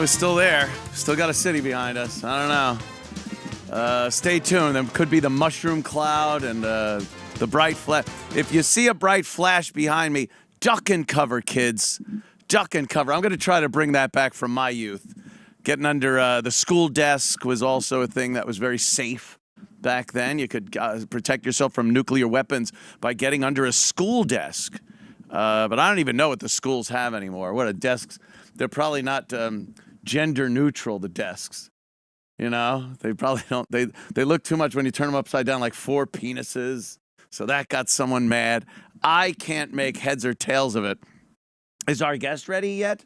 is still there. Still got a city behind us. I don't know. Stay tuned. There could be the mushroom cloud and the bright flash. If you see a bright flash behind me, duck and cover, kids. Duck and cover. I'm going to try to bring that back from my youth. Getting under the school desk was also a thing that was very safe back then. You could protect yourself from nuclear weapons by getting under a school desk. But I don't even know what the schools have anymore. What are desks? They're probably not gender neutral, the desks. You know, they probably don't. They look too much when you turn them upside down like four penises. So that got someone mad. I can't make heads or tails of it. Is our guest ready yet?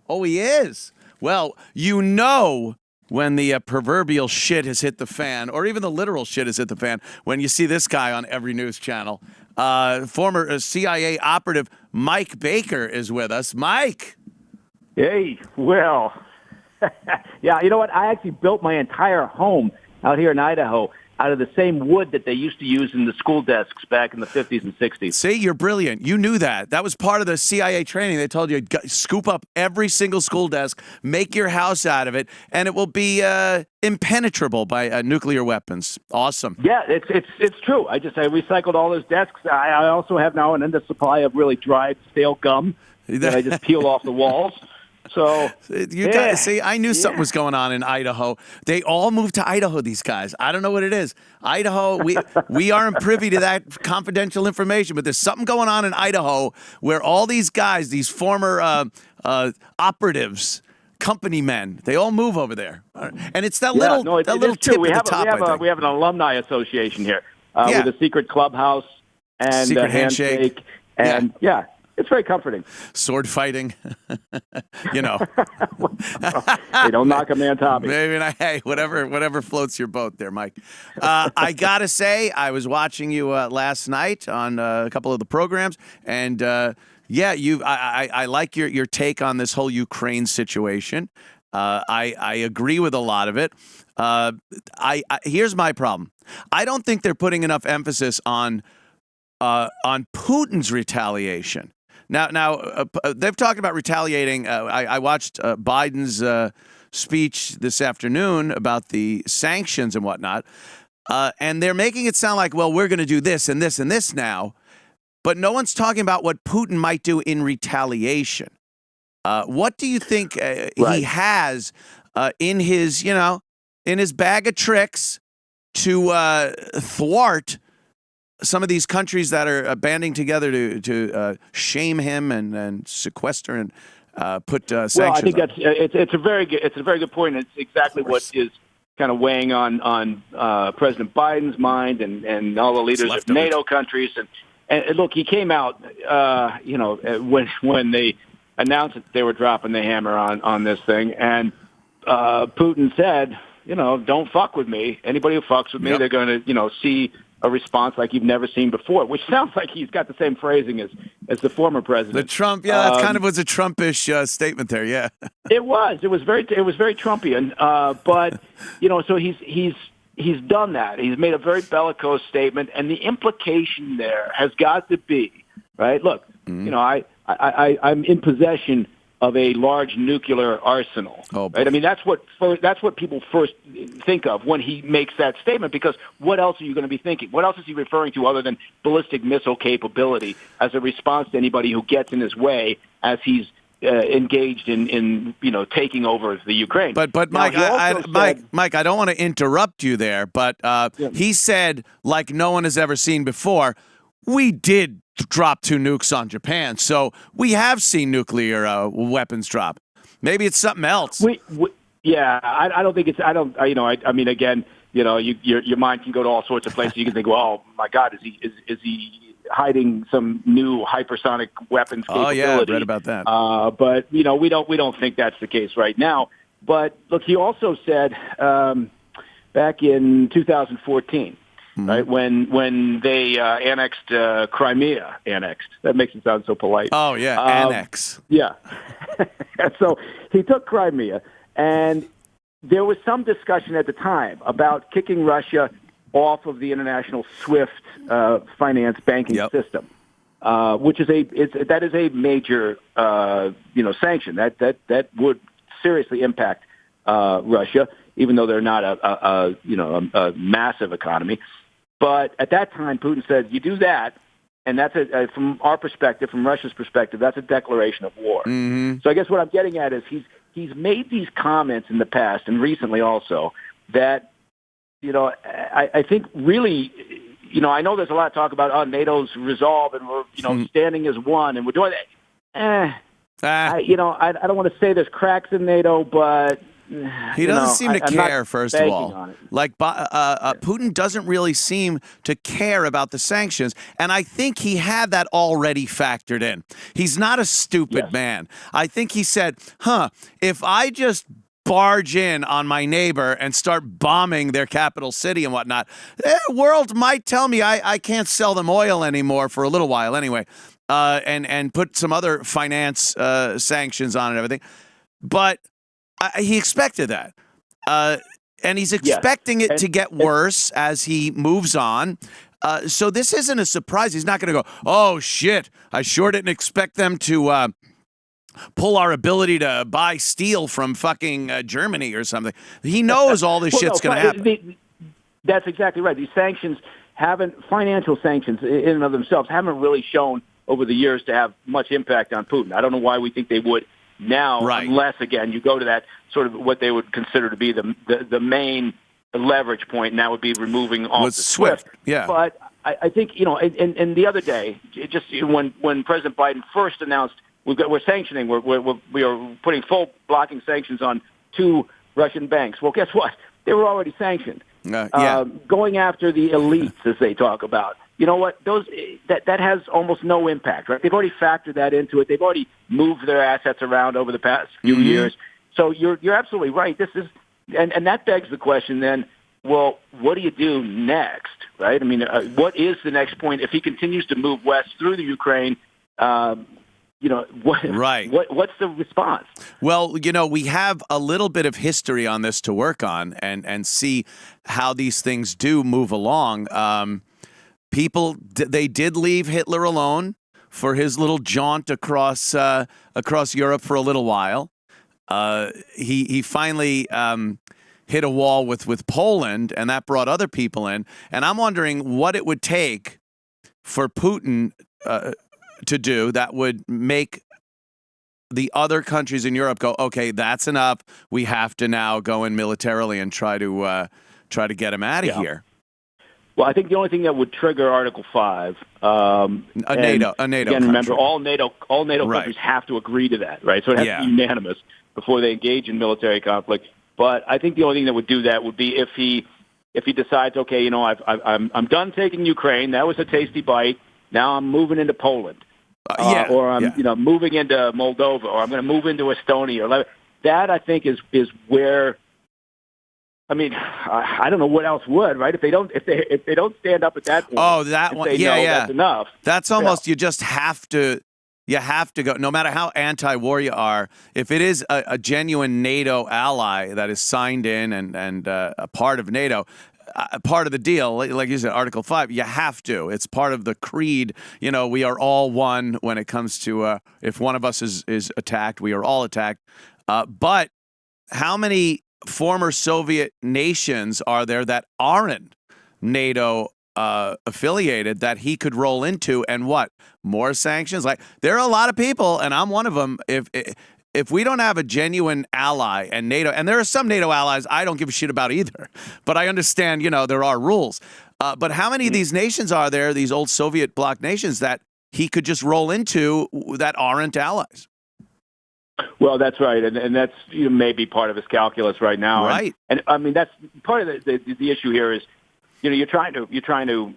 Oh, he is. Well, you know when the proverbial shit has hit the fan, or even the literal shit has hit the fan, when you see this guy on every news channel. Former CIA operative Mike Baker is with us. Mike. Hey, well, yeah, you know what? I actually built my entire home out here in Idaho out of the same wood that they used to use in the school desks back in the 50s and 60s. See, you're brilliant. You knew that. That was part of the CIA training. They told you, scoop up every single school desk, make your house out of it, and it will be impenetrable by nuclear weapons. Awesome. Yeah, it's true. I recycled all those desks. I also have now an endless supply of really dried, stale gum that I just peel off the walls. So see, I knew something was going on in Idaho. They all moved to Idaho, these guys. I don't know what it is. Idaho, we aren't privy to that confidential information, but there's something going on in Idaho where all these guys, these former operatives, company men, they all move over there. And it's that little tip at the top. We have an alumni association here with a secret clubhouse and secret a handshake. And it's very comforting. Sword fighting, you know. They don't knock a man Tommy. Maybe not. Hey, whatever floats your boat there, Mike. I gotta say, I was watching you last night on a couple of the programs, and I like your take on this whole Ukraine situation. I agree with a lot of it. Here's my problem. I don't think they're putting enough emphasis on Putin's retaliation. Now, they've talked about retaliating. I watched Biden's speech this afternoon about the sanctions and whatnot, and they're making it sound like, well, we're going to do this and this and this now, but no one's talking about what Putin might do in retaliation. What do you think he has in his bag of tricks to thwart some of these countries that are banding together to shame him and sequester and put sanctions? Well, I think it's a very good point. It's exactly what is kind of weighing on President Biden's mind and all the leaders of NATO countries. And look, he came out, when they announced that they were dropping the hammer on this thing, and Putin said, don't fuck with me. Anybody who fucks with me, they're going to, see a response like you've never seen before, which sounds like he's got the same phrasing as the former president. The Trump, that kind of was a Trumpish statement there, yeah. It was very Trumpian, but so he's done that. He's made a very bellicose statement, and the implication there has got to be right. Look, I'm in possession of a large nuclear arsenal. Oh, right? I mean, that's what people first think of when he makes that statement, because what else are you going to be thinking? What else is he referring to other than ballistic missile capability as a response to anybody who gets in his way as he's engaged in taking over the Ukraine? But Mike, Mike, I don't want to interrupt you there, but he said, like no one has ever seen before, we did drop 2 nukes on Japan, so we have seen nuclear weapons drop. Maybe it's something else. I don't think it's. I mean, again, your mind can go to all sorts of places. You can think, well, my God, is he hiding some new hypersonic weapons capability? Oh yeah, I read about that. But we don't think that's the case right now. But look, he also said back in 2014. Right, when they annexed Crimea, that makes it sound so polite. Oh yeah, annex. Yeah. So he took Crimea, and there was some discussion at the time about kicking Russia off of the international SWIFT finance banking system, which is a major sanction that would seriously impact Russia, even though they're not a massive economy. But at that time, Putin said, "You do that." And that's from our perspective, from Russia's perspective, that's a declaration of war. Mm-hmm. So I guess what I'm getting at is he's made these comments in the past and recently also that, I think really, I know there's a lot of talk about NATO's resolve and we're, standing as one and we're doing that. I don't want to say there's cracks in NATO, but he doesn't seem to care, first of all. Like Putin doesn't really seem to care about the sanctions, and I think he had that already factored in. He's not a stupid man. I think he said, if I just barge in on my neighbor and start bombing their capital city and whatnot, the world might tell me I can't sell them oil anymore for a little while anyway, and put some other finance sanctions on and everything. But he expected that. And he's expecting it to get worse as he moves on. So this isn't a surprise. He's not going to go, oh, shit, I sure didn't expect them to pull our ability to buy steel from fucking Germany or something. He knows all this shit's going to happen. That's exactly right. These sanctions financial sanctions in and of themselves haven't really shown over the years to have much impact on Putin. I don't know why we think they would now, unless, again, you go to that sort of what they would consider to be the main leverage point, and that would be removing off the SWIFT. Yeah. But I think, and the other day, just when President Biden first announced we're sanctioning, we are putting full blocking sanctions on 2 Russian banks. Well, guess what? They were already sanctioned. Going after the elites, as they talk about. You know what? That has almost no impact, right? They've already factored that into it. They've already moved their assets around over the past few years. So you're absolutely right. This is, and that begs the question then. Well, what do you do next, right? I mean, what is the next point if he continues to move west through the Ukraine? What's the response? Well, we have a little bit of history on this to work on and see how these things do move along. They did leave Hitler alone for his little jaunt across Europe for a little while. He finally hit a wall with Poland, and that brought other people in. And I'm wondering what it would take for Putin to do that would make the other countries in Europe go, okay, that's enough. We have to now go in militarily and try to get him out of here. Well, I think the only thing that would trigger Article 5, a NATO again, country. remember, all NATO countries have to agree to that, right? So it has to be unanimous before they engage in military conflict. But I think the only thing that would do that would be if he decides, okay, I'm done taking Ukraine. That was a tasty bite. Now I'm moving into Poland, or I'm moving into Moldova, or I'm going to move into Estonia. That I think is where. I mean, I don't know what else would, right? If they don't stand up at that point. Oh, that one, that's enough. That's almost you just have to. You have to go, no matter how anti-war you are. If it is a genuine NATO ally that is signed in and a part of NATO, part of the deal, like you said, Article 5, you have to. It's part of the creed. We are all one when it comes to if one of us is attacked, we are all attacked. But how many former Soviet nations are there that aren't NATO affiliated that he could roll into, and what more sanctions? Like, there are a lot of people, and I'm one of them. If we don't have a genuine ally and NATO, and there are some NATO allies I don't give a shit about either, but I understand there are rules. But how many of these nations are there, these old Soviet bloc nations, that he could just roll into that aren't allies? Well, that's right, and that's maybe part of his calculus right now. Right, and I mean that's part of the issue here is, you're trying to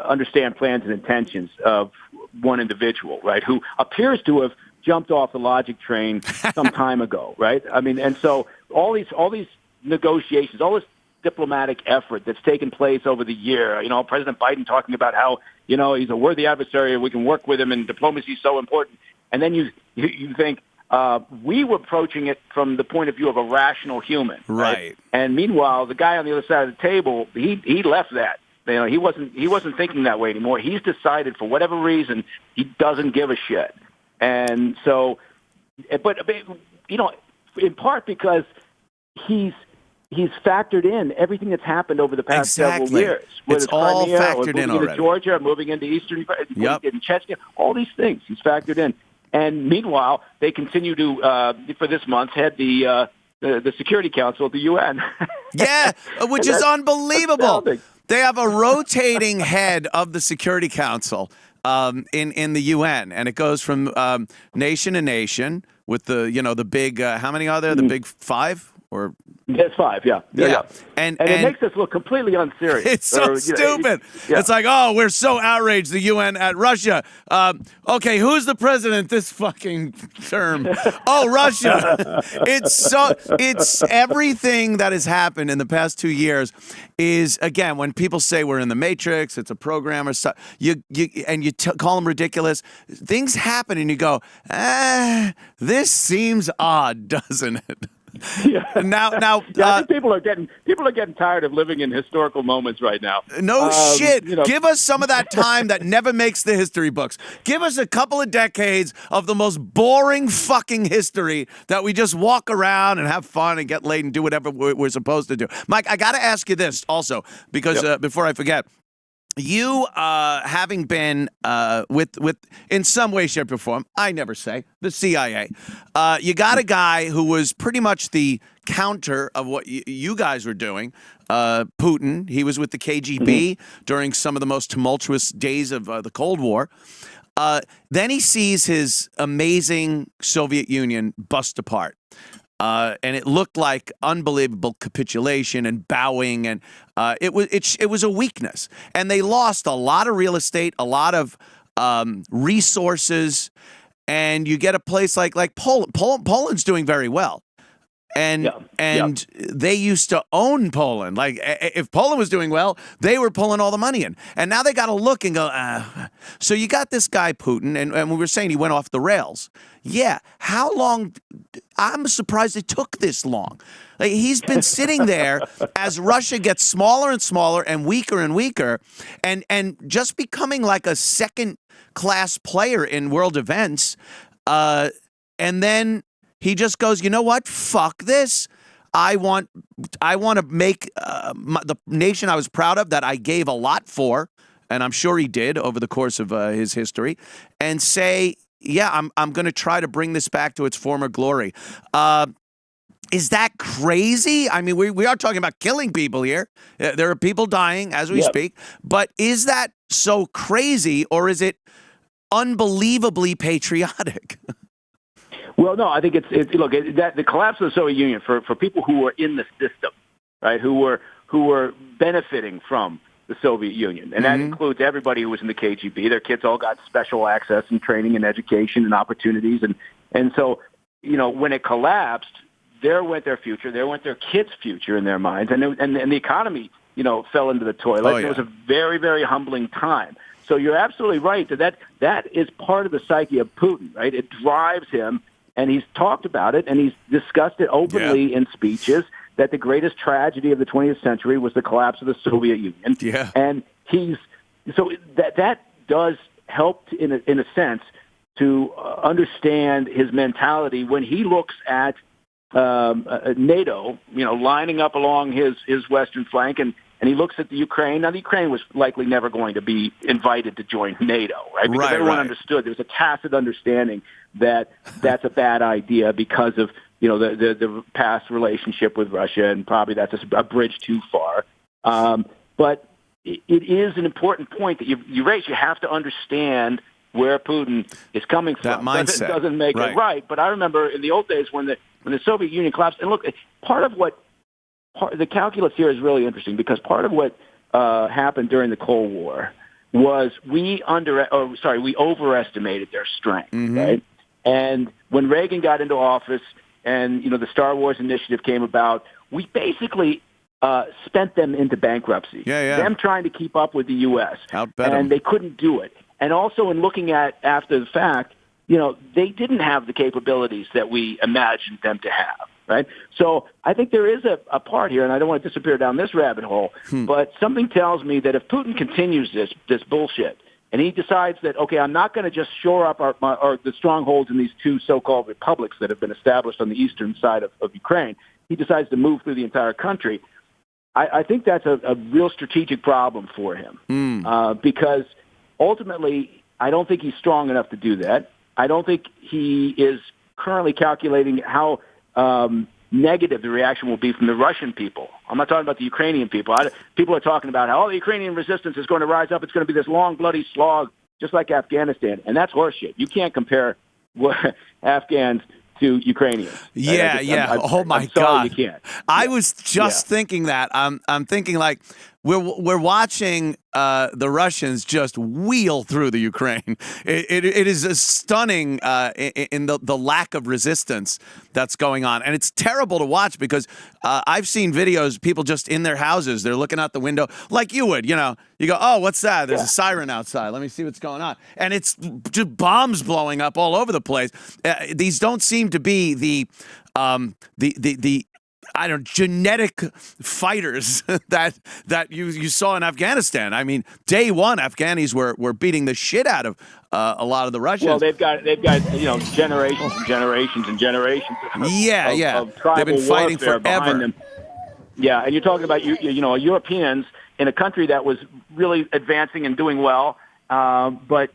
understand plans and intentions of one individual, right, who appears to have jumped off the logic train some time ago, right? I mean, and so all these negotiations, all this diplomatic effort that's taken place over the year. President Biden talking about how he's a worthy adversary, we can work with him, and diplomacy is so important. And then you think. We were approaching it from the point of view of a rational human, right? And meanwhile, the guy on the other side of the table, he left that. He wasn't thinking that way anymore. He's decided for whatever reason he doesn't give a shit. And so, but in part because he's factored in everything that's happened over the past several years. It's all Crimea, factored or moving in already. into Georgia, moving into Eastern, in Chechnya, all these things he's factored in. And meanwhile, they continue to, for this month, head the Security Council at the UN. Yeah, which is unbelievable. Astounding. They have a rotating head of the Security Council in the UN, and it goes from nation to nation with the big. How many are there? The big five or. It's 5, yeah. And it makes us look completely unserious. It's so stupid. It's like, oh, we're so outraged, the UN at Russia. Okay, who's the president this fucking term? Oh, Russia. It's everything that has happened in the past 2 years is, again, when people say we're in the Matrix, it's a program or stuff, you call them ridiculous. Things happen and you go, this seems odd, doesn't it? Yeah. Now, I think people are getting tired of living in historical moments right now. No shit. Give us some of that time that never makes the history books. Give us a couple of decades of the most boring fucking history that we just walk around and have fun and get laid and do whatever we're supposed to do. Mike, I got to ask you this also because before I forget. You, having been with in some way, shape, or form, I never say, the CIA, you got a guy who was pretty much the counter of what you guys were doing. Putin, he was with the KGB during some of the most tumultuous days of the Cold War. Then he sees his amazing Soviet Union bust apart. And it looked like unbelievable capitulation and bowing, and it was a weakness. And they lost a lot of real estate, a lot of resources, and you get a place like Poland. Poland's doing very well. And they used to own Poland. Like, if Poland was doing well, they were pulling all the money in. And now they got to look and go, So you got this guy, Putin, and we were saying he went off the rails. Yeah. How long? I'm surprised it took this long. Like, he's been sitting there as Russia gets smaller and smaller and weaker, and just becoming like a second-class player in world events. And then he just goes, you know what? Fuck this. I want to make the nation I was proud of, that I gave a lot for, and I'm sure he did over the course of his history, and say, yeah, I'm going to try to bring this back to its former glory. Is that crazy? I mean, we are talking about killing people here. There are people dying as we speak. But is that so crazy, or is it unbelievably patriotic? Well, no, I think it's the collapse of the Soviet Union for people who were in the system, right? Who were benefiting from the Soviet Union, and that includes everybody who was in the KGB. Their kids all got special access and training and education and opportunities, and so when it collapsed, there went their future, there went their kids' future in their minds, and the economy fell into the toilet. Oh, yeah. It was a very, very humbling time. So you're absolutely right that is part of the psyche of Putin, right? It drives him. And he's talked about it, and he's discussed it openly in speeches, that the greatest tragedy of the 20th century was the collapse of the Soviet Union. Yeah. And that does help in a sense to understand his mentality when he looks at NATO, lining up along his western flank, and he looks at the Ukraine. Now, the Ukraine was likely never going to be invited to join NATO, right? Because everyone understood. There was a tacit understanding that that's a bad idea because of the past relationship with Russia, and probably that's a bridge too far. But it is an important point that you raise. You have to understand where Putin is coming from. That mindset doesn't make it right. But I remember in the old days when the Soviet Union collapsed, and look, the calculus here is really interesting, because part of what happened during the Cold War was we overestimated their strength, right? And when Reagan got into office and the Star Wars initiative came about, we basically spent them into bankruptcy. Them trying to keep up with the U.S. And they couldn't do it. And also in looking at after the fact, they didn't have the capabilities that we imagined them to have. Right. So I think there is a part here, and I don't want to disappear down this rabbit hole, but something tells me that if Putin continues this bullshit and he decides that, okay, I'm not going to just shore up the strongholds in these two so-called republics that have been established on the eastern side of Ukraine. He decides to move through the entire country. I think that's a real strategic problem for him because ultimately I don't think he's strong enough to do that. I don't think he is currently calculating how negative the reaction will be from the Russian people. I'm not talking about the Ukrainian people. People are talking about how the Ukrainian resistance is going to rise up. It's going to be this long, bloody slog, just like Afghanistan. And that's horseshit. You can't compare Afghans to Ukrainians. Yeah, I'm my sorry, God. you can't. I was just thinking that. I'm thinking like we're watching the Russians just wheel through the Ukraine. It is a stunning in the lack of resistance that's going on, and it's terrible to watch because I've seen videos, people just in their houses, they're looking out the window like you would, you know. You go, oh, what's that? There's a siren outside. Let me see what's going on, and it's just bombs blowing up all over the place. These don't seem to be the genetic fighters that you saw in Afghanistan. I mean, day one, Afghanis were beating the shit out of a lot of the Russians. Well, they've got generations and generations and generations of tribal they've been fighting warfare forever. behind them. Yeah, and you're talking about Europeans in a country that was really advancing and doing well, but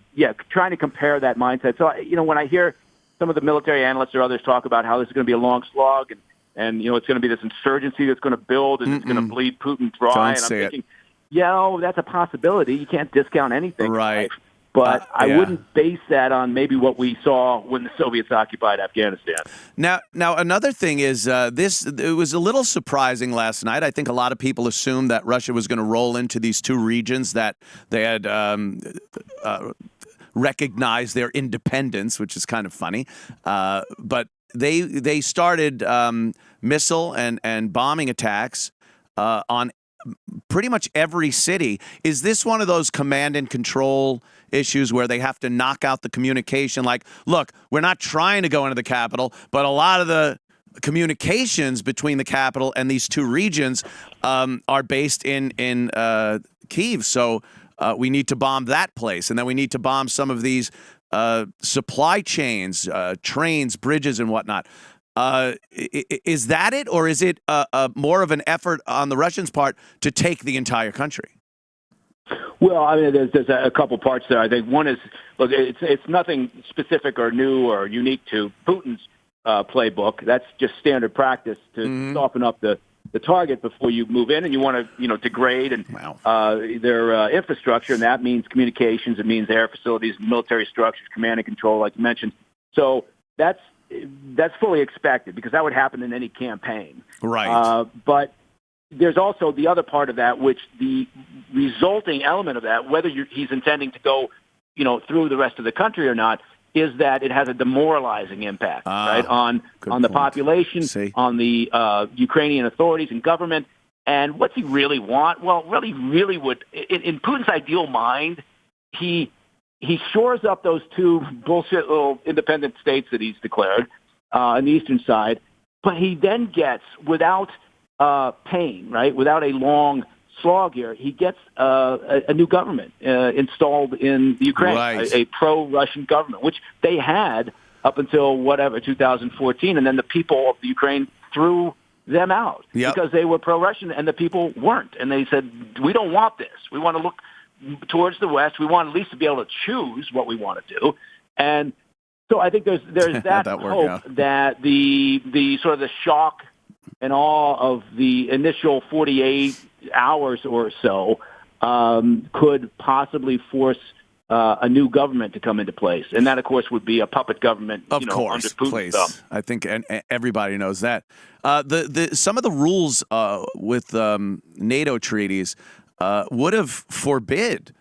trying to compare that mindset. So when I hear some of the military analysts or others talk about how this is going to be a long slog and it's going to be this insurgency that's going to build and it's going to bleed Putin dry. And I'm thinking, that's a possibility. You can't discount anything. Right. But I wouldn't base that on maybe what we saw when the Soviets occupied Afghanistan. Now another thing is it was a little surprising last night. I think a lot of people assumed that Russia was going to roll into these two regions that they had recognized their independence, which is kind of funny. But they started missile and bombing attacks on pretty much every city. Is this one of those command and control issues where they have to knock out the communication? Like, look, we're not trying to go into the capital, but a lot of the communications between the capital and these two regions are based in Kyiv. So we need to bomb that place, and then we need to bomb some of these supply chains, trains, bridges, and whatnot. Is that it, or is it more of an effort on the Russians' part to take the entire country? Well, I mean, there's a couple parts there. I think one is, look, it's nothing specific or new or unique to Putin's playbook. That's just standard practice to soften up the target before you move in, and you want to degrade their infrastructure, and that means communications, it means air facilities, military structures, command and control, like you mentioned. So that's fully expected because that would happen in any campaign. Right. But there's also the other part of that, which the resulting element of that, whether he's intending to go, through the rest of the country or not, is that it has a demoralizing impact, right, on the population, on the Ukrainian authorities and government. And what's he really want? Well, really would, in Putin's ideal mind, he shores up those two bullshit little independent states that he's declared on the eastern side, but he then gets, without pain, right, without a long slog here, he gets a new government installed in the Ukraine, a pro-Russian government, which they had up until 2014, and then the people of the Ukraine threw them out because they were pro-Russian and the people weren't. And they said, we don't want this. We want to look towards the West. We want at least to be able to choose what we want to do. And so I think there's that hope that the sort of the shock and awe of the initial 48 hours or so could possibly force a new government to come into place. And that, of course, would be a puppet government, under Putin's thumb. I think everybody knows that. Some of the rules with NATO treaties would have forbid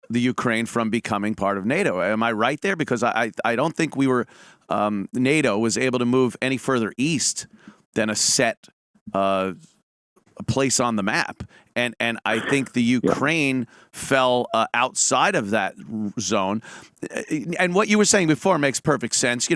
the Ukraine from becoming part of NATO. Am I right there? Because I don't think NATO was able to move any further east than a set place on the map. And I think the Ukraine fell outside of that zone. And what you were saying before makes perfect sense.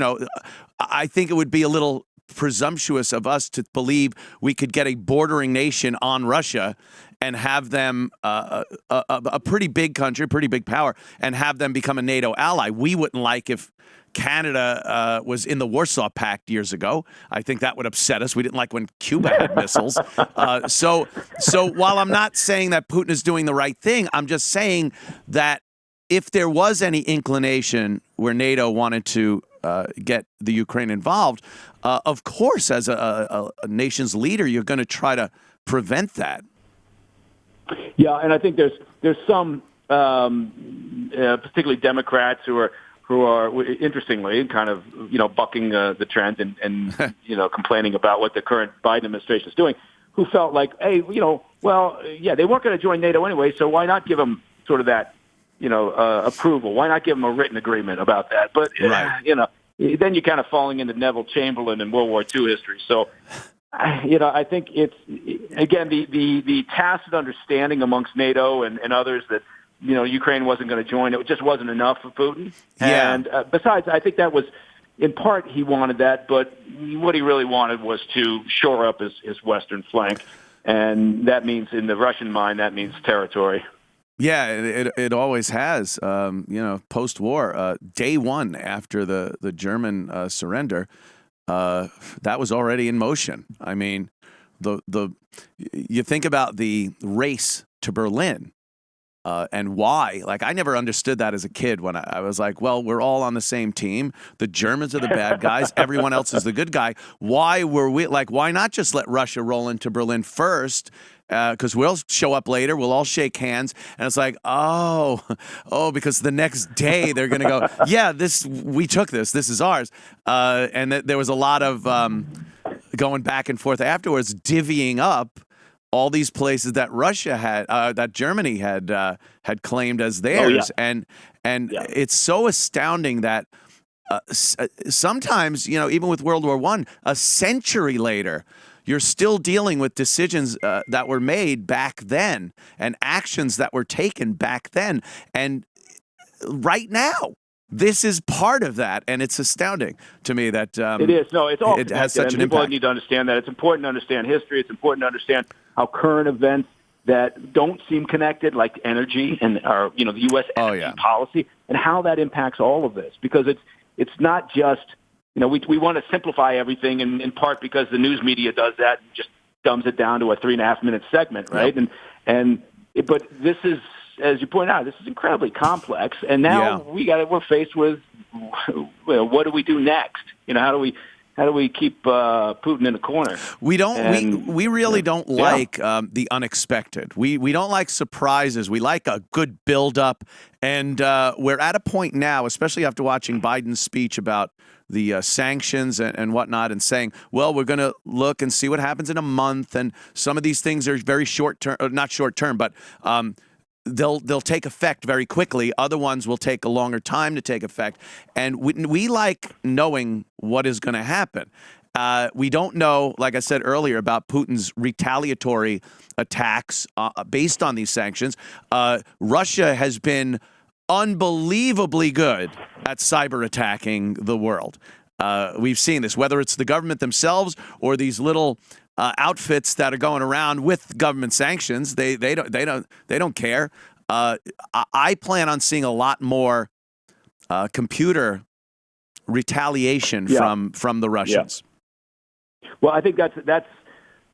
I think it would be a little presumptuous of us to believe we could get a bordering nation on Russia and have them a pretty big country, pretty big power, and have them become a NATO ally. We wouldn't like if Canada was in the Warsaw Pact years ago. I think that would upset us. We didn't like when Cuba had missiles. So while I'm not saying that Putin is doing the right thing, I'm just saying that if there was any inclination where NATO wanted to get the Ukraine involved, of course, as a nation's leader, you're going to try to prevent that. Yeah, and I think there's some, particularly Democrats who are interestingly kind of bucking the trend and complaining about what the current Biden administration is doing, who felt like, hey, they weren't going to join NATO anyway, so why not give them sort of that approval? Why not give them a written agreement about that? But then you're kind of falling into Neville Chamberlain and World War II history. So. I think it's, again, the tacit understanding amongst NATO and others that, Ukraine wasn't going to join. It just wasn't enough for Putin. Yeah. And besides, I think that was, in part, he wanted that, but what he really wanted was to shore up his western flank. And that means, in the Russian mind, that means territory. Yeah, it always has. Post-war, day one after the German surrender, that was already in motion. I mean, you think about the race to Berlin and why. Like, I never understood that as a kid when I was like, well, we're all on the same team. The Germans are the bad guys. Everyone else is the good guy. Why not just let Russia roll into Berlin first? Because we'll show up later, we'll all shake hands, and it's like, because the next day they're going to go, yeah, we took this is ours, and there was a lot of going back and forth afterwards, divvying up all these places that Russia had, that Germany had claimed as theirs, and it's so astounding that sometimes, even with World War I, a century later, you're still dealing with decisions that were made back then and actions that were taken back then. And right now, this is part of that. And it's astounding to me that it is. No, it's all it has such an people impact. Need to understand that. It's important to understand history. It's important to understand how current events that don't seem connected, like energy and the U.S. energy policy, and how that impacts all of this. Because it's not just... we want to simplify everything in part because the news media does that and just dumbs it down to a 3.5-minute segment, right? Yep. But this is, as you point out, this is incredibly complex. And now we're faced with, what do we do next? How do we keep Putin in a corner? We really don't like the unexpected. We don't like surprises. We like a good buildup. And we're at a point now, especially after watching Biden's speech about the sanctions and whatnot, and saying, well, we're going to look and see what happens in a month. And some of these things are very short term, not short term, but they'll take effect very quickly. Other ones will take a longer time to take effect. And we like knowing what is going to happen. We don't know, like I said earlier, about Putin's retaliatory attacks based on these sanctions. Russia has been unbelievably good at cyber attacking the world. We've seen this, whether it's the government themselves or these little outfits that are going around with government sanctions. They don't care. I plan on seeing a lot more computer retaliation from the Russians. Yeah. Well, I think that's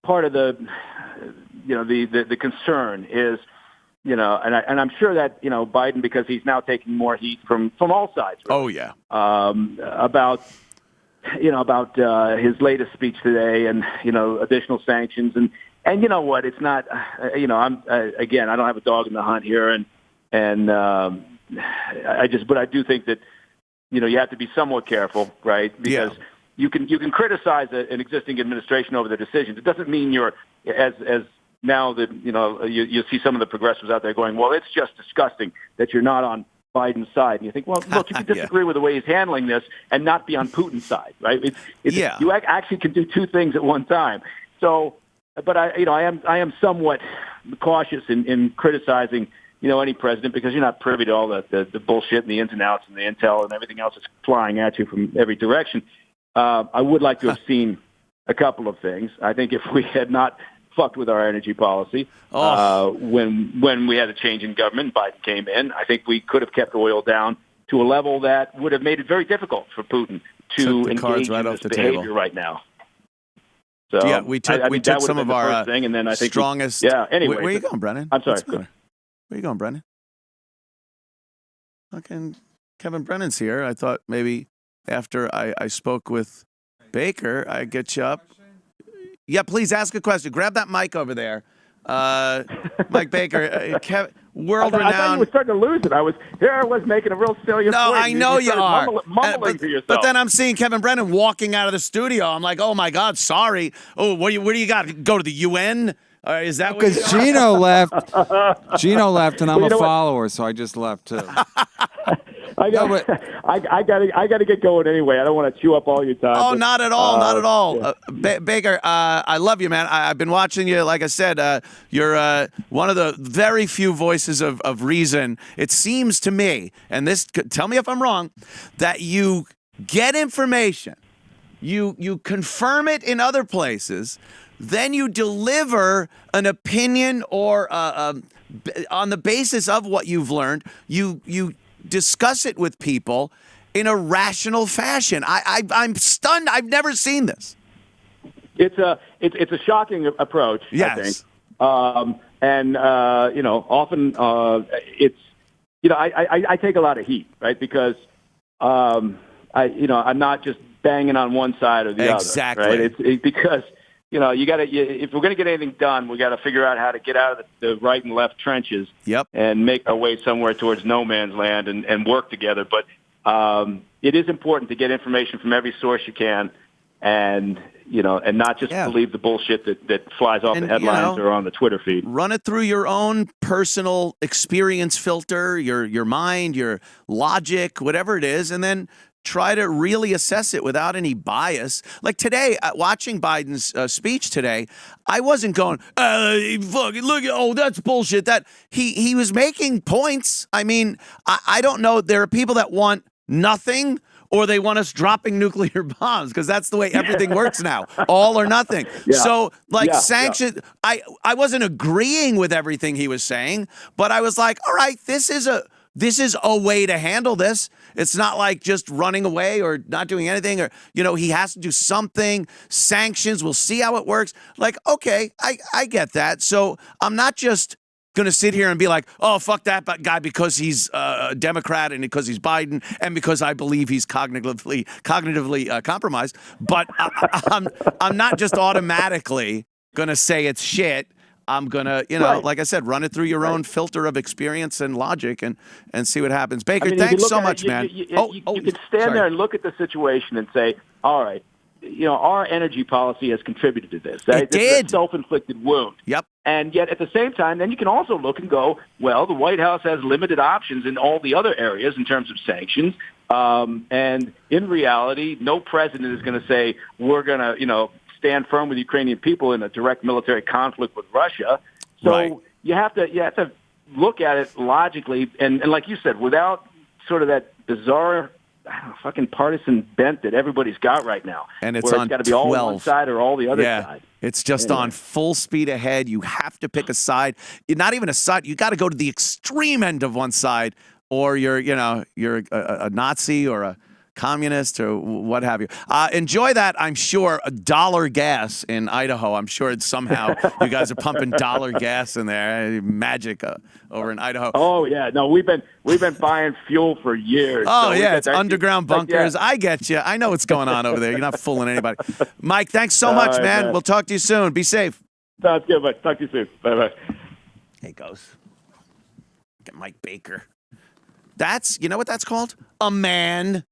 part of the concern is. And I'm sure that Biden, because he's now taking more heat from all sides. Really, oh yeah. About his latest speech today, and additional sanctions, and you know what? It's not. I don't have a dog in the hunt here, but I do think that you have to be somewhat careful, right? Because you can criticize an existing administration over their decisions. It doesn't mean you're as now that you see some of the progressives out there going, well, it's just disgusting that you're not on Biden's side. And you think, well, look, you can disagree with the way he's handling this and not be on Putin's side, right? You actually can do two things at one time. So, but I am somewhat cautious in criticizing any president, because you're not privy to all the bullshit and the ins and outs and the intel and everything else that's flying at you from every direction. I would like to have seen a couple of things. I think if we had not fucked with our energy policy when we had a change in government, Biden came in, I think we could have kept oil down to a level that would have made it very difficult for Putin to engage in this behavior right now. So yeah, we took some of our thing, and then I think strongest. Anyway, where are you going, Brennan? I'm sorry. Where are you going, Brennan? Fucking Kevin Brennan's here. I thought maybe after I spoke with Baker, I'd get you up. Yeah, please ask a question. Grab that mic over there. Mike Baker, world-renowned. I thought you were starting to lose it. I was making a real serious No, point. I know you are. Mumbling to yourself. But then I'm seeing Kevin Brennan walking out of the studio. I'm like, oh, my God, sorry. Oh, where do you got? Go to the UN? Is that what because Gino left? Gino left, and I'm a follower, so I just left, too. I got to get going anyway. I don't want to chew up all your time. Oh, but, not at all, not at all. Yeah. Baker, I love you, man. I've been watching you. Like I said, you're one of the very few voices of reason. It seems to me, and this, tell me if I'm wrong, that you get information, you confirm it in other places, then you deliver an opinion or on the basis of what you've learned, you discuss it with people in a rational fashion. I'm stunned. I've never seen this. It's a shocking approach. Yes. I think. Often it's I take a lot of heat, right? Because I'm not just banging on one side or the other. Exactly. Right? It's because if we're going to get anything done, we got to figure out how to get out of the right and left trenches. Yep. And make our way somewhere towards no man's land and work together. But it is important to get information from every source you can, and not just believe the bullshit that flies off the headlines or on the Twitter feed. Run it through your own personal experience filter, your mind, your logic, whatever it is, and then try to really assess it without any bias. Like today, watching Biden's speech today, I wasn't going, fucking look, that's bullshit. That he was making points. I mean, I don't know. There are people that want nothing, or they want us dropping nuclear bombs, because that's the way everything works now, all or nothing. Yeah. So, sanctions, I wasn't agreeing with everything he was saying, but I was like, all right, this is a way to handle this. It's not like just running away or not doing anything, or, he has to do something. Sanctions, we'll see how it works. Like, okay, I get that. So I'm not just going to sit here and be like, oh, fuck that guy because he's a Democrat and because he's Biden and because I believe he's cognitively compromised. But I'm not just automatically going to say it's shit. I'm going to, like I said, run it through your own filter of experience and logic and see what happens. Baker, thanks so much, man. You can stand there and look at the situation and say, all right, our energy policy has contributed to this. It did. This is a self-inflicted wound. Yep. And yet at the same time, then you can also look and go, well, the White House has limited options in all the other areas in terms of sanctions. And in reality, no president is going to say, we're going to, stand firm with Ukrainian people in a direct military conflict with Russia. So you have to look at it logically, and like you said, without sort of that bizarre fucking partisan bent that everybody's got right now. And it's got to be all one side or all the other side. It's just on full speed ahead. You have to pick a side. Not even a side. You got to go to the extreme end of one side, or you're a Nazi or a communist or what have you. Enjoy that, I'm sure, $1 gas in Idaho. I'm sure it's somehow you guys are pumping $1 gas in there. Magic over in Idaho. Oh yeah, no, we've been buying fuel for years. Oh yeah, it's underground bunkers. I get you. I know what's going on over there. You're not fooling anybody. Mike, thanks so much, man. We'll talk to you soon. Be safe. Sounds good, bud. Talk to you soon. Bye. Hey, goes. Get Mike Baker. That's, you know what that's called? A man.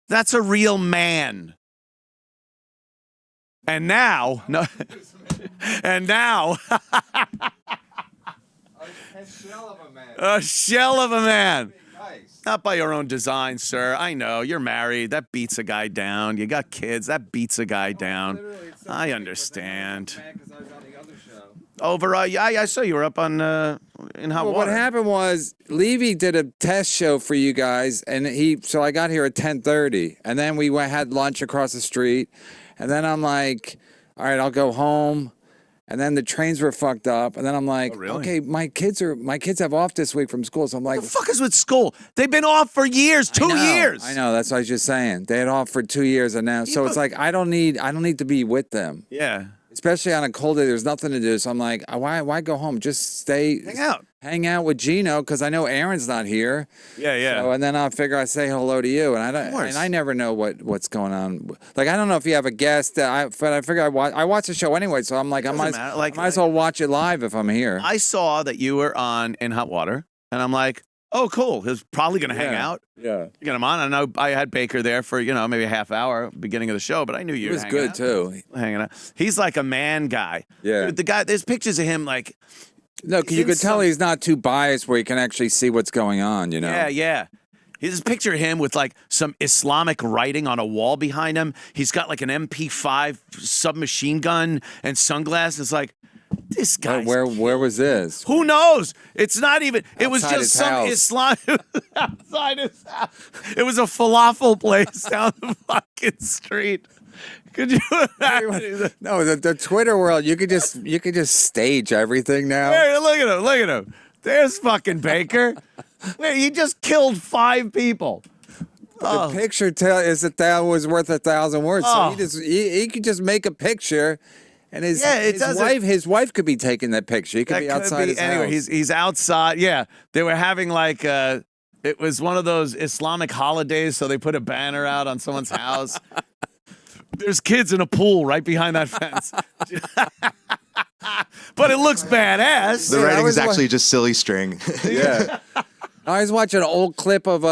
That's a real man. And now, a shell of a man. A shell of a man. Nice. Not by your own design, sir. I know. You're married. That beats a guy down. You got kids. That beats a guy down. I understand. Over, I saw you were up on in hot Well, water. what happened was Levy did a test show for you guys, and so I got here at 10:30, and then we had lunch across the street, and then I'm like, all right, I'll go home. And then the trains were fucked up. And then I'm like, really? okay, my kids have off this week from school. So I'm like, What the fuck is with school? They've been off for years, 2 years. I know. That's what I was just saying. They had off for 2 years, and now so it's like I don't need to be with them. Yeah. Especially on a cold day, there's nothing to do. So I'm like, why go home? Just stay, hang out with Gino, because I know Aaron's not here. Yeah. So, and then I'll figure I say hello to you, and I never know what's going on. Like I don't know if you have a guest. But I figure I watch the show anyway, so I'm like I might as well watch it live if I'm here. I saw that you were on in hot water, and I'm like, oh, cool. He's probably gonna hang out. Yeah. Get him on. I know I had Baker there for maybe a half hour beginning of the show, but I knew you. It was good too. Hanging out. He's like a man guy. Yeah. Dude, the guy. There's pictures of him like. No, because you could tell he's not too biased, where you can actually see what's going on. Yeah. Here's a picture of him with like some Islamic writing on a wall behind him. He's got like an MP5 submachine gun and sunglasses. Like this guy. Where was this? Who knows? It's not even. It was Outside just his some house. Islam outside his house. It was a falafel place down the fucking street. Could you imagine? No, the Twitter world, you could just stage everything now. Hey, look at him. There's fucking Baker. Wait, he just killed 5 people. The picture is that was worth 1,000 words. So he could just make a picture, and his wife could be taking that picture. He could be outside his anyway, house. he's outside. Yeah, they were having like it was one of those Islamic holidays, so they put a banner out on someone's house. There's kids in a pool right behind that fence. But it looks badass. The writing is actually just silly string. Yeah. I was watching an old clip of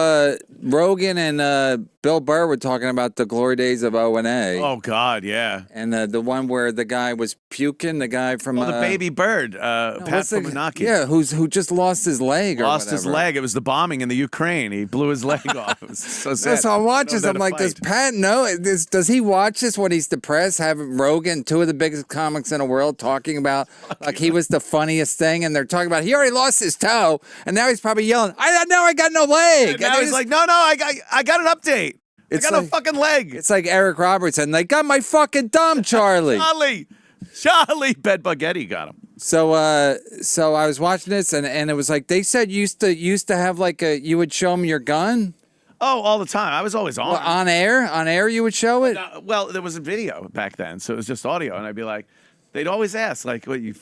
Rogan and Bill Burr were talking about the glory days of O&A. Oh, God, yeah. And the one where the guy was puking, the guy from... the baby bird, Pat Fumanaki. Yeah, who just lost his leg Lost his leg. It was the bombing in the Ukraine. He blew his leg off. It was so sad. So I'm watching this. I'm like, does Pat know? Does he watch this when he's depressed? Having Rogan, 2 of the biggest comics in the world, talking about like he was the funniest thing, and they're talking about he already lost his toe, and now he's probably yelling, I got no leg. And now he's like, no, I got an update. I got like, a fucking leg. It's like Eric Robertson. They got my fucking thumb, Charlie. Charlie Bedbuggetti got him. So I was watching this, and it was like they said used to have like you would show them your gun. Oh, all the time. I was always on. Well, on air you would show it. Well, there was a video back then, so it was just audio, and I'd be like, they'd always ask, like, what, you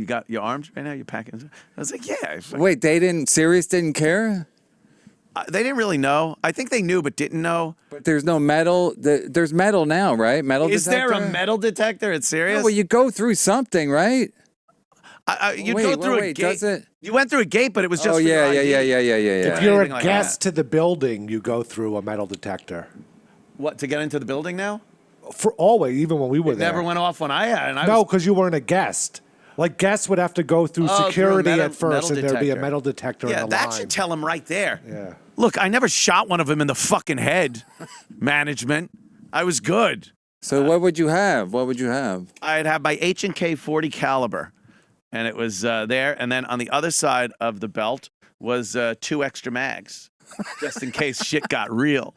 got your arms right now? You packing? I was like, yeah. Wait, Sirius didn't care? They didn't really know. I think they knew, but didn't know. But there's no metal. There's metal now, right? Metal Is detector? there a metal detector? It's serious? No, well, you go through something, right? You go through a gate. Does it? You went through a gate, but it was just. Oh, yeah. If you're a guest to the building, you go through a metal detector. What, to get into the building now? For always, even when we were there. Never went off when I had. And No, because you weren't a guest. Like, guests would have to go through security at first, and there'd be a metal detector in the line. Yeah, that should tell them right there. Yeah. Look, I never shot one of them in the fucking head, management. I was good. So what would you have? I'd have my H&K 40 caliber, and it was there. And then on the other side of the belt was 2 extra mags, just in case shit got real.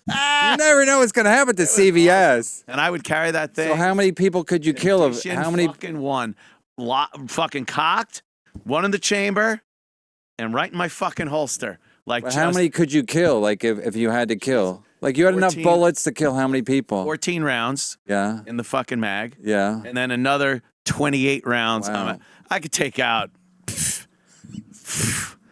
You never know what's going to happen to CVS. Awesome. And I would carry that thing. So how many people could you kill? How many? Fucking one. Fucking cocked, one in the chamber, and right in my fucking holster. Like, Well, how many could you kill? Like, if you had to kill, like you had 14, enough bullets to kill how many people? 14 rounds. Yeah. In the fucking mag. Yeah. And then another 28 rounds. Wow. I could take out.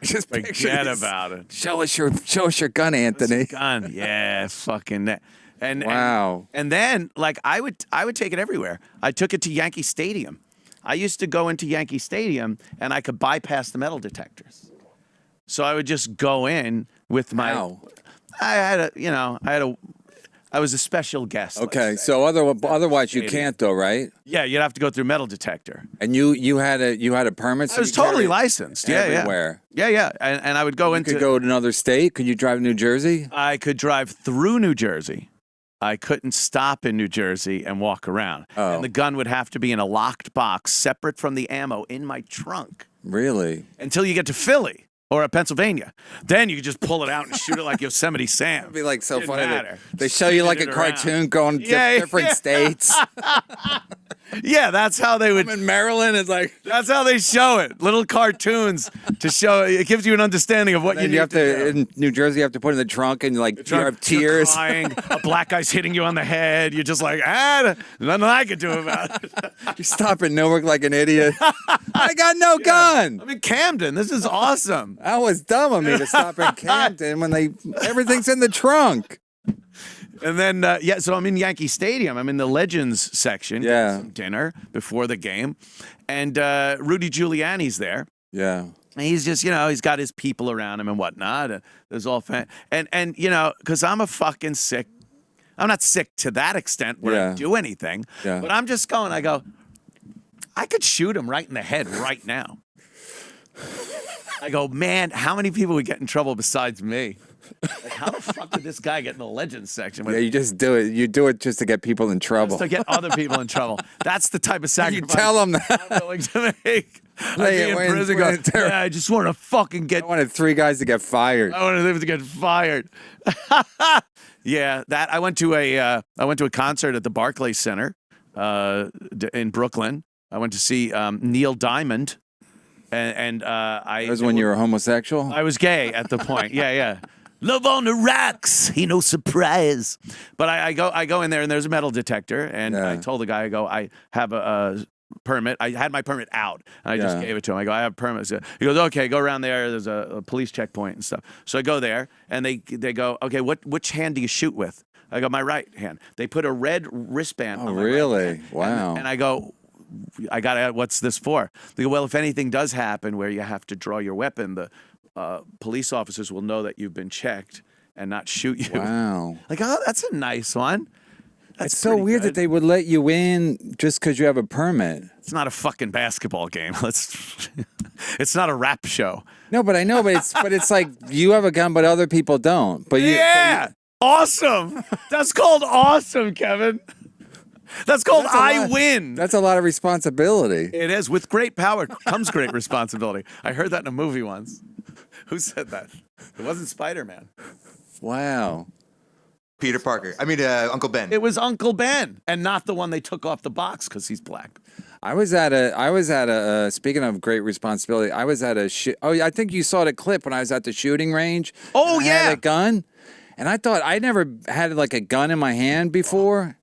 Just forget about it. Show us your gun, Anthony. Gun, yeah, fucking that. And wow. And then, like, I would take it everywhere. I took it to Yankee Stadium. I used to go into Yankee Stadium, and I could bypass the metal detectors. So I would just go in with my. Wow. I was a special guest. Okay, so otherwise you can't though, right? Yeah, you'd have to go through metal detector. And you had a permit. So I was totally licensed. Yeah, everywhere. Yeah. And I would go into. You could go to another state. Could you drive to New Jersey? I could drive through New Jersey. I couldn't stop in New Jersey and walk around. Oh. And the gun would have to be in a locked box separate from the ammo in my trunk Really? until you get to Philly or Pennsylvania. Then you can just pull it out and shoot it like Yosemite Sam. It'd be like so Didn't funny. matter. They show you like a Spinning it around. cartoon going to different states. Yeah, that's how they would. I'm in Maryland. It's like That's how they show it. Little cartoons to show. It gives you an understanding of what then you you need have to do. in New Jersey. You have to put it in the trunk and like you You're have tears. crying. A black guy's hitting you on the head. You're just like, nothing I could do about it. You stop in Newark like an idiot. I got no gun. I'm in Camden. This is awesome. That was dumb of me to stop in Camden when everything's in the trunk. And then, so I'm in Yankee Stadium. I'm in the Legends section. Yeah. Getting some dinner before the game. And Rudy Giuliani's there. Yeah. And he's just, he's got his people around him and whatnot. There's all and because I'm a fucking sick. I'm not sick to that extent where I do anything. Yeah. But I'm just going. I go. I could shoot him right in the head right now. I go, man. How many people would get in trouble besides me? Like, how the fuck did this guy get in the Legends section? Yeah, you just do it. You do it just to get people in trouble. Just to get other people in trouble. That's the type of sacrifice You tell them that. I'm willing to make. I'd Hey, be in when- prison when going, they're- I just want to fucking get. I wanted 3 guys to get fired. I wanted them to get fired. Yeah, that I went to a concert at the Barclays Center in Brooklyn. I went to see Neil Diamond, and I. That was when you were homosexual? I was gay at the point. Yeah. Love on the rocks. He no surprise. But I go in there and there's a metal detector, and I told the guy, I have a permit. I had my permit out, and I just gave it to him. I go, I have a permit. He goes, okay, go around there. There's a police checkpoint and stuff. So I go there, and they go, okay, which hand do you shoot with? I go, my right hand. They put a red wristband on my really? right hand. Wow. And I go, I got what's this for? They go, well, if anything does happen where you have to draw your weapon, the police officers will know that you've been checked and not shoot you. Wow. Like, oh, that's a nice one. That's It's so pretty weird good. that they would let you in just because you have a permit. It's not a fucking basketball game. It's not a rap show. No, but I know, but it's like you have a gun, but other people don't. But Yeah, awesome. That's called awesome, Kevin. That's called That's a I lot. win. That's a lot of responsibility. It is. With great power comes great responsibility. I heard that in a movie once. Who said that? It wasn't Spider-Man. Wow. Peter Parker. I mean, Uncle Ben. It was Uncle Ben, and not the one they took off the box because he's black. I was at a. Speaking of great responsibility, I was at a. I think you saw the clip when I was at the shooting range. Oh, and I had yeah. a gun, and I thought I never had like a gun in my hand before,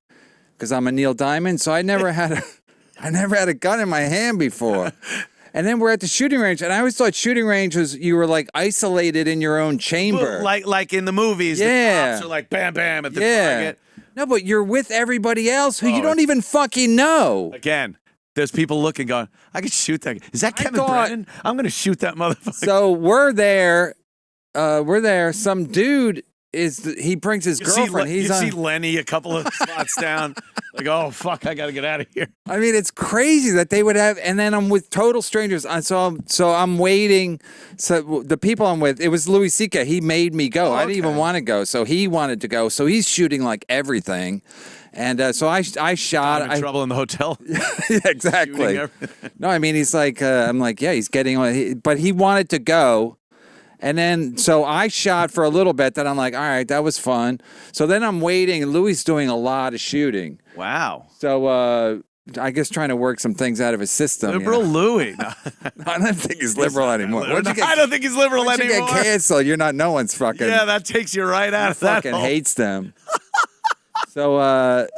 because I'm a Neil Diamond. So I never had a gun in my hand before. And then we're at the shooting range, and I always thought shooting range was you were like isolated in your own chamber. Like in the movies, the cops are like bam, bam at the target. No, but you're with everybody else who you don't even fucking know. Again, there's people looking, going, I could shoot that guy. Is that Kevin Brennan? I'm going to shoot that motherfucker. So we're there. Some dude he brings his girlfriend. You see Lenny a couple of spots down. Like, oh, fuck, I got to get out of here. I mean, it's crazy that they would have, and then I'm with total strangers. So I'm waiting. So the people I'm with, it was Louis C.K. He made me go. I didn't even want to go. So he wanted to go. So he's shooting like everything. And so I shot. I'm in trouble in the hotel. Yeah, exactly. Shooting everything. No, I mean, he's like, I'm like, yeah, he's getting on. But he wanted to go. And then, so I shot for a little bit. Then I'm like, all right, that was fun. So then I'm waiting, and Louis is doing a lot of shooting. Wow. So I guess trying to work some things out of his system. Liberal Louis. No. I don't think he's liberal anymore. I don't think he's liberal Once anymore. you get canceled, you're not no one's fucking. Yeah, that takes you right out of that fucking hole. hates them. But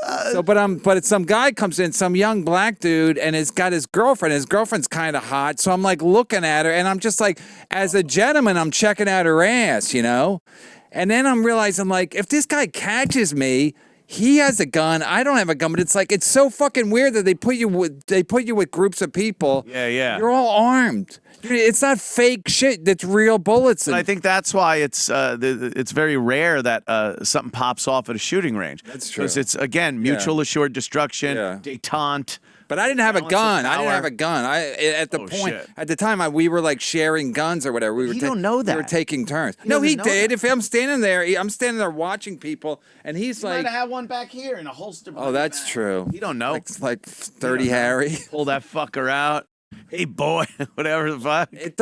some guy comes in, some young black dude, and has got his girlfriend. His girlfriend's kind of hot, so I'm like looking at her, and I'm just like, as a gentleman, I'm checking out her ass, you know. And then I'm realizing, like, if this guy catches me, he has a gun. I don't have a gun, but it's like it's so fucking weird that they put you with groups of people. Yeah. You're all armed. It's not fake shit. That's real bullets. But I think that's why it's very rare that something pops off at a shooting range. That's true. Because it's, again, mutual assured destruction, détente. But I didn't have a gun. I didn't have a gun. At the time, we were like sharing guns or whatever. You don't know that. We were taking turns. He No, he doesn't know did. that. If I'm standing there, I'm standing there watching people, and he's You like, might have one back here in a holster. "Oh, that's true." You don't know. Like 30 Harry. Pull that fucker out. Hey, boy, whatever the fuck. It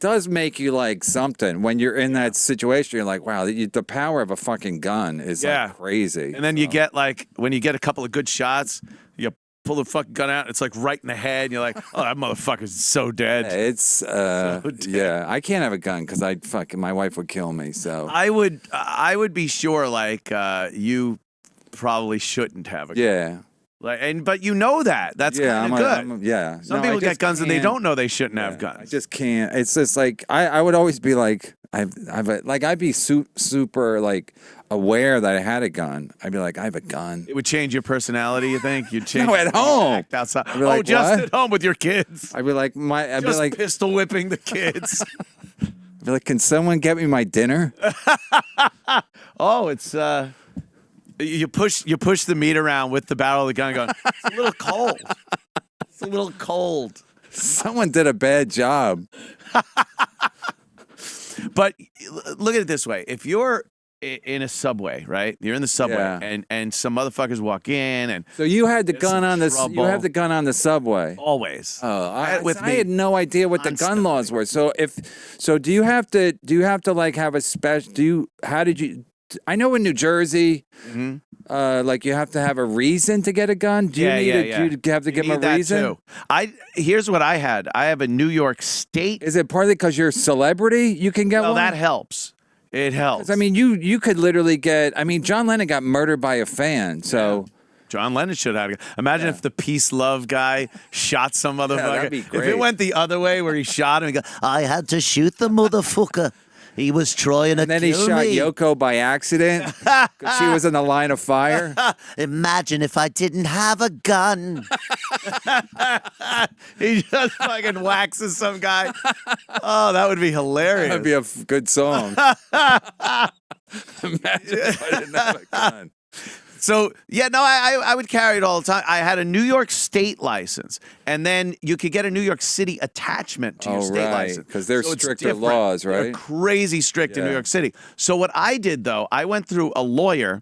does make you like something when you're in that situation. You're like, wow, the power of a fucking gun is like crazy. And then you get like, when you get a couple of good shots, you pull the fucking gun out, it's like right in the head, and you're like, oh, that motherfucker's so dead. It's So dead. yeah, I can't have a gun because my wife would kill me. So I would be sure like you probably shouldn't have a gun. yeah. But you know that. That's kind of good. Yeah. Some No, people I get just guns and they can't- don't know they shouldn't have I guns. just can't. It's just like I would always be like I'd be super like aware that I had a gun. I'd be like, I have a gun. It would change your personality, you think? You'd change No, at home. act outside. I'd be like, just what? at home with your kids. I'd be like I'd Just be like pistol whipping the kids. I'd be like, can someone get me my dinner? Oh, it's you push the meat around with the barrel of the gun going, it's a little cold. It's a little cold. Someone did a bad job. But look at it this way. If you're in a subway, right? You're in the subway Yeah. and some motherfuckers walk in and So you had the There's gun some on the trouble. you have the gun on the subway. always. Oh, had it with I me had no idea what the gun constantly. laws were. So do you have to like have a special? I know in New Jersey, like you have to have a reason to get a gun. Do you Yeah, need yeah, a, yeah. do you have to give You them need a that reason? too. Here's what I had. I have a New York State. Is it partly because you're a celebrity? You can get Well, one. that helps. It helps. 'Cause, I mean, you could literally get. I mean, John Lennon got murdered by a fan. So John Lennon should have. Imagine if the peace love guy shot some motherfucker. that'd be If great. it went the other way where he shot him, he go, I had to shoot the motherfucker. He was trying to and then he kill shot me. Yoko by accident because she was in the line of fire. Imagine if I didn't have a gun. He just fucking waxes some guy. Oh, that would be hilarious. That'd be a good song. Imagine if I didn't have a gun. So, yeah, no, I would carry it all the time. I had a New York State license, and then you could get a New York City attachment to your state license. Because they're So it's stricter different. laws, They're right? crazy strict in New Yeah. York City. So what I did, though, I went through a lawyer,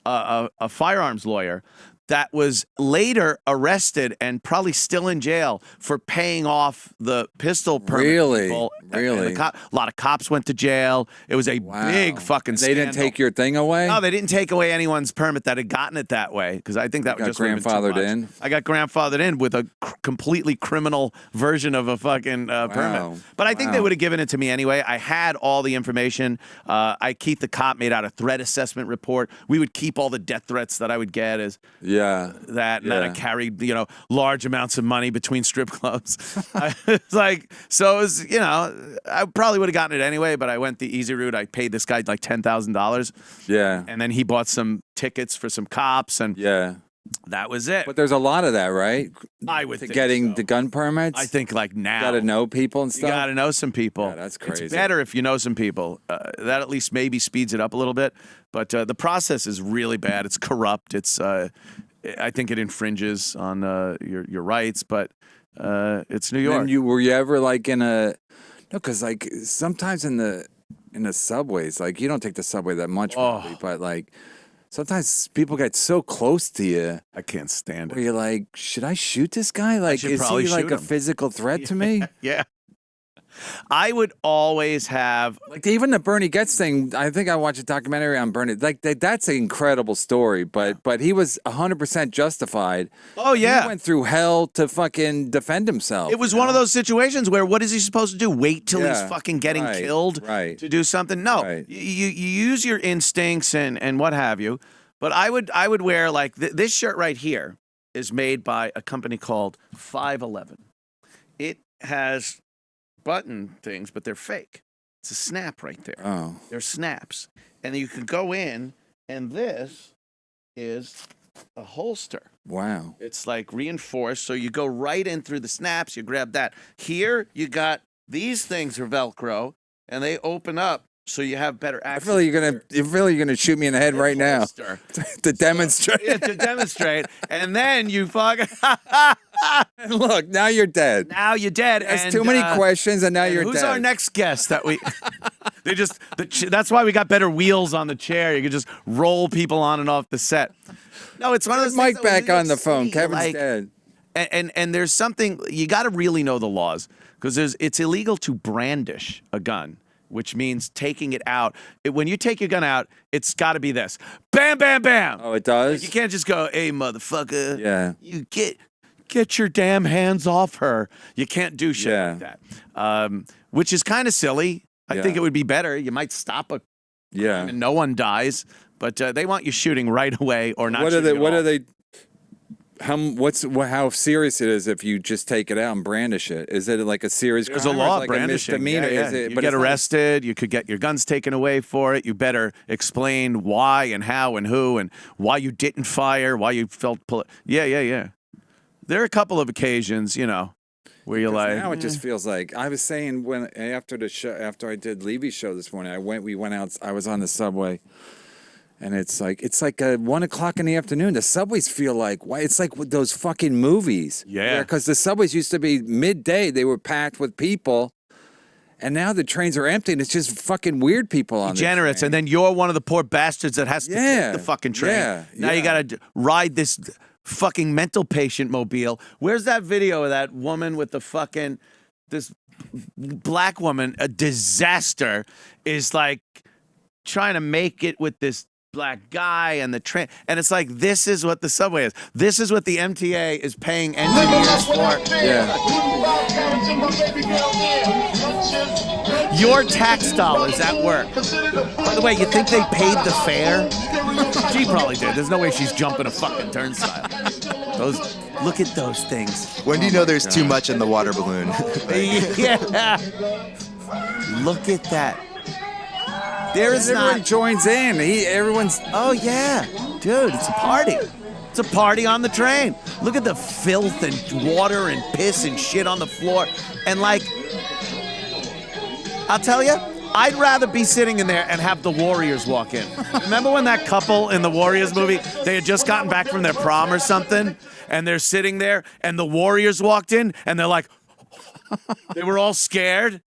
a firearms lawyer, that was later arrested and probably still in jail for paying off the pistol permit. Really? people. And Really? a lot of cops went to jail. It was a big fucking They scandal. didn't take your thing away? No, they didn't take away anyone's permit that had gotten it that way because I think that got just would've been too grandfathered much. in? I got grandfathered in with a completely criminal version of a fucking permit. But I think they would have given it to me anyway. I had all the information. Keith the cop made out a threat assessment report. We would keep all the death threats that I would get as Yeah. that, and then I Yeah. carried, large amounts of money between strip clubs. It's like, so it was, I probably would have gotten it anyway, but I went the easy route. I paid this guy like $10,000. Yeah. And then he bought some tickets for some cops, and Yeah. that was it. But there's a lot of that, right? I would To think getting so. the gun permits? I think like now. Got to know people and You stuff? got to know some people. Yeah, that's crazy. It's better if you know some people. That at least maybe speeds it up a little bit. But the process is really bad. It's corrupt. It's I think it infringes on your rights. But it's New York. And were you ever like in a no? Because like sometimes in the subways, like you don't take the subway that much, probably, but like sometimes people get so close to you. I can't stand Where it. you're like, should I shoot this guy? Like, should is probably he like shoot a him. physical threat to me? Yeah. I would always have. Like even the Bernie Getz thing, I think I watched a documentary on Bernie. Like that's an incredible story, but he was 100% justified. Oh yeah. He went through hell to fucking defend himself. It was one of those situations where what is he supposed to do? Wait till he's Yeah, fucking getting right, killed right. to do something? No, Right. you use your instincts and what have you. But I would wear like this shirt right here is made by a company called 511. It has button things, but they're fake. It's a snap right there. Oh, They're snaps, and you can go in, and this is a holster. wow. It's like reinforced, so you go right in through the snaps. You grab that. Here, you got These things are Velcro, and they open up so you have better I access. feel like you're gonna shoot me in the head right now to demonstrate. Yeah, to demonstrate, and then you fucking And look, now you're dead. now you're dead. There's and, too many questions, and now you're who's dead. our next guest that we? That's why we got better wheels on the chair. You can just roll people on and off the set. No, it's one of those. Mike things that back we on the don't phone. see, Kevin's dead. And there's something you got to really know the laws because it's illegal to brandish a gun, which means taking it out. When you take your gun out, it's got to be this: bam, bam, bam. Oh, it does. You can't just go, "Hey, motherfucker." Yeah. You get your damn hands off her. You can't do shit like that. Which is kind of silly. I think it would be better. You might stop a crime and no one dies, but they want you shooting right away or not. What are they? How serious it is if you just take it out and brandish it? Is it like a serious crime? There's a law like brandishing. A misdemeanor? Yeah. Is it, you get arrested. You could get your guns taken away for it. You better explain why and how and who and why you didn't fire, why you felt. Yeah. There are a couple of occasions, where you're like. Now it just feels like I was saying after the show, after I did Levy's show this morning, we went out. I was on the subway. And it's like 1 o'clock in the afternoon. The subways feel like it's like with those fucking movies. Yeah. Because the subways used to be midday. They were packed with people. And now the trains are empty and it's just fucking weird people on Degenerates. the train. And then you're one of the poor bastards that has to take the fucking train. Yeah. Now you got to ride this fucking mental patient mobile. Where's that video of that woman with this black woman, a disaster, is like trying to make it with this black guy and the train, and it's like this is what the subway is. This is what the MTA is paying engineers for. Yeah. Your tax dollars at work. By the way, you think they paid the fare? She probably did. There's no way she's jumping a fucking turnstile. Look at those things. When do you know there's too much in the water balloon? Yeah. Look at that. Everyone joins in. Everyone's. Oh yeah, dude, it's a party. It's a party on the train. Look at the filth and water and piss and shit on the floor. And I'll tell you, I'd rather be sitting in there and have the Warriors walk in. Remember when that couple in the Warriors movie, they had just gotten back from their prom or something, and they're sitting there, and the Warriors walked in, and they're like, they were all scared.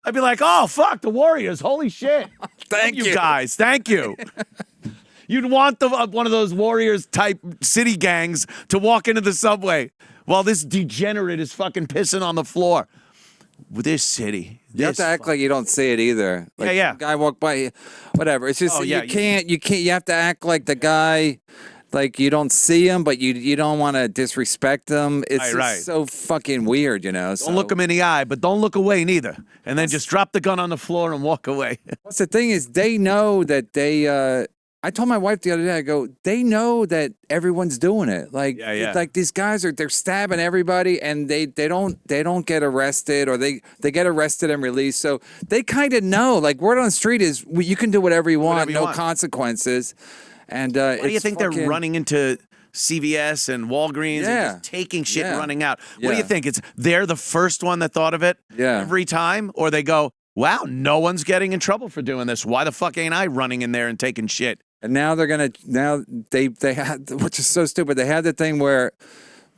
I'd be like, oh, fuck, the Warriors. Holy shit. Thank you guys. Thank you. You'd want one of those Warriors-type city gangs to walk into the subway while this degenerate is fucking pissing on the floor. This city. You have to act like you don't see it either. Like yeah. Some guy walked by, whatever. It's just you can't. You have to act like the guy. Like you don't see him, but you don't want to disrespect him. It's just so fucking weird, Don't look him in the eye, but don't look away neither. And then just drop the gun on the floor and walk away. What's the thing is they know that they. I told my wife the other day. I go, they know that everyone's doing it. Like, like these guys they're stabbing everybody, and they don't get arrested, or they get arrested and released. So they kind of know. Like word on the street is you can do whatever you want, no consequences. And why do you think they're running into CVS and Walgreens and just taking shit and running out? What do you think? They're the first one that thought of it every time? Or they go, wow, no one's getting in trouble for doing this. Why the fuck ain't I running in there and taking shit? And now they had, which is so stupid. They had the thing where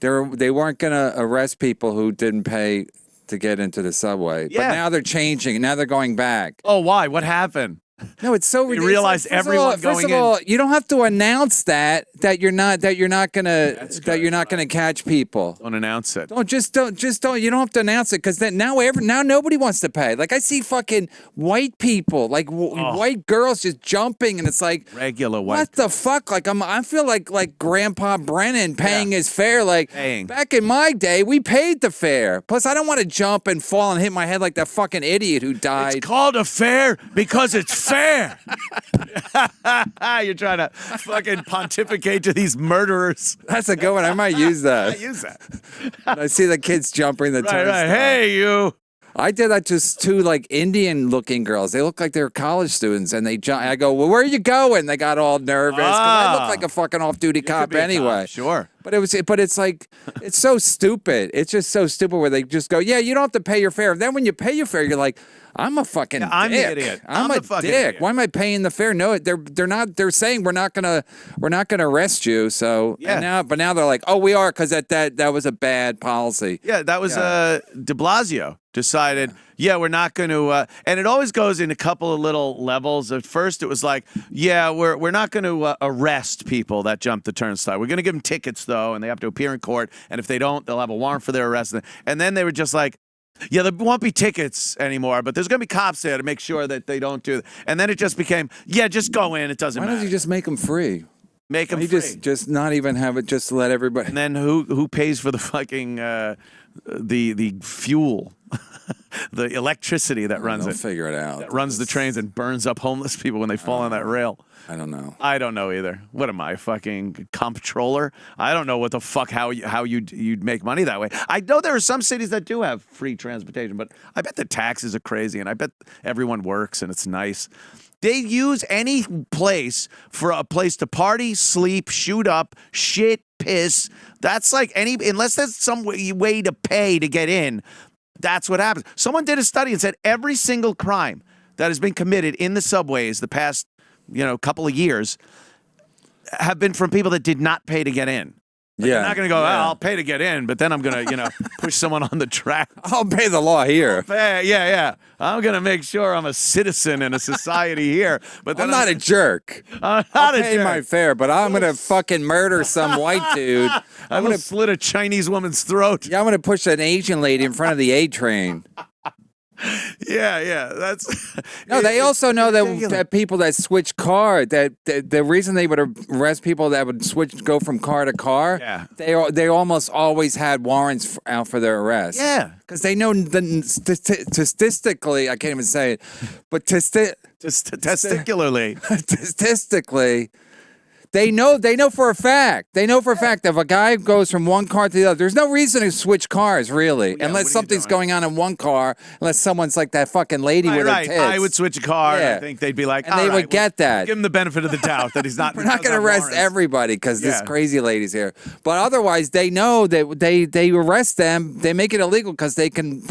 they weren't gonna arrest people who didn't pay to get into the subway. Yeah. But now they're changing. Now they're going back. Oh, why? What happened? No, it's so ridiculous. You realize everyone going in. First of all, you don't have to announce that you're not gonna catch people. Don't announce it. Don't. You don't have to announce it because then now nobody wants to pay. Like I see fucking white people, like white girls just jumping, and it's like regular white. What the fuck? Like I feel like Grandpa Brennan paying his fare. Like back in my day, we paid the fare. Plus, I don't want to jump and fall and hit my head like that fucking idiot who died. It's called a fare because it's fair. You're trying to fucking pontificate to these murderers. That's a good one. I might use that. I use that. I see the kids jumping the turnstile. Right. Hey, you. I did that to two like Indian-looking girls. They look like they were college students, and they I go, well, where are you going? They got all nervous because I look like a fucking off-duty cop anyway. Sure. But it's like, it's so stupid. It's just so stupid where they just go, yeah, you don't have to pay your fare. Then when you pay your fare, you're like, I'm a fucking dick. I'm the idiot. I'm a fucking dick. idiot. Why am I paying the fare? No, they're not. They're saying we're not gonna arrest you. So but now they're like, oh, we are, because that was a bad policy. Yeah, that was De Blasio decided. Yeah, we're not going to, and it always goes in a couple of little levels. At first, it was like, yeah, we're not going to arrest people that jump the turnstile. We're going to give them tickets, though, and they have to appear in court. And if they don't, they'll have a warrant for their arrest. And then they were just like, yeah, there won't be tickets anymore, but there's going to be cops there to make sure that they don't do that. And then it just became, yeah, just go in. It doesn't matter. Why don't you just make them free? Make them free. Just not even have it. Just let everybody. And then who pays for the fucking the fuel? The electricity that runs it. Figure it out. That runs the trains and burns up homeless people when they fall on that rail. I don't know. I don't know either. What am I, fucking comptroller? I don't know what the fuck how you'd make money that way. I know there are some cities that do have free transportation, but I bet the taxes are crazy, and I bet everyone works and it's nice. They use any place for a place to party, sleep, shoot up, shit, piss. That's like unless there's some way to pay to get in. That's what happens. Someone did a study and said every single crime that has been committed in the subways the past, couple of years have been from people that did not pay to get in. They're not going to go, I'll pay to get in, but then I'm going to, push someone on the track. I'll pay the law here. Yeah. I'm going to make sure I'm a citizen in a society here. But then I'm not a jerk. I'm not I'll a pay jerk. my fare, but I'm going to fucking murder some white dude. I'm going to slit a Chinese woman's throat. Yeah, I'm going to push an Asian lady in front of the A train. Yeah. That's no. They also know that people that switch car, that the reason they would arrest people that would go from car to car, they almost always had warrants out for their arrest. Yeah, because they know statistically, I can't even say it, but testicularly, statistically. They know for a fact. They know for a fact that if a guy goes from one car to the other, there's no reason to switch cars, really, unless something's going on in one car, unless someone's like that fucking lady with her tits. I would switch a car, and I think they'd be like, and they would get that. Give him the benefit of the doubt that he's not. We're not going to arrest everybody because this crazy lady's here. But otherwise, they know that they arrest them. They make it illegal because they can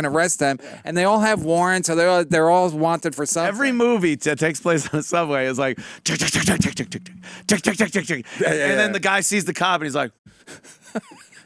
arrest them, and they all have warrants, so they're all wanted for something. Every movie that takes place on the subway is like. Tick, tick, tick, tick, tick. And then the guy sees the cop and he's like,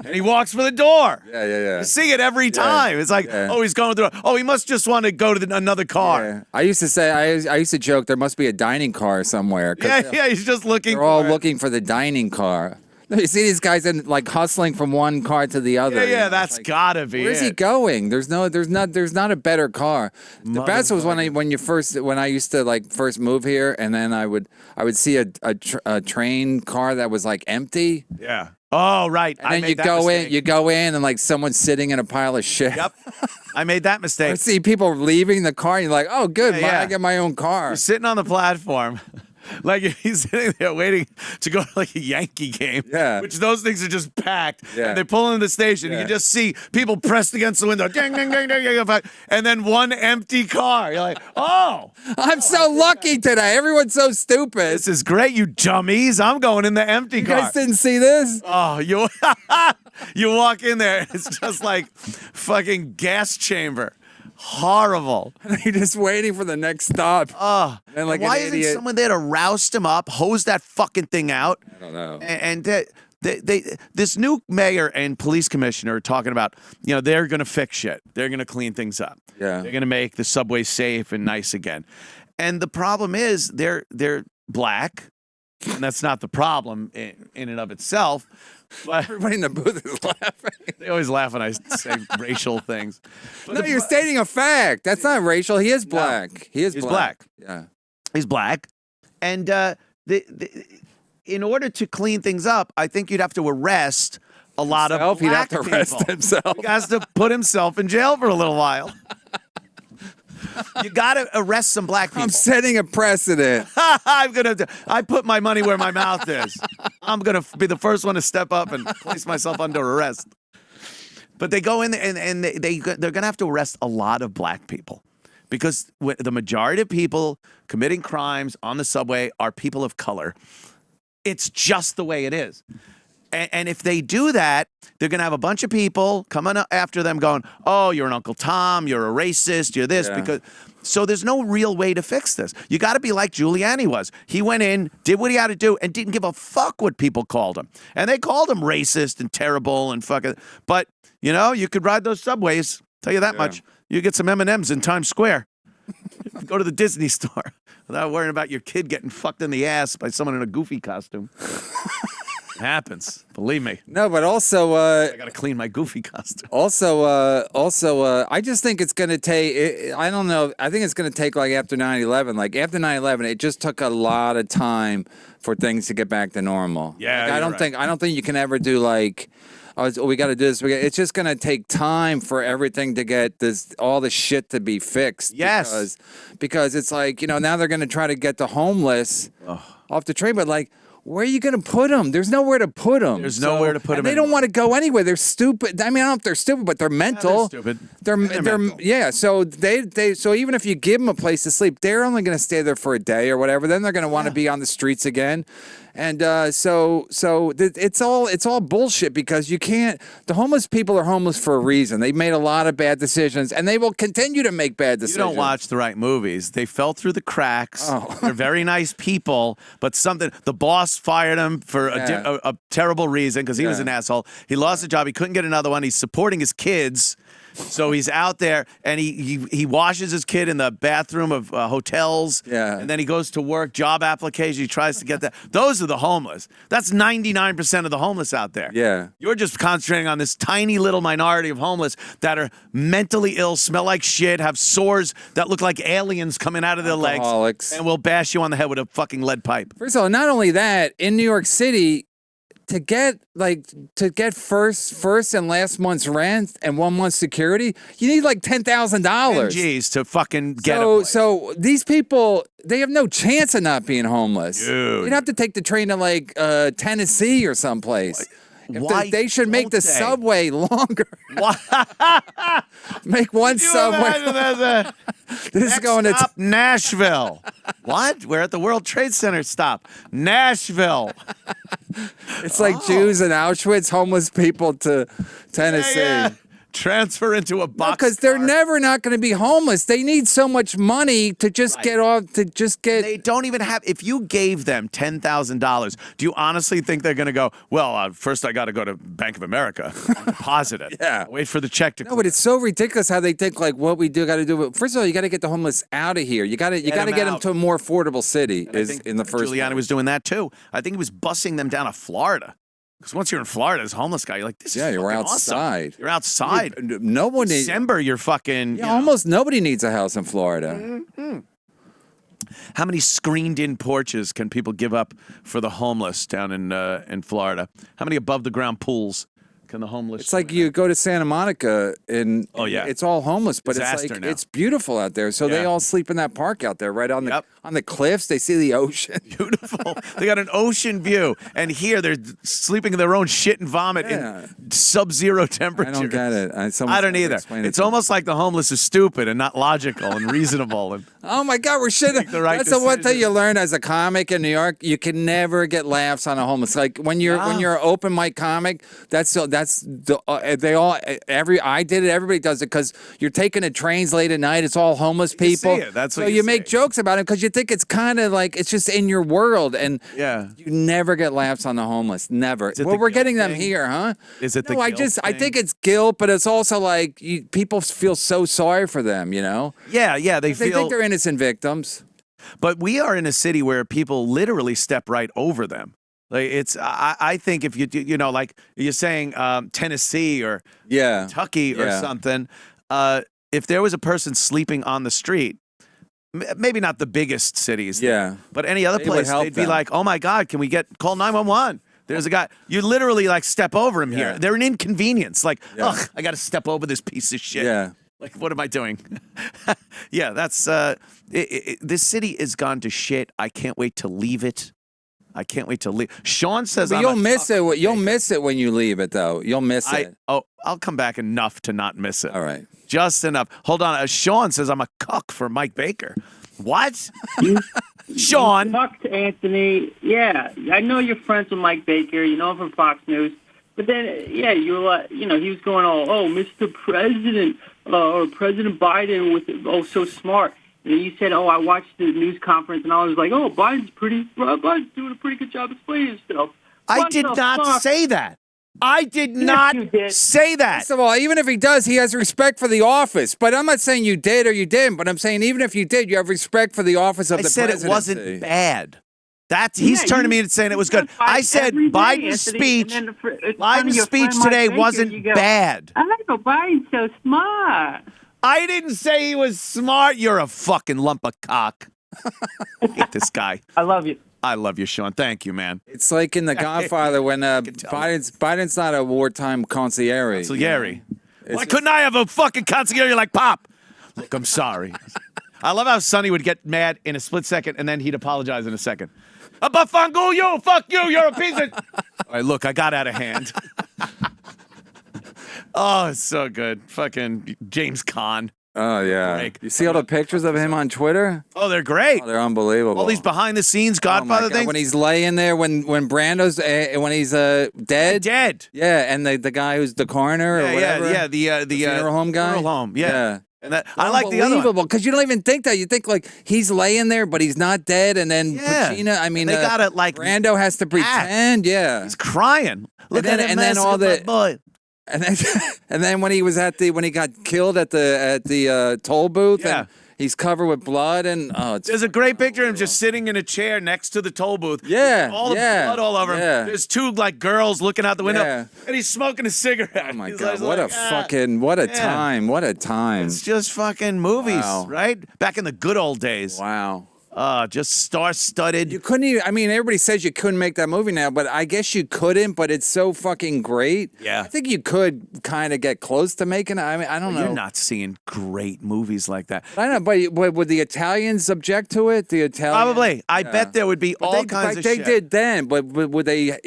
and he walks for the door. Yeah. You see it every time. It's like, oh, he's going through. Oh, he must just want to go to another car. Yeah. I used to say, I used to joke, there must be a dining car somewhere. Yeah, he's just looking. They're all looking for the dining car. You see these guys hustling from one car to the other. Yeah, that's gotta be. Where's he going? There's not a better car. The best was when I used to first move here, and then I would see a train car that was empty. Yeah. Oh, right. And then you go in, and someone's sitting in a pile of shit. Yep. I made that mistake. I see people leaving the car, and you're like, oh, good, I get my own car. You're sitting on the platform. Like he's sitting there waiting to go to a Yankee game, which those things are just packed. And they pull into the station. You can just see people pressed against the window, ding, ding, ding, ding, ding, and then one empty car. You're like, oh, I'm so lucky today. Everyone's so stupid. This is great, you dummies. I'm going in the empty car. You guys didn't see this? Oh, you walk in there, it's just like fucking gas chamber. Horrible. You're just waiting for the next stop. And why isn't someone there to roust him up, hose that fucking thing out? I don't know. And this new mayor and police commissioner are talking about, they're going to fix shit. They're going to clean things up. Yeah. They're going to make the subway safe and nice again. And the problem is they're black, and that's not the problem in and of itself. But everybody in the booth is laughing. They always laugh when I say racial things. But no, you're stating a fact. That's not racial. He is black. No, he's black. Yeah. He's black. And in order to clean things up, I think you'd have to arrest a lot of black He'd have to arrest people. himself. He has to put himself in jail for a little while. You got to arrest some black people. I'm setting a precedent. I put my money where my mouth is. I'm going to be the first one to step up and place myself under arrest. But they go in and they're going to have to arrest a lot of black people because the majority of people committing crimes on the subway are people of color. It's just the way it is. And if they do that, they're going to have a bunch of people coming after them going, oh, you're an Uncle Tom, you're a racist, you're this. So there's no real way to fix this. You got to be like Giuliani was. He went in, did what he had to do, and didn't give a fuck what people called him. And they called him racist and terrible and fucking. But, you could ride those subways. Tell you that much. You get some M&Ms in Times Square. Go to the Disney store without worrying about your kid getting fucked in the ass by someone in a goofy costume. It happens, believe me. No, but also I gotta clean my goofy costume. Also, I just think it's gonna take. I don't know. I think it's gonna take like after 9/11. Like after 9/11, it just took a lot of time for things to get back to normal. Yeah, like, I don't think you can ever do like. Oh, we got to do this. It's just going to take time for everything to get all the shit to be fixed. Yes. Because it's like, now they're going to try to get the homeless off the train, but like, where are you going to put them? There's nowhere to put them. There's nowhere to put them. They don't want to go anywhere. They're stupid. I mean, I don't know if they're stupid, but they're mental. Yeah, they're stupid. They're mental. Yeah. So so even if you give them a place to sleep, they're only going to stay there for a day or whatever. Then they're going to want to be on the streets again. And so it's all bullshit because you can't. The homeless people are homeless for a reason. They've made a lot of bad decisions, and they will continue to make bad decisions. You don't watch the right movies. They fell through the cracks. They're very nice people, but the boss fired him for a terrible reason because he was an asshole. He lost a job. He couldn't get another one. He's supporting his kids. So he's out there, and he washes his kid in the bathroom of hotels. Yeah. And then he goes to work, job application. He tries to get that. Those are the homeless. That's 99% of the homeless out there. Yeah. You're just concentrating on this tiny little minority of homeless that are mentally ill, smell like shit, have sores that look like aliens coming out of their legs, and will bash you on the head with a fucking lead pipe. First of all, not only that, in New York City, to get first and last month's rent and 1 month's security, you need like $10,000. Geez, to fucking get a place. So these people, they have no chance of not being homeless. Dude. You'd have to take the train to like Tennessee or someplace. Why They should make the subway longer. Make one subway. This is going to Nashville. What? We're at the World Trade Center stop. Nashville. It's like Jews in Auschwitz, homeless people to Tennessee. Yeah. Transfer into a box. Because they're never not going to be homeless. They need so much money to just get off, to just get. They don't even have, if you gave them $10,000, do you honestly think they're going to go, well, first I got to go to Bank of America and deposit it. Yeah. Wait for the check to No, but it's so ridiculous how they think like what we do got to do. First of all, you got to get the homeless out of here. You got to get them to a more affordable city. In the first Giuliani place. was doing that too. I think he was busing them down to Florida. Because once you're in Florida as a homeless guy, you're like, this is you're fucking outside. Awesome. You're outside. No one needs. December, you're fucking. Almost nobody needs a house in Florida. Mm-hmm. How many screened-in porches can people give up for the homeless down in Florida? How many above-the-ground pools can the homeless? It's like you go to Santa Monica and it's all homeless, but it's beautiful out there. So they all sleep in that park out there, right on the cliffs. They see the ocean. Beautiful. They got an ocean view, and here they're sleeping in their own shit and vomit in sub-zero temperatures. I don't get it. I don't either. It's almost like the homeless are stupid and not logical and reasonable. And oh my God, we're shit. That's the one thing you learn as a comic in New York. You can never get laughs on a homeless. Like when you're an open mic comic, I did it. Everybody does it because you're taking the trains late at night. It's all homeless people. See it. That's what so you make jokes about it because you think it's kind of like it's just in your world, and you never get laughs on the homeless. Never. Well, we're getting them here, huh? Is it I think it's guilt, but it's also like people feel so sorry for them. Yeah. They think they're innocent victims. But we are in a city where people literally step right over them. Like I think if you like you're saying Tennessee or Kentucky or something, if there was a person sleeping on the street, maybe not the biggest cities, but any other place, they'd be like, oh my God, can we call 911? There's a guy. You literally like step over him here. They're an inconvenience. Like, ugh, I got to step over this piece of shit. Yeah. Like, what am I doing? That's this city has gone to shit. I can't wait to leave it. I can't wait to leave. Sean says you'll miss it. You'll miss it when you leave it, though. You'll miss it. I'll come back enough to not miss it. All right. Just enough. Hold on. Sean says I'm a cuck for Mike Baker. What? Sean. Talk to Anthony. Yeah, I know you're friends with Mike Baker. You know him from Fox News. But then, yeah, he was going Mr. President, or President Biden so smart. And then you said, I watched the news conference, and I was like, Biden's doing a pretty good job explaining himself. I did not say that. I did not say that. First of all, even if he does, he has respect for the office. But I'm not saying you did or you didn't. But I'm saying even if you did, you have respect for the office of the presidency. I said it wasn't bad. He's turning to me and saying it was good. I said Biden's speech today wasn't bad. I like Biden's so smart. I didn't say he was smart. You're a fucking lump of cock. I hate this guy. I love you. I love you, Sean. Thank you, man. It's like in The Godfather when Biden's not a wartime consigliere. Consigliere. Why couldn't I have a fucking consigliere like Pop? Look, I'm sorry. I love how Sonny would get mad in a split second and then he'd apologize in a second. Bafangu, fuck you, you're a piece of... All right, look, I got out of hand. Oh, it's so good. Fucking James Caan. Oh, yeah. You see all the pictures of him on Twitter? Oh, they're great. Oh, they're unbelievable. All these behind-the-scenes Godfather things. When he's laying there, when Brando's, when he's dead. Dead. Yeah, and the guy who's the coroner or whatever. Yeah, the funeral home guy. Funeral home, yeah. And that, I like the other one. Unbelievable, because you don't even think that. You think, like, he's laying there, but he's not dead, and then Pacino, I mean, they gotta, like, Brando has to pretend, He's crying. Look at him, and then all the... Boy. And then when he got killed at the toll booth, and he's covered with blood, and there's a great picture of him just sitting in a chair next to the toll booth. Yeah, all the blood all over him. There's two girls looking out the window, and he's smoking a cigarette. Oh my God! What a time! What a time! It's just fucking movies, right? Back in the good old days. Wow. Just star-studded. You couldn't even, I mean, everybody says you couldn't make that movie now, but I guess you couldn't, but it's so fucking great. Yeah. I think you could kind of get close to making it. I mean, I don't know. You're not seeing great movies like that. I know, but would the Italians object to it? The Italians? Probably. I bet there would be all kinds of shit. They did then, but would they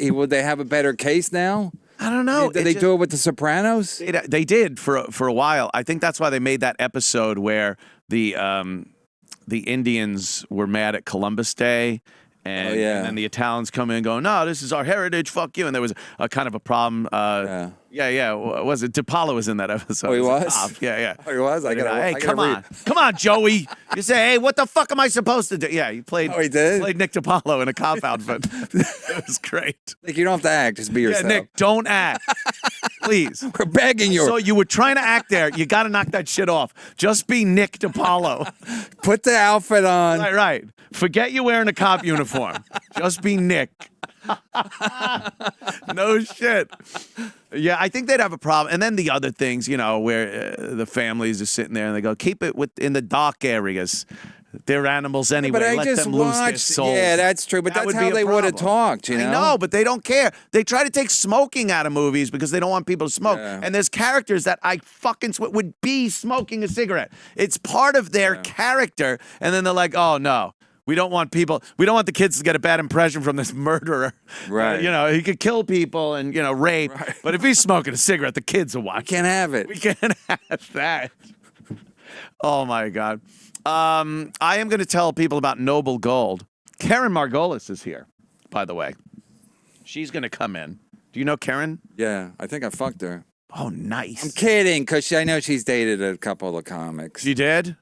have a better case now? I don't know. Did they do it with The Sopranos? They did for a while. I think that's why they made that episode where the Indians were mad at Columbus Day, and then the Italians come in and go, no, this is our heritage, fuck you. And there was a kind of a problem. Was it DePaulo was in that episode? Oh, he was? Yeah. Oh, he was? Hey, come on, Joey. You say, hey, what the fuck am I supposed to do? Yeah, he played. Oh, he did? Played Nick DePaulo in a cop outfit. It was great. Like, you don't have to act, just be yourself. Yeah, Nick, don't act. Please. We're begging you. So you were trying to act there. You got to knock that shit off. Just be Nick DePaulo. Put the outfit on. Right. Forget you wearing a cop uniform. Just be Nick. No shit. Yeah, I think they'd have a problem. And then the other things, where the families are sitting there and they go, keep it in the dark areas. They're animals anyway. But I Let just them lose their watched. souls. Yeah, that's true. But that's how they would have talked. I know, but they don't care. They try to take smoking out of movies because they don't want people to smoke. Yeah. And there's characters that I fucking would be smoking a cigarette. It's part of their character. And then they're like, oh no. We don't want the kids to get a bad impression from this murderer. Right. He could kill people and, rape. Right. But if he's smoking a cigarette, the kids will watch. We can't have it. We can't have that. Oh, my God. I am going to tell people about Noble Gold. Keren Margolis is here, by the way. She's going to come in. Do you know Keren? Yeah, I think I fucked her. Oh, nice. I'm kidding, because I know she's dated a couple of comics. She did?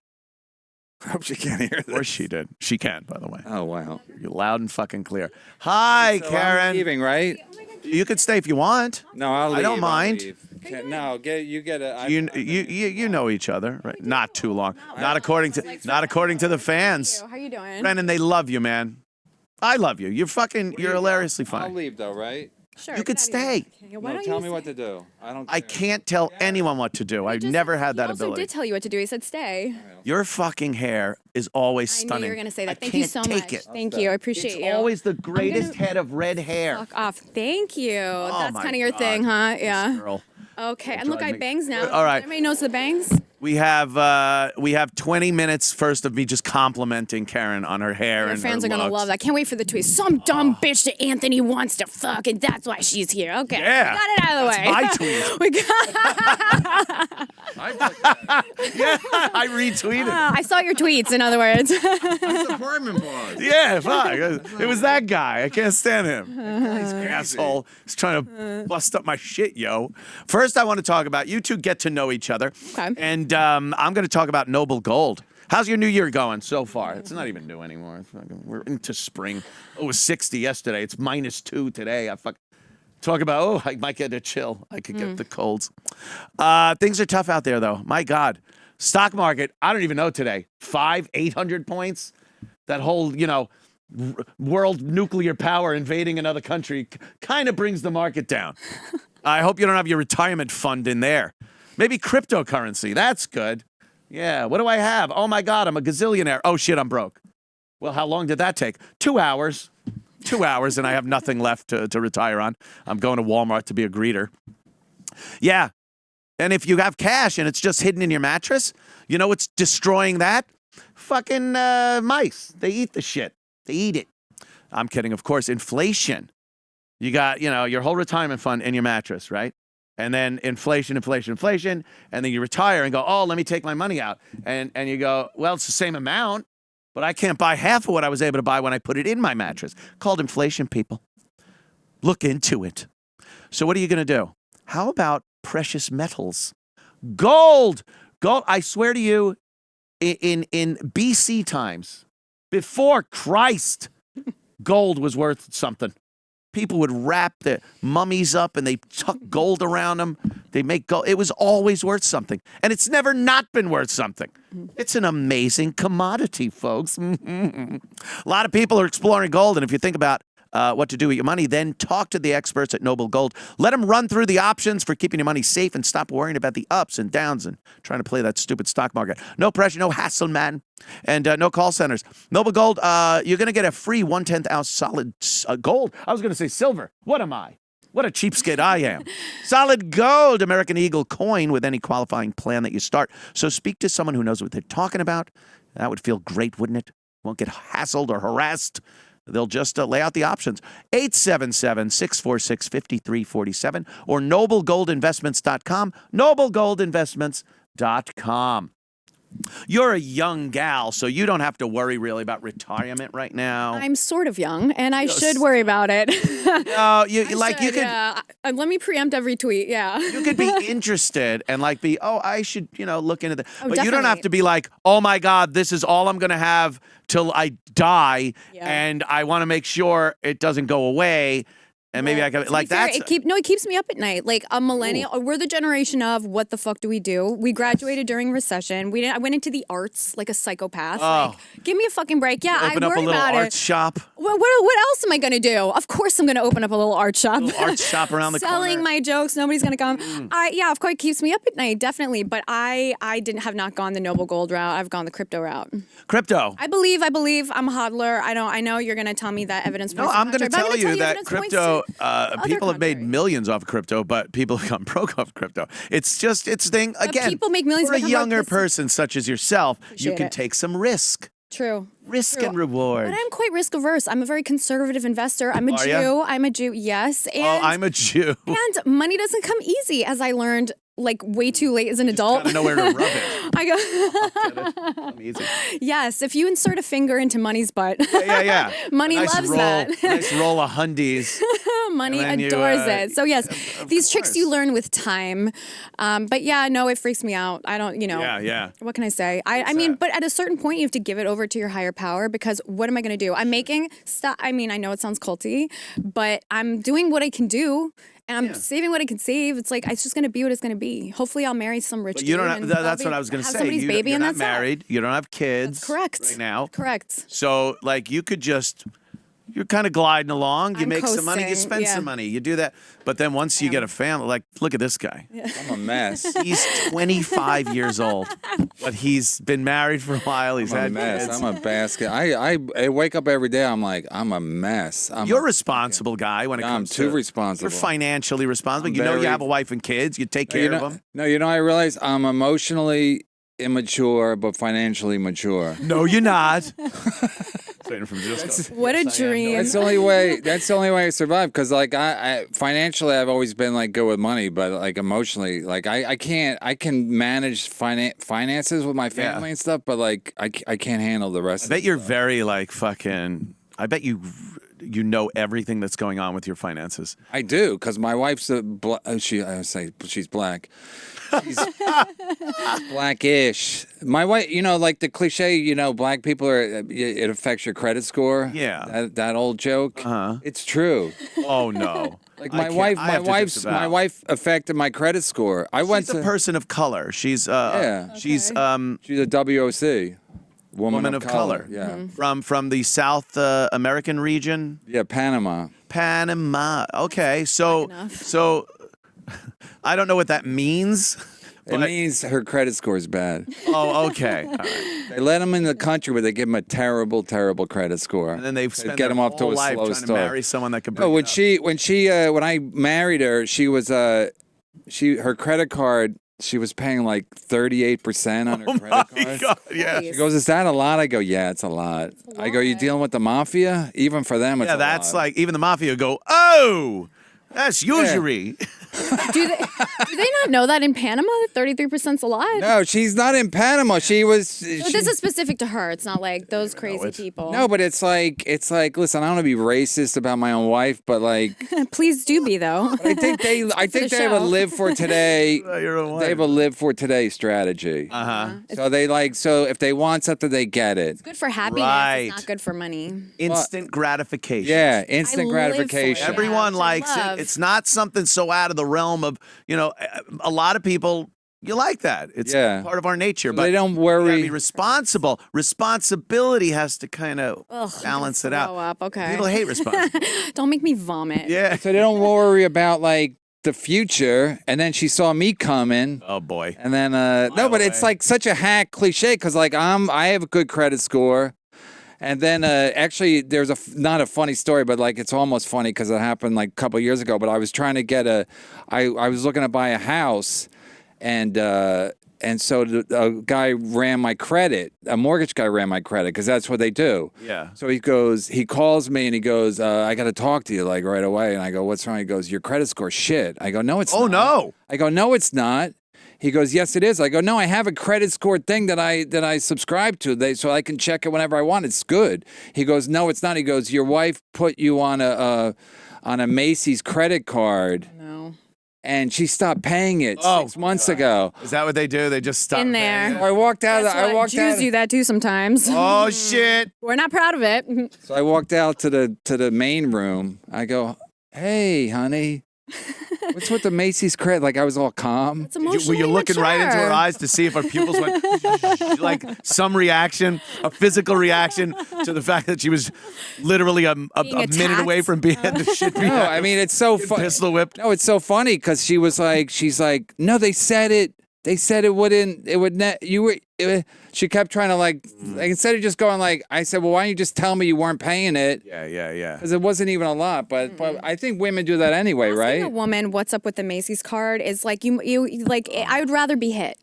I hope she can't hear this. Of course she did. She can, by the way. Oh, wow. You're loud and fucking clear. Hi, Keren. I'm leaving, right? You could stay if you want. No, I'll leave. I don't mind. No, you get a. You know each other, right? Not too long. Not according to the fans. How you doing? Brennan, they love you, man. I love you. You're hilariously funny. I'll leave though, right? Sure. You could stay. No, tell me what to do. I can't tell anyone what to do. I've never had that ability. He also did tell you what to do. He said stay. Your fucking hair is always stunning. I knew you were going to say that. I Thank you can't so take much. it. Thank you. I appreciate you. It's always the greatest head of red hair. Fuck off. Thank you. That's my kind of your God. thing, huh? Yeah. Girl. Okay. And look, I have bangs now. All right. Everybody knows the bangs? We have 20 minutes first of me just complimenting Keren on her hair Your and fans her are gonna looks. love that. Can't wait for the tweet. Some dumb bitch that Anthony wants to fuck, and that's why she's here. Okay, Yeah. we got it out of the way. My tweet. We got. Yeah, I retweeted. I saw your tweets. In other words. Apartment boss. Yeah, fuck. It was that guy. I can't stand him. Asshole. He's trying to bust up my shit, yo. First, I want to talk about you two get to know each other. Okay. And I'm going to talk about Noble Gold. How's your new year going so far? It's not even new anymore. We're into spring. Oh, it was 60 yesterday. It's -2 today. Talk about, I might get a chill. I could get the colds. Things are tough out there, though. My God. Stock market, I don't even know today. 800 points? That whole, world nuclear power invading another country kind of brings the market down. I hope you don't have your retirement fund in there. Maybe cryptocurrency. That's good. Yeah. What do I have? Oh, my God. I'm a gazillionaire. Oh, shit. I'm broke. Well, how long did that take? 2 hours. 2 hours, and I have nothing left to retire on. I'm going to Walmart to be a greeter. Yeah. And if you have cash and it's just hidden in your mattress, you know what's destroying that? Fucking mice. They eat the shit. They eat it. I'm kidding. Of course, inflation. You got, your whole retirement fund in your mattress, right? And then inflation, and then you retire and go, oh, let me take my money out. And you go, well, it's the same amount, but I can't buy half of what I was able to buy when I put it in my mattress. Called inflation, people. Look into it. So what are you going to do? How about precious metals? Gold. Gold, I swear to you, in BC times, before Christ, gold was worth something. People would wrap their mummies up and they tuck gold around them. They make gold. It was always worth something. And it's never not been worth something. It's an amazing commodity, folks. A lot of people are exploring gold. And if you think about what to do with your money, then talk to the experts at Noble Gold. Let them run through the options for keeping your money safe and stop worrying about the ups and downs and trying to play that stupid stock market. No pressure, no hassle, man. And no call centers. Noble Gold, you're going to get a free 1/10 ounce solid gold. I was going to say silver. What am I? What a cheapskate I am. Solid gold American Eagle coin with any qualifying plan that you start. So speak to someone who knows what they're talking about. That would feel great, wouldn't it? Won't get hassled or harassed. They'll just lay out the options. 877-646-5347 or noblegoldinvestments.com. Noblegoldinvestments.com. You're a young gal, so you don't have to worry really about retirement right now. I'm sort of young, and I should worry about it. No, you could. Yeah. Let me preempt every tweet. Yeah. You could be interested and I should, look into that. Oh, But you don't have definitely. to be like, oh my God, this is all I'm going to have till I die, Yeah. and I want to make sure it doesn't go away. And maybe I can To be fair, that. it keeps me up at night. Like a millennial, we're the generation of what the fuck do we do? We graduated during recession. I went into the arts like a psychopath. Oh. Like, give me a fucking break. Yeah, Open I up a worry little about art it. shop. Well, what else am I gonna do? Of course, I'm gonna open up a little art shop. Little art shop around the Selling corner. my jokes. Nobody's gonna come. Yeah, of course, it keeps me up at night, definitely. But I have not gone the Noble Gold route. I've gone the crypto route. Crypto. I believe I'm a hodler. I know you're gonna tell me that evidence. No, points to I'm going to contrary, but tell you that evidence points crypto, to other people have made contrary. millions off crypto, but people have gone broke off crypto. It's thing, again, people make millions for a become broke. younger Listen. person such as yourself, you Appreciate can it. take some risk. True. Risk and reward. But I'm quite risk averse. I'm a very conservative investor. I'm a Are Jew. ya? I'm a Jew. Yes. And, I'm a Jew. and money doesn't come easy, as I learned like way too late as an adult. Gotta know where to rub it. I go. I'm easy. Yes. If you insert a finger into money's butt, Yeah. money Nice loves roll, that. Nice roll of hundies. Money And then you, adores it. So yes, of these tricks course. you learn with time. But yeah, no, it freaks me out. I don't, Yeah. What can I say? I mean, but at a certain point, you have to give it over to your higher power because what am I going to do? I'm making stuff. I mean, I know it sounds culty, but I'm doing what I can do. And I'm saving what I can save. It's like it's just going to be what it's going to be. Hopefully, I'll marry some rich But dude. you don't have, and that's I'll what I was going to have say. Somebody's baby You're and not that's married. You don't have kids. That's correct. Right now. Correct. So, you could just, you're kind of gliding along. You I'm make some money, you coasting, spend yeah. some money. You do that. But then once you get a family, look at this guy. I'm a mess. He's 25 years old, but he's been married for a while. He's I'm a had mess. kids. I'm a basket. I wake up every day. I'm like, I'm a mess. You're a responsible guy when it I'm comes too to responsible. You're financially responsible. I'm you very- have a wife and kids. You take care of them. No, I realize I'm emotionally immature, but financially mature. No, you're not. Straight from Cisco. What a dream. That's the only way. That's the only way I survive. Because like I financially, I've always been like good with money, but like emotionally, like I can't. I can manage finances with my family and stuff, but like I can't handle the rest. I bet you're very like fucking. I bet you know everything that's going on with your finances. I do, because my wife's I say she's black. She's blackish. My wife, like the cliche, black people it affects your credit score. Yeah. That old joke. It's true. Oh no. Like my wife affected my credit score. She's a person of color. She's she's a WOC. Woman of color. Yeah. From the South American region. Yeah, Panama. Okay, so I don't know what that means. It means her credit score is bad. Oh, okay. All right. They let him in the country, but they give him a terrible, terrible credit score. And then they spend get their him off to whole a life slow trying start. to marry someone that could bring when I married her, she was her credit card. She was paying like 38% on her credit card. Oh my God, yeah. She goes, "Is that a lot?" I go, "Yeah, it's a lot." I go, "You dealing with the mafia? Even for them, it's a that's lot." like even the mafia go, "Oh, that's usury." Do they not know that in Panama, 33%'s a lot? No, she's not in Panama. She was. So this is specific to her. It's not like those crazy people. No, but it's like, listen, I don't want to be racist about my own wife, but like, please do be though. I think they have a live for today. They have a live for today strategy. So if they want something, they get it. It's good for happiness. Right. It's not good for money. Instant gratification. Yeah, instant I live for gratification. it. Everyone Yeah, likes love. it. It's not something so out of the realm of, a lot of people, you like that. It's part of our nature. But they don't you gotta worry. be responsible. Responsibility has to kind of balance it out. Throw up. Okay. People hate responsibility. Don't make me vomit. Yeah. So they don't worry about like the future. And then she saw me coming. Oh boy. And then no, but it's like such a hack cliche because like I have a good credit score. And then actually, there's not a funny story, but like it's almost funny because it happened like a couple of years ago. But I was trying to get I was looking to buy a house, and so a guy ran my credit. A mortgage guy ran my credit because that's what they do. Yeah. So he calls me and he goes, I got to talk to you like right away. And I go, "What's wrong?" He goes, "Your credit score shit." I go, "No, it's not." Oh no. I go, "No, it's not." He goes, "Yes, it is." I go, "No, I have a credit score thing that I subscribe to, so I can check it whenever I want. It's good." He goes, "No, it's not." He goes, "Your wife put you on a Macy's credit card, and she stopped paying it 6 months ago." Is that what they do? They just stop In there. paying it? So I walked out. Jews do that too sometimes. Oh shit. We're not proud of it. So I walked out to the main room. I go, "Hey, honey, what's with the Macy's credit?" Like I was all calm. It's emotionally Were you looking right into her eyes to see if her pupils went like some reaction, a physical reaction to the fact that she was literally a minute away from being the shit beat No, out I of- mean it's so funny. pistol whipped? No, it's so funny because she's like, "No, they said it. They said it wouldn't. It would net. You were." She kept trying to like instead of just going like, I said, "Well, why don't you just tell me you weren't paying it?" Yeah. Because it wasn't even a lot. But I think women do that anyway, Asking right? a woman what's up with the Macy's card is like you like I would rather be hit.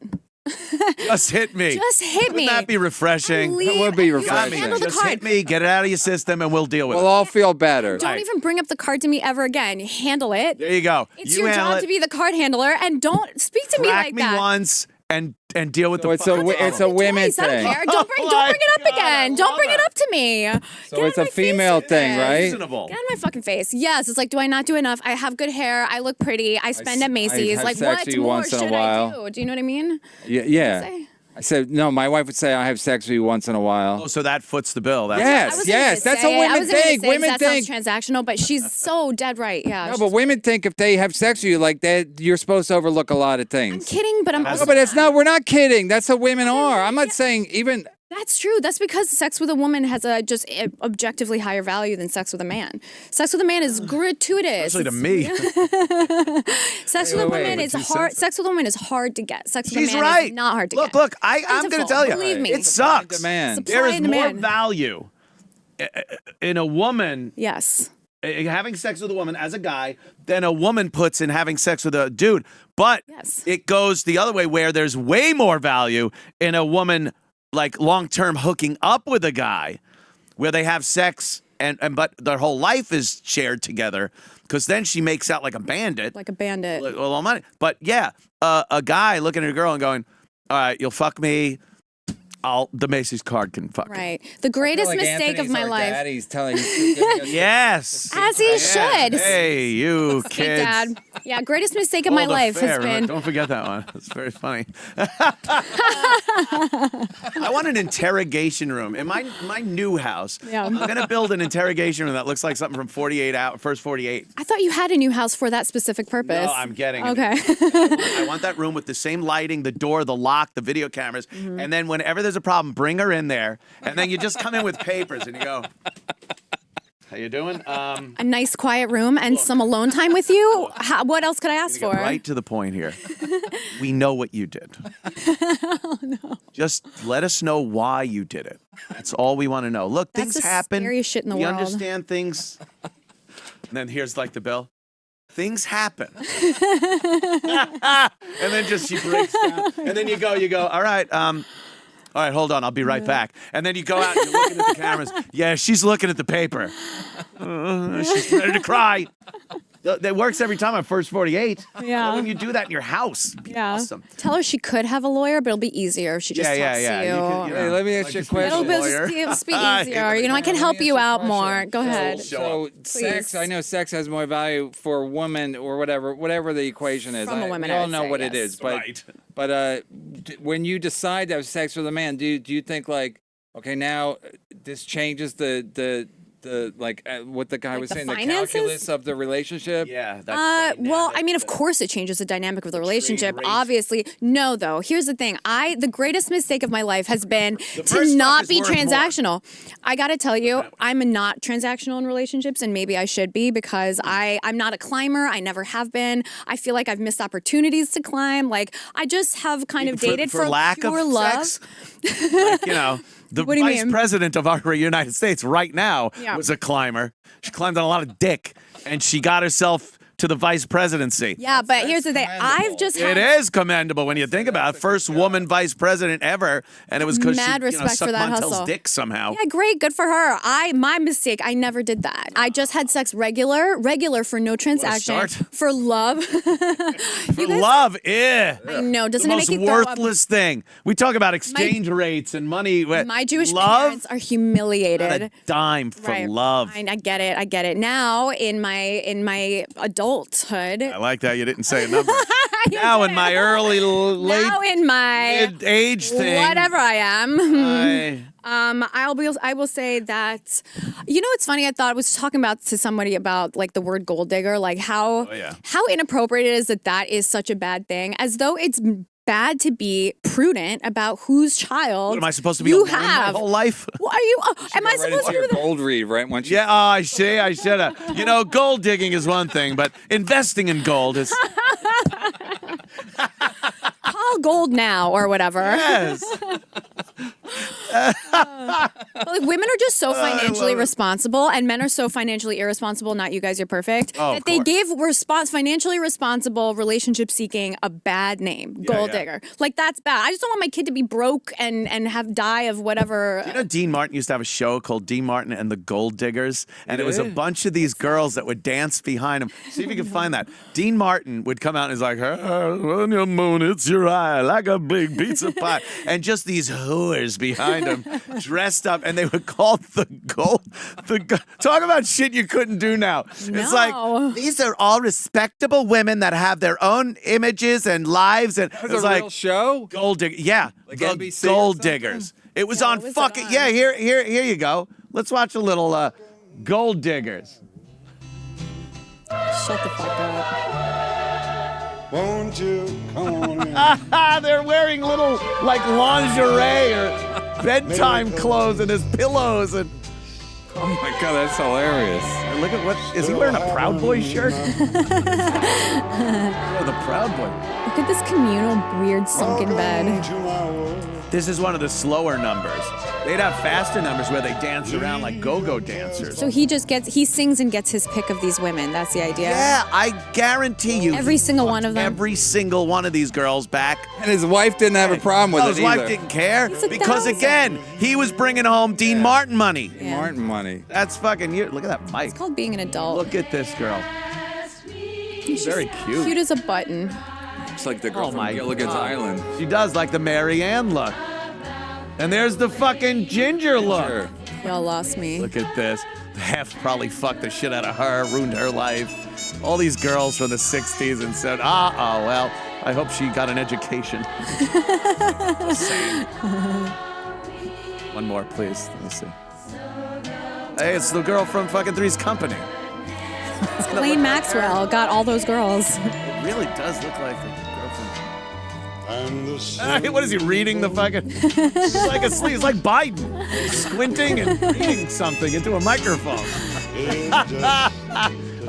Just hit me. Just hit me. Wouldn't that be refreshing? It would be Got refreshing. me. Handle the Just card. hit me, get it out of your system, and we'll deal with We'll it. all feel better. Don't even bring up the card to me ever again. Handle it. There you go. It's You your handle job it. to be the card handler, and don't speak to me Crack like me that. once and deal with So the it's fucking it's a women Twice, I don't thing. care. Don't bring it up again. Don't bring it up to me. So it's a female thing, right? reasonable. Get out of my fucking face. Yes, it's like, do I not do enough? I have good hair. I look pretty. I spend at Macy's. have Like, sex what with you more once in a should while. I do? Do you know what I mean? Yeah. Say? I said no. My wife would say I have sex with you once in a while. Oh, so that foots the bill. That's Yes. I wasn't gonna That's say a it. I women wasn't gonna thing. say it 'cause Women that think. sounds transactional, but she's so dead right. Yeah. No, but women think if they have sex with you, like that, you're supposed to overlook a lot of I'm things. kidding, but I'm No, also. but it's not. We're not kidding. That's how women are. I'm not saying even. That's true. That's because sex with a woman has a just objectively higher value than sex with a man. Sex with a man is gratuitous. Especially to me. Sex with a woman is hard. Sex with a woman is hard to get. Sex with She's a man right. is not hard to Look, get. I'm going to Plentiful. tell you. Believe me. It sucks. Demand. Supply There is and more demand. value in a woman Yes. having sex with a woman as a guy than a woman puts in having sex with a dude. But it goes the other way where there's way more value in a woman like long-term hooking up with a guy where they have sex but their whole life is shared together because then she makes out like a bandit. Like a bandit. Well, money. But yeah, a guy looking at a girl and going, all right, you'll fuck me. The Macy's card can fuck. Right. The greatest mistake of my life. Daddy's telling you. Yes. As he should. Hey, you That's kids. sweet, Dad. Yeah, greatest mistake of my life has been. Don't forget that one. It's very funny. I want an interrogation room in my new house. Yeah. I'm gonna build an interrogation room that looks like something from 48 Hours, first 48. I thought you had a new house for that specific purpose. No, I'm getting it. Okay. I want that room with the same lighting, the door, the lock, the video cameras, and then whenever there's a problem, bring her in there, and then you just come in with papers and you go, how you doing? A nice quiet room and some alone time with you. What else could I ask for? Right to the point here. We know what you did. Oh, no. Just let us know why you did it. That's all we want to know. Look, That's things the happen. scariest shit in the we world. understand things. And then here's like the bill. Things happen. And then just she breaks down. And then you go, all right, all right, hold on. I'll be right back. And then you go out and you're looking at the cameras. Yeah, she's looking at the paper. She's ready to cry. That works every time on First 48. Yeah. When you do that in your house, it'd be awesome. Tell her she could have a lawyer, but it'll be easier if she just talks to you. Hey, let me ask you a question. It'll just be easier. You know, I can help you out more. Go ahead. So sex, I know sex has more value for a woman or whatever the equation is. From a woman, we all I would know say, what it yes. is, but when you decide to have sex with a man, do you think like, okay, now this changes the what the guy Like was the saying, finances? the calculus of the relationship? Yeah. Well, I mean, of course it changes the dynamic of the relationship. Obviously. No, though. Here's the thing. The greatest mistake of my life has been to not be transactional. I got to tell you, I'm not transactional in relationships, and maybe I should be because I'm not a climber. I never have been. I feel like I've missed opportunities to climb. Like, I just have kind of dated for lack pure of love. sex? Like, you know. The What do you vice mean? president of our United States right now was a climber. She climbed on a lot of dick, and she got herself to the vice presidency. Yeah, but here's the thing. I've just had It is commendable when you think about it. First woman vice president ever, and it was because she respect sucked for that Montel's hustle. dick somehow. Yeah, great, good for her. My mistake. I never did that. I just had sex regular for no transaction, start? for love. For love, I know. Doesn't the it most make you throw up? worthless thing. We talk about exchange rates and money. My Jewish love, parents are humiliated. not a dime for Right. love. I get it. Now in my adulthood. I like that you didn't say a number. Now in my early, late, Now in my mid-age thing. whatever I am. I I will say that, you know, it's funny. I was talking to somebody about like the word gold digger, like how inappropriate it is that is such a bad thing, as though it's bad to be prudent about whose child What am I supposed to be you alone have my whole life? What are you? Am I supposed to your be? gold read right once you Yeah, I should have. You know, gold digging is one thing, but investing in gold is. Call gold now or whatever. Yes. But, like, women are just so financially responsible, and men are so financially irresponsible. Not you guys, you're perfect. Oh, that they give financially responsible, relationship seeking a bad name, gold digger. Like, that's bad. I just don't want my kid to be broke and die of whatever. You know, Dean Martin used to have a show called Dean Martin and the Gold Diggers, and it was a bunch of these girls that would dance behind him. See if you can find that. Dean Martin would come out and he's like, "On your moon, it's your eye, like a big pizza pie," and just these whores behind him, dressed up, and they would call the gold. Talk about shit you couldn't do now. It's like these are all respectable women that have their own images and lives, and That was it's a like real show? Gold Digger, yeah, Like the NBC or Gold something? Diggers. It was on was it fucking on? yeah. Here you go. Let's watch a little Gold Diggers. Shut the fuck up. Won't you come on in? They're wearing little like lingerie or bedtime clothes and his pillows and. Oh my God, that's hilarious. Look at what is he wearing a Proud Boy shirt? Oh, the Proud Boy. Look at this communal, weird, sunken bed. To my world. This is one of the slower numbers. They'd have faster numbers where they dance around like go-go dancers. So he sings and gets his pick of these women. That's the idea. Yeah, I guarantee you. Every single one of them. Every single one of these girls back. And his wife didn't have a problem with His it wife either. didn't care He's a because, thousand. again, he was bringing home Dean Martin money. Yeah. Martin money. That's fucking you. Look at that mic. It's called being an adult. Look at this girl. She's very cute. Cute as a button. It's like the girl Oh from my Gilligan's God. Island. She does like the Mary Ann look. And there's the fucking ginger look. Sure. Y'all lost me. Look at this. The Hef probably fucked the shit out of her, ruined her life. All these girls from the 60s and said, well, I hope she got an education. Just saying. One more, please. Let me see. Hey, it's the girl from fucking Three's Company. Ghislaine Maxwell got all those girls. It really does look like the girl from... And the Hey, what is he reading the fucking? He's like asleep. He's like Biden, squinting and reading something into a microphone.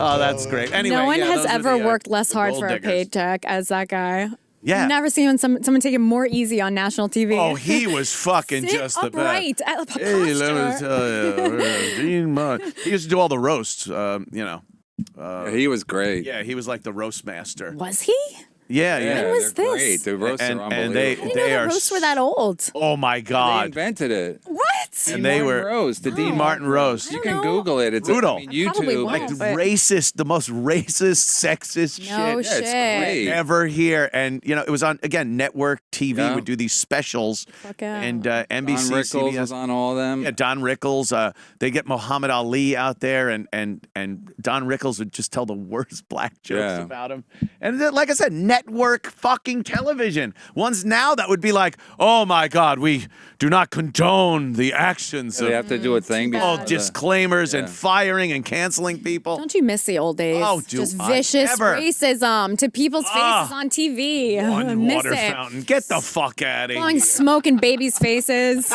Oh, that's great. Anyway, No one yeah, has those are ever the, worked less the hard gold for a diggers. paycheck as that guy. Yeah. I've never seen someone take it more easy on national TV. Oh, he was fucking Sit just the best. upright at the Hey, let me posture. tell you, Dean Martin. He used to do all the roasts. Yeah, he was great. Yeah, he was like the roast master. Was he? Yeah, Yeah, When was they're this? great. The roasts And- are and unbelievable. they- I didn't know the are roasts were that old. Oh my They God. invented it. What? And Dean they Martin were roast. The Dean Dean Martin roast. You I can don't know. Google it. It's Brutal. I mean, Probably YouTube. won't. Like but- racist, the most racist, sexist No shit shit. it's great. ever here. And it was on again. Network TV Yeah. would do these specials, Fuck yeah. and Don NBC, Rickles CBS. was on all of them. Yeah, Don Rickles. They get Muhammad Ali out there, and Don Rickles would just tell the worst black jokes Yeah. about him. And then, like I said, network fucking television. Ones now that would be like, oh my God, we do not condone the actions They of have to do a thing. bad. all before the- disclaimers and Yeah. firing and canceling people. Don't you miss the old days? Oh, do Just I vicious ever. racism to people's faces on TV. I One miss water it. fountain. Get the fuck out of Blowing here. smoke in babies' faces.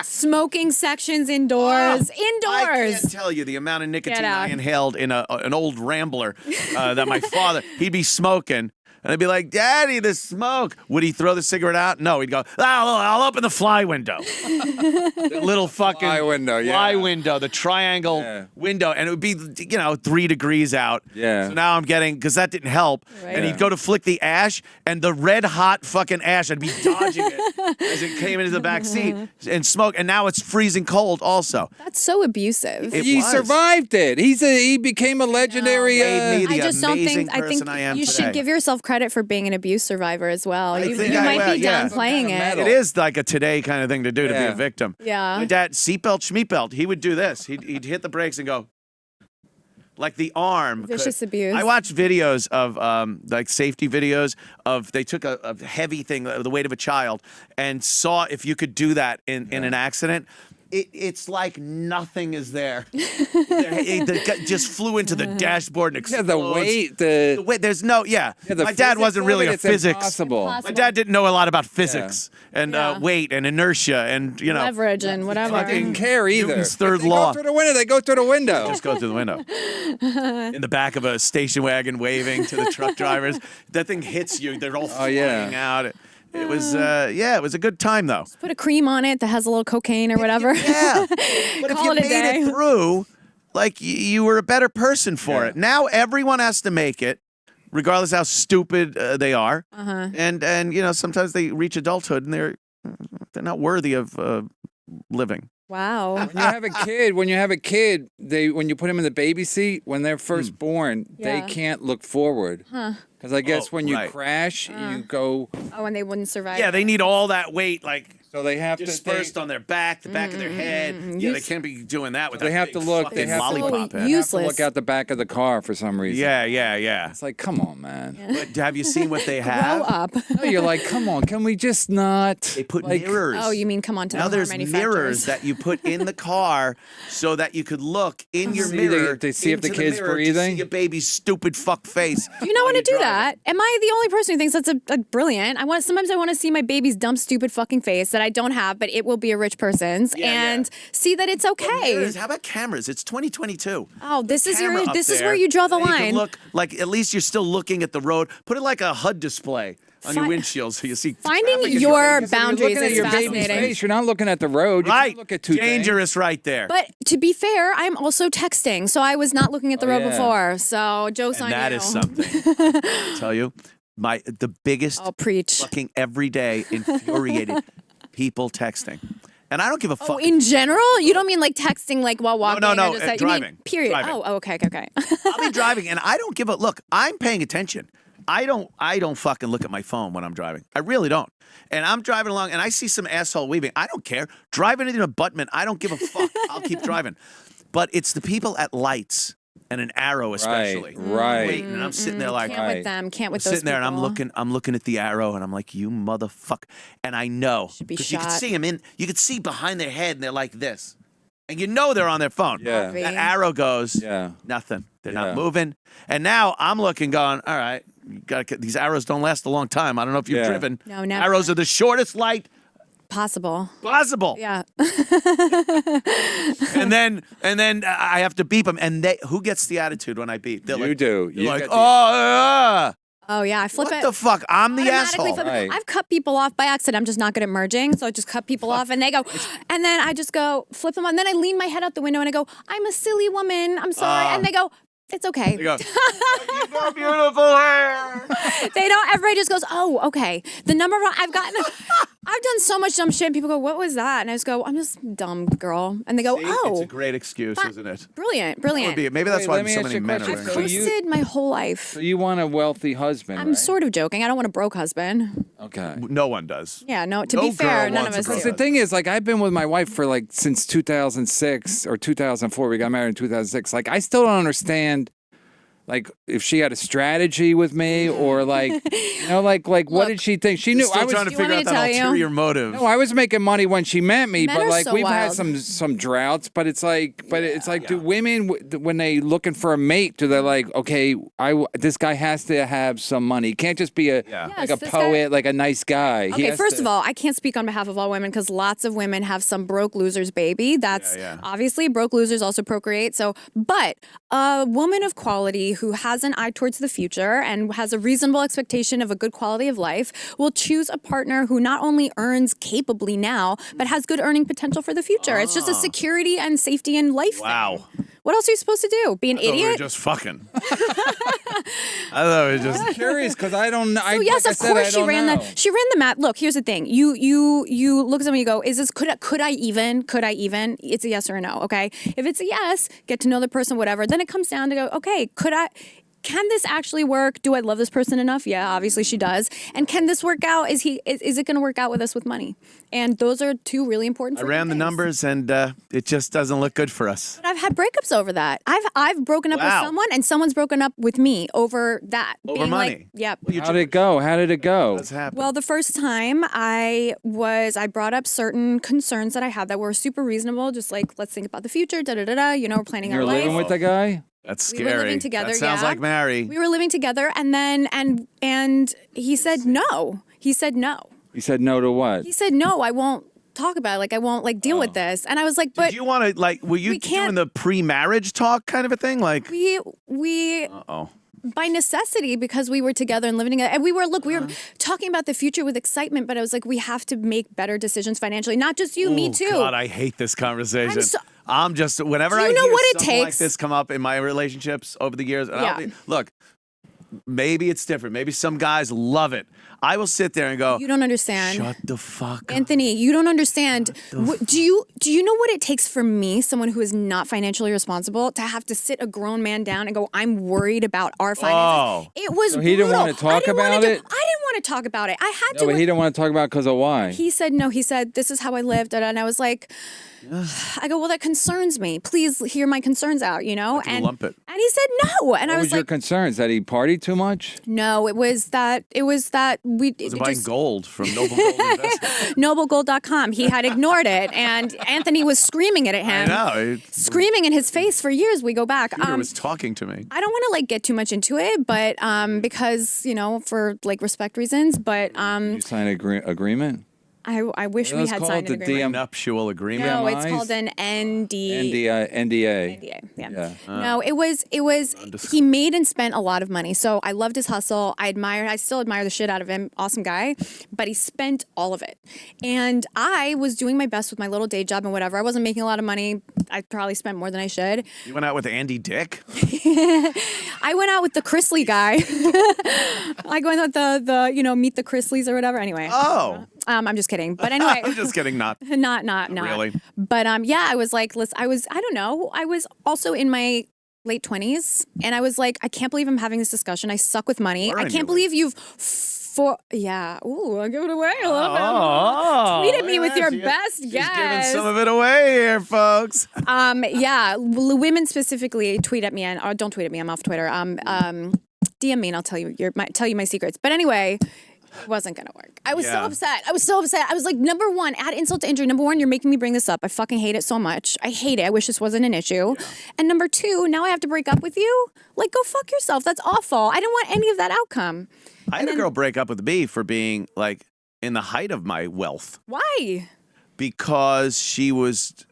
Smoking sections indoors. I Indoors. can't tell you the amount of nicotine Get out. I inhaled in an old Rambler that my father, he'd be smoking. And I'd be like, Daddy, the smoke. Would he throw the cigarette out? No, he'd go, I'll open the fly window. The little fucking Fly window, yeah. fly window, the triangle Yeah. window. And it would be, 3 degrees out. Yeah. So now I'm getting, because that didn't help. Right. And he'd go to flick the ash, and the red hot fucking ash, I'd be dodging it as it came into the back seat and smoke. And now it's freezing cold also. That's so abusive. It He was. survived it. He became a legendary. Made me the I just don't amazing think. I think person I am you today. should give yourself credit for being an abuse survivor as well. You think you I might will, be yeah. downplaying Some kind of it. It is like a today kind of thing to do to be Yeah. a victim. Yeah. My dad, seatbelt, schmeatbelt, he would do this. He'd hit the brakes and go, like the arm. Vicious abuse. I watched videos of like safety videos of they took a heavy thing, the weight of a child, and saw if you could do that in an accident. It's like nothing is there. It just flew into the dashboard and Yeah, explodes. the weight. The weight, there's no, the My dad physics wasn't of really it, a it's physics. impossible. My dad didn't know a lot about physics and Yeah. weight and inertia and Leverage and whatever. fucking Care either. Newton's third If they law. Go through the window. They go through the window. Just go through the window. In the back of a station wagon, waving to the truck drivers. That thing hits you. They're all flying yeah. out. It was, it was a good time though. Put a cream on it that has a little cocaine or whatever. Yeah, but if Call you it a made day. it through, like you were a better person for Yeah. it. Now everyone has to make it, regardless how stupid they are. Uh-huh. And sometimes they reach adulthood and they're not worthy of living. Wow. When you have a kid, when you put them in the baby seat, when they're first born, Yeah. they can't look forward. Because I guess when you right. crash, you go. Oh, and they wouldn't survive. Yeah, they need all that weight, like So they have dispersed on their back, the back of their head. Yeah, they can't be doing that with They that have big to look. They fucking have to lollipop So head. you- have to look Useless. out the back of the car for some reason. Yeah. It's like, come on, man. But have you seen what they Grow have? up. No, you're like, come on, can we just not? They put like, mirrors. Oh, you mean come on to Now the car there's manufacturers. mirrors that you put in the car so that you could look in your See mirror to see if the into kid's mirror to breathing? see your baby's stupid fuck face. Do you know while when to you're do driving. that? Am I the only person who thinks that's a brilliant? Sometimes I want to see my baby's dumb, stupid fucking face that I don't have, but it will be a rich person's, and see that it's okay. Mirrors, how about cameras? It's 2022. Oh, this is Camera up this is there, where you draw the and you can line. look like at least you're still looking at the road. Put it like a HUD display. on your windshield, so you see finding traffic in your face. boundaries You're looking at is your baby's fascinating. face. You're not looking at the road. You Right. can't look at two Dangerous things. right there. But to be fair, I'm also texting, so I was not looking at the road yeah. before. So joke's on And that you. is something. I tell you, the biggest I'll preach. fucking everyday infuriated people texting. And I don't give a fuck. Oh, in general, you don't mean like texting like while walking? no, or just, you mean driving. period. Driving. Oh, okay. I'll be driving and I don't give a look. I'm paying attention. I don't fucking look at my phone when I'm driving. I really don't. And I'm driving along and I see some asshole weaving. I don't care. Driving in an abutment, I don't give a fuck. I'll keep driving. But it's the people at lights and an arrow especially. Right. Waiting, and I'm sitting there like Can't with them. Can't with I'm those sitting there and people. I'm looking at the arrow and I'm like, you motherfucker. And I know. Should be 'cause you can shot. see them you can see behind their head and they're like this. And you know they're on their phone. Yeah. Obvi. That arrow goes, nothing. They're not moving. And now I'm looking, going, all right, you gotta, these arrows don't last a long time. I don't know if you've driven. No, never. Arrows are the shortest light Possible. possible. Yeah. And then I have to beep them. And who gets the attitude when I beep? They're You like, do. They're You like, get the- Oh yeah, I flip what it. the fuck? I'm the Automatically asshole. flip it. Right. I've cut people off by accident. I'm just not good at merging, so I just cut people off, and they go, and then I just go flip them on. And then I lean my head out the window and I go, "I'm a silly woman. I'm sorry." And they go, "It's okay." They go, you got beautiful hair. They don't. Everybody just goes, "Oh, okay." The number of I've gotten, I've done so much dumb shit. And people go, "What was that?" And I just go, "I'm just dumb girl." And they go, See? "Oh, It's a great excuse, isn't it? brilliant, Would brilliant." be- Maybe that's Wait, why let me so ask many you a men are question. I've very So you- coasted my whole life. So you want a wealthy husband, I'm right? sort of joking. I don't want a broke husband. Okay. No one does. Yeah, no. To No be fair, girl none of wants a us broke do. The thing is, like, I've been with my wife for like since 2006 or 2004. We got married in 2006. Like, I still don't understand, like, if she had a strategy with me or like, like what did she think? She knew Still I was. trying to you want figure me out to that tell you? ulterior motive. No, I was making money when she met me, Men but are like so we've had wild. some droughts. But it's like, do women when they looking for a mate, do they like, okay, this guy has to have some money. He can't just be like Yes, a this poet, guy- like a nice guy. He Okay, has first to- of all, I can't speak on behalf of all women because lots of women have some broke losers baby. That's obviously broke losers also procreate. So, but a woman of quality who has an eye towards the future and has a reasonable expectation of a good quality of life will choose a partner who not only earns capably now, but has good earning potential for the future. It's just a security and safety and life Wow. thing. What else are you supposed to do? Be an I thought we were idiot? just fucking. I thought we were just. I'm curious because I don't know. So yes, of course she ran the math. Look, here's the thing. You look at someone, you go, is this could I even? It's a yes or a no. Okay. If it's a yes, get to know the person, whatever. Then it comes down to go, okay, can this actually work? Do I love this person enough? Yeah, obviously she does. And can this work out? Is it going to work out with us with money? And those are two really important. I ran the things. numbers and it just doesn't look good for us. But I've had breakups over that. I've broken up with Wow. someone, and someone's broken up with me over that. Over being money. Like, yep. How did it go? How did it go? What's happened? Well, the first time I brought up certain concerns that I had that were super reasonable, just like, let's think about the future, we're planning You're our life. living with the guy? That's We scary. were living together, That sounds yeah. like Mary. We were living together, and then and he said no. He said no. You said no to what? He said no. I won't talk about it. Like I won't deal with this. And I was like, but Did you want to were you we can't- doing the pre-marriage talk kind of a thing? Like, we uh-oh. by necessity, because we were together and living together, and we were talking about the future with excitement, but I was like, we have to make better decisions financially, not just you, me too. God, I hate this conversation. I'm just whenever Do you I know hear what it something like takes? this come up in my relationships over the years, and Yeah. look, maybe it's different. Maybe some guys love it. I will sit there and go, You don't understand. shut the fuck up. Anthony, you don't understand. Do you know what it takes for me, someone who is not financially responsible, to have to sit a grown man down and go, I'm worried about our finances? It was So he didn't brutal. wanna talk I didn't wanna about do- it? I didn't want to talk about it. I had No, to. but he didn't want to talk about it because of why? He said no. He said, this is how I lived. And I was like, I go, well, that concerns me. Please hear my concerns out, and lump it. And he said no. And What I was was your like, concerns? That he partied too much? no, it was that we Was it buying gold from Noble Gold Investment? noblegold.com. He had ignored it, and Anthony was screaming it at him. I know. Screaming in his face for years. We go back. Peter was talking to me. I don't want to get too much into it, but because for respect reasons. But You sign an agreement? I wish we had signed an agreement. Nuptial agreement. No, it's called an NDA. NDA. Yeah. No, it was. He made and spent a lot of money. So I loved his hustle. I still admire the shit out of him. Awesome guy. But he spent all of it. And I was doing my best with my little day job and whatever. I wasn't making a lot of money. I probably spent more than I should. You went out with Andy Dick? I went out with the Chrisley guy. I went with the meet the Chrisleys or whatever. Anyway. Oh. I'm just kidding. But anyway. I'm just kidding. Not really. But yeah, I was like, listen, I don't know. I was also in my late 20s and I was like, I can't believe I'm having this discussion. I suck with money. I can't believe you've Ooh, I'll give it away a little bit. Tweet at me with your best guess. She's giving some of it away here, folks. Yeah, women specifically tweet at me and don't tweet at me. I'm off Twitter. DM me and I'll tell you my secrets. But anyway, it wasn't going to work. I was so upset. I was like, number one, add insult to injury. Number one, you're making me bring this up. I fucking hate it so much. I hate it. I wish this wasn't an issue. Yeah. And number two, now I have to break up with you? Like, go fuck yourself. That's awful. I didn't want any of that outcome. I had a girl break up with me for being, like, in the height of my wealth. Why? Because she went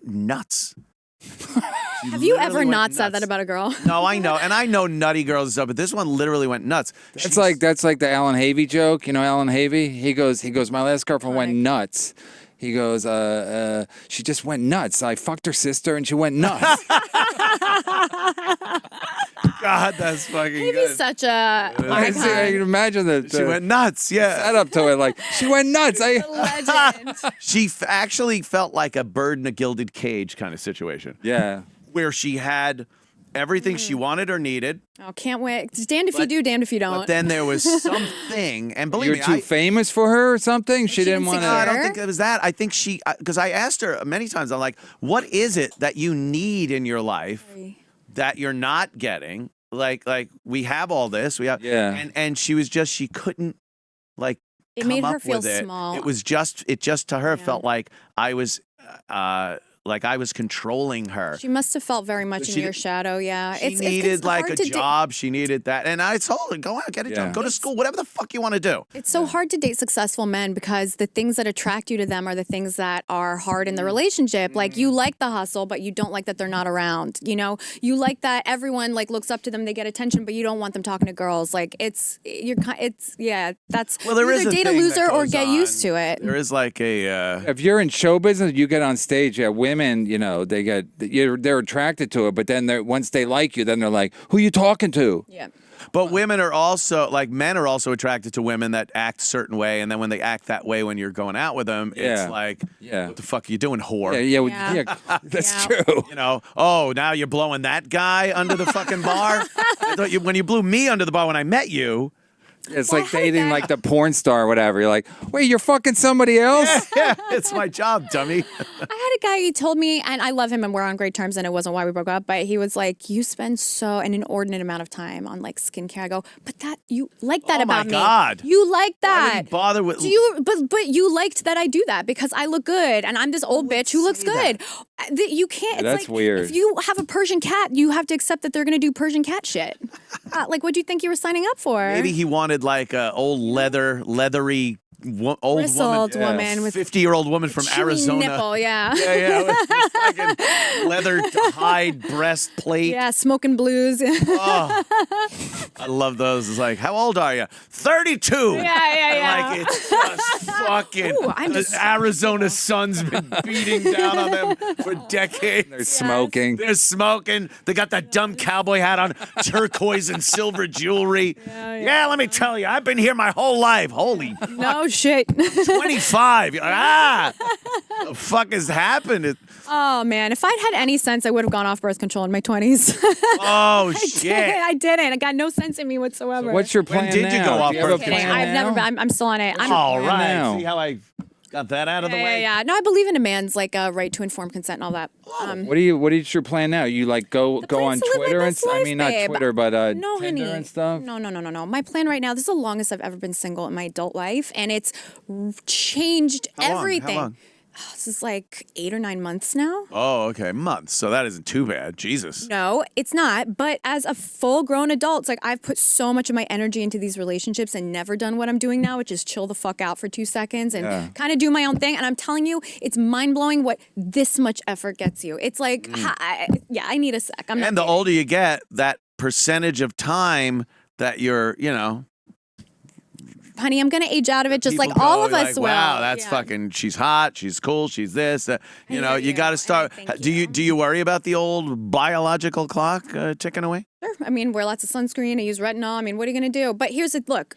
nuts. Have you ever not said that about a girl? No, I know. And I know nutty girls and stuff, but this one literally went nuts. That's like the Alan Havey joke. You know Alan Havey? He goes, my last girlfriend went nuts. He goes, she just went nuts. I fucked her sister and she went nuts. God, that's fucking good. He's such a I can imagine that. She went nuts, yeah. Set up to it, like, she went nuts. Legend. She actually felt like a bird in a gilded cage kind of situation. Yeah. Where she had everything she wanted or needed. Oh, can't wait. Damned if you do, damned if you don't. But then there was something, and believe me, you're too famous for her or something? She didn't want to. No, I don't think it was that. I think because I asked her many times, I'm like, what is it that you need in your life that you're not getting? Like we have all this. We have, and she was just, she couldn't, like, it come made up her feel with it. small. It just to her felt like I was, controlling her. She must have felt very much in your shadow, yeah. She needed like a job. She needed that. And I told her, go out, get a job, go to school, whatever the fuck you want to do. It's so hard to date successful men because the things that attract you to them are the things that are hard in the relationship. Like, you like the hustle, but you don't like that they're not around. You know, you like that everyone like looks up to them, they get attention, but you don't want them talking to girls. Like, that's there either date a loser or get used to it. There is like a if you're in show business, you get on stage, women, you know, they're attracted to it, but then once they like you, then they're like, who you talking to? Yeah. But women are also, like, men are also attracted to women that act a certain way, and then when they act that way when you're going out with them, it's like, what the fuck are you doing, whore? Yeah, that's true. You know, now you're blowing that guy under the fucking bar? I thought when you blew me under the bar when I met you. It's like dating like the porn star or whatever. You're like, wait, you're fucking somebody else? Yeah, it's my job, dummy. I had a guy, he told me, and I love him and we're on great terms and it wasn't why we broke up, but he was like, you spend an inordinate amount of time on like skincare. I go, but that, you like that about me. Oh my God. You like that. Why would you bother with... But you liked that I do that because I look good and I'm this old bitch who looks good. You can't, it's that's like, weird. if you have a Persian cat, you have to accept that they're going to do Persian cat shit. Like, what do you think you were signing up for? Maybe he wanted like a old leathery old woman with 50-year-old woman from Arizona. Nipple, yeah. With fucking leather hide breastplate. Yeah, smoking blues. Oh, I love those. It's like, how old are you? 32. Yeah. Like, it's just fucking. The Arizona sun's been beating down on them for decades. They're smoking. They're smoking. They got that dumb cowboy hat on, turquoise and silver jewelry. Yeah, let me tell you, I've been here my whole life. Holy no shit. 25. You're like, the fuck has happened? Oh, man. If I'd had any sense, I would have gone off birth control in my 20s. Oh, shit. I didn't. I got no sense in me whatsoever. So what's your plan When did you go off birth control? I've never been. I'm still on it. All right. See how I got that out of the way? Yeah. No, I believe in a man's like right to informed consent and all that. What is your plan now? You like go on Twitter and life, I mean not Twitter, but no, Tinder honey. and stuff? No. My plan right now, this is the longest I've ever been single in my adult life, and it's changed everything. How long? this is like 8 or 9 months now. Oh, okay, months. So that isn't too bad. Jesus. No, it's not. But as a full-grown adult, it's like I've put so much of my energy into these relationships and never done what I'm doing now, which is chill the fuck out for 2 seconds and kind of do my own thing. And I'm telling you, it's mind-blowing what this much effort gets you. It's like, I need a sec. I'm not And the kidding. older you get, that percentage of time that you're, honey, I'm going to age out of it just like people all go of us like, will. wow, that's Yeah. fucking, she's hot, she's cool, she's this. You hear got to you. start. Thank Do you. you worry about the old biological clock ticking away? Sure. I mean, wear lots of sunscreen. I use retinol. I mean, what are you going to do? But here's the look.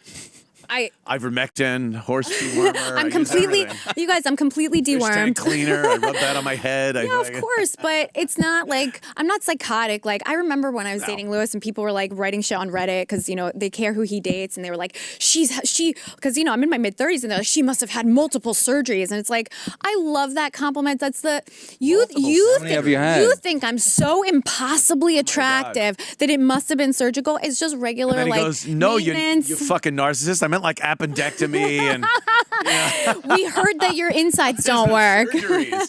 Ivermectin, horse dewormer. I'm I use completely, everything. you guys, I'm completely Fish tank dewormed. cleaner. I rub that on my head. Yeah, of course, but it's not like I'm not psychotic. Like I remember when I was dating Lewis and people were like writing shit on Reddit because they care who he dates and they were like she because I'm in my mid-30s and they're like she must have had multiple surgeries and it's like I love that compliment. That's the you think I'm so impossibly attractive that it must have been surgical. It's just regular And then he like goes, no, you maintenance. fucking narcissist. I meant like appendectomy and We heard that your insides don't work. surgeries,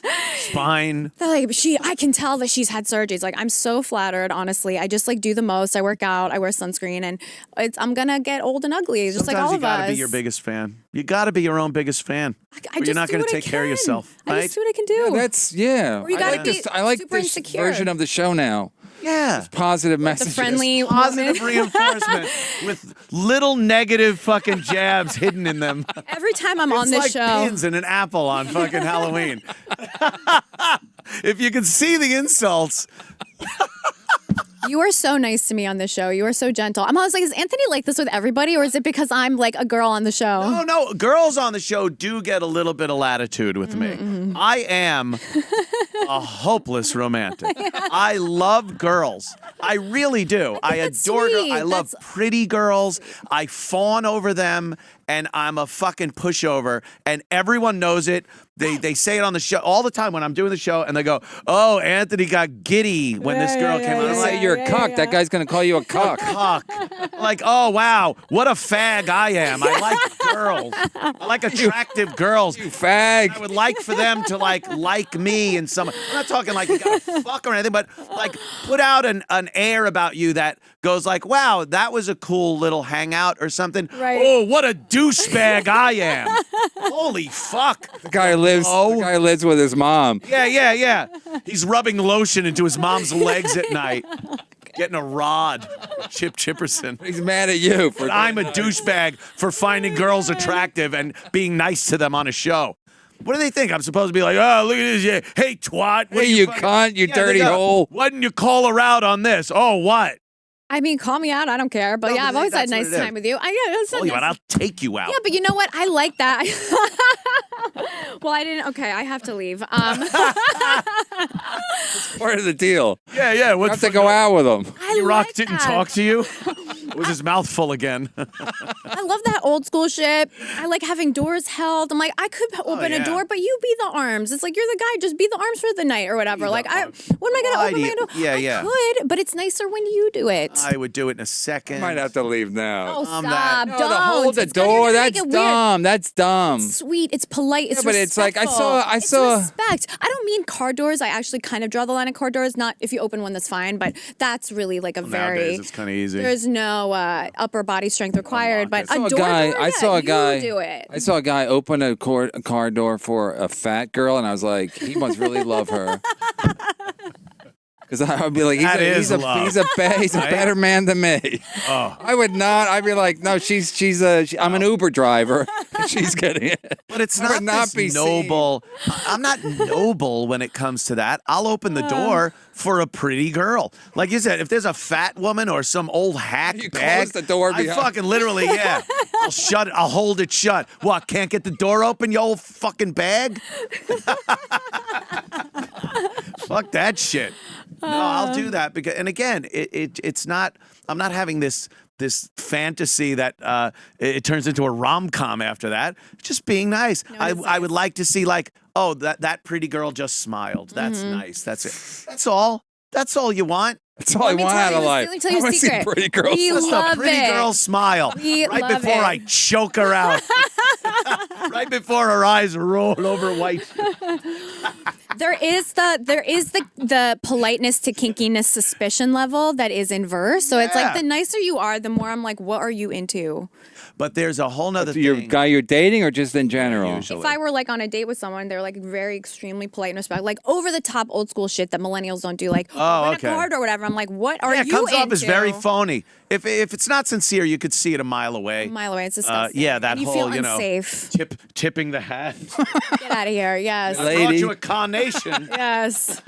spine. They're like, I can tell that she's had surgeries. Like, I'm so flattered, honestly. I just like do the most. I work out, I wear sunscreen, and I'm gonna get old and ugly, just Sometimes like all you of gotta us. be your biggest fan. You gotta be your own biggest fan. You're not gonna take care of yourself, I right? just do what I can do. Or you gotta be I like super this insecure. version of the show now. Yeah. Positive The messages. friendly Positive woman. reinforcement with little negative fucking jabs hidden in them. Every time I'm on It's this like show. pins in an apple on fucking Halloween. If you can see the insults. You are so nice to me on this show. You are so gentle. I'm always like, is Anthony like this with everybody, or is it because I'm like a girl on the show? Oh, no. Girls on the show do get a little bit of latitude with me. I am a hopeless romantic. I love girls. I really do. I that's adore girls. sweet. I love pretty girls. I fawn over them, and I'm a fucking pushover. And everyone knows it. They say it on the show all the time when I'm doing the show, and they go, "Oh, Anthony got giddy when this girl came out." I'm like, You're a cuck. That guy's gonna call you a cuck. Fuck. Like, oh, wow, what a fag I am. I like girls. I like attractive girls. You fag. I would like for them to like me in some. I'm not talking like you gotta fuck or anything, but like put out an air about you that goes like, wow, that was a cool little hangout or something. Right. Oh, what a douchebag I am. Holy fuck. The guy lives with his mom. Yeah. He's rubbing lotion into his mom's legs at night. Getting a rod. Chip Chipperson. He's mad at you for. But I'm a douchebag for finding girls attractive and being nice to them on a show. What do they think? I'm supposed to be like, oh, look at this. Yeah. Hey, twat. What Hey, you cunt, you dirty they go, hole. Why didn't you call her out on this? Oh, what? I mean, call me out. I don't care. But No, yeah, but I've always had that's a what nice it is. time with you. Call you out. I'll take you out. Yeah, but you know what? I like that. Well, I didn't. Okay, I have to leave. Part of the deal. Yeah. You What's have to go out with him. I Rock like didn't that. talk to you? Was his mouth full again? I love that old school shit. I like having doors held. I'm like, I could open yeah. a door, but you be the arms. It's like you're the guy. Just be the arms for the night or whatever. Like, what am I Why gonna open do my you- door? Yeah. I could, but it's nicer when you do it. I would do it in a second. Might have to leave now. Oh, I'm stop! that- No, to Don't hold the It's gonna- door. you're gonna That's make it weird. dumb. That's dumb. Sweet. It's polite. It's Yeah, but it's like, I respectful. saw- It's respect. I don't mean car doors. I actually kind of draw the line at car doors. Not if you open one, that's fine. But that's really like a very. Nowadays, it's kind of easy. There's no upper body strength required. But I saw a a door guy. door, I yeah, saw a you guy. do it. I saw a guy open a car door for a fat girl, and I was like, he must really love her. Because I would be like, That is love. he's a better man than me. Oh. I would not. I'd be like, no, I'm an Uber driver. She's getting it. But it's I would not not be this noble. I'm not noble when it comes to that. I'll open the door for a pretty girl. Like you said, if there's a fat woman or some old hack You bag, close the door I behind- fucking literally, yeah. I'll shut it. I'll hold it shut. What, can't get the door open, you old fucking bag? Fuck that shit. No, I'll do that because, and again, it's not. I'm not having this fantasy that it turns into a rom-com after that. Just being nice. I would like to see like, oh, that pretty girl just smiled. That's nice. That's it. That's all. That's all you want. That's all I want out of life. Let me tell you I a want to see secret. pretty girls. We Just love a pretty it. girl smile We right love before it. I choke her out. Right before her eyes roll over white. There is the politeness to kinkiness suspicion level that is inverse. So it's like the nicer you are, the more I'm like, what are you into? But there's a whole nother Your thing. guy you're dating or just in general? Usually. If I were like on a date with someone, they're like very extremely polite and respectful, like over the top old school shit that millennials don't do, like rent a card or whatever. I'm like, what are you it comes into? off as very phony. If it's not sincere, you could see it a mile away. A mile away, it's disgusting. Yeah, that and you whole, feel unsafe. tipping the hat. Get out of here. Yes. I brought you a carnation. Yes.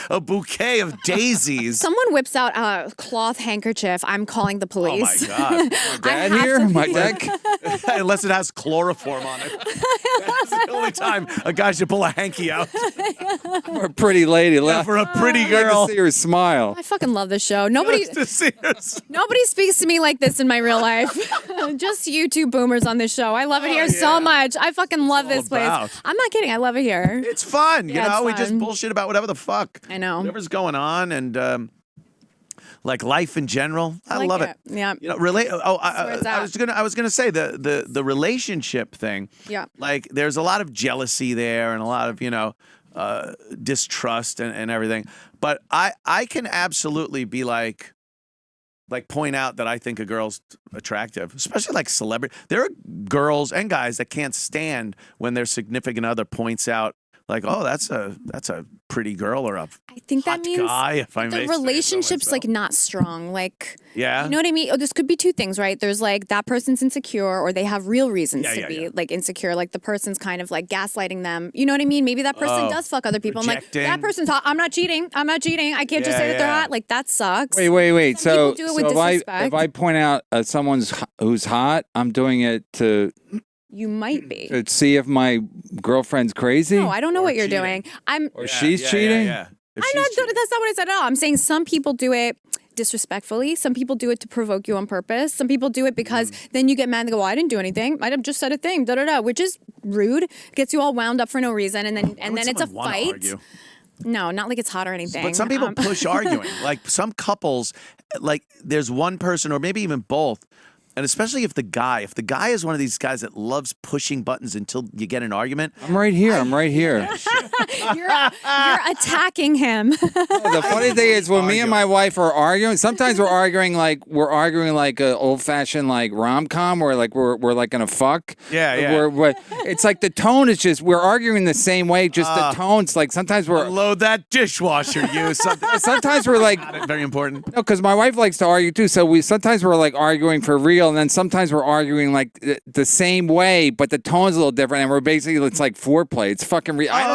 A bouquet of daisies. Someone whips out a cloth handkerchief. I'm calling the police. Oh my God. My dad here? My deck? Unless it has chloroform on it. That's the only time a guy should pull a hanky out. For a pretty lady. For a pretty I'd girl. like to see her smile. I fucking love this show. Nobody speaks to me like this in my real life. Just you two boomers on this show. I love it here so much. I fucking love this place. I'm not kidding. I love it here. It's fun. You know, we it's just fun. bullshit about whatever the fuck. I know. Whatever's going on and like life in general. I like love it. Yeah. You know, I was gonna say the relationship thing. Yeah. Like there's a lot of jealousy there and a lot of, distrust and everything. But I can absolutely be like point out that I think a girl's attractive, especially like celebrity. There are girls and guys that can't stand when their significant other points out like, oh, that's a pretty girl or a I think that hot means guy, if I may the say so relationship's myself. like not strong. Like, Yeah. you know what I mean? Oh, this could be two things, right? There's like that person's insecure or they have real reasons to be like insecure. Like the person's kind of like gaslighting them. You know what I mean? Maybe that person does fuck other people. I'm like, that person's hot. I'm not cheating. I can't just say that they're hot. Like that sucks. Wait. Some people do it with if I point out someone's who's hot, I'm doing it to You might be. to see if my girlfriend's crazy. No, I don't know what you're doing. Or she's cheating. That's not what I said at all. I'm saying some people do it disrespectfully. Some people do it to provoke you on purpose. Some people do it because then you get mad and go, well, I didn't do anything. I just said a thing, which is rude. Gets you all wound up for no reason. And then it's a fight. Argue? No, not like it's hot or anything. But some people push arguing. Like some couples, like there's one person or maybe even both. And especially if the guy is one of these guys that loves pushing buttons until you get an argument. I'm right here. You're attacking him. The funny thing is when me and my wife are arguing, sometimes we're arguing like an old-fashioned like rom-com or like we're like gonna fuck. Yeah. It's like the tone is just we're arguing the same way, just the tone's like sometimes we're load that dishwasher, you. Sometimes we're like very important. No, because my wife likes to argue too. So sometimes we're like arguing for real, and then sometimes we're arguing like the same way, but the tone's a little different, and we're basically it's like foreplay. It's fucking. I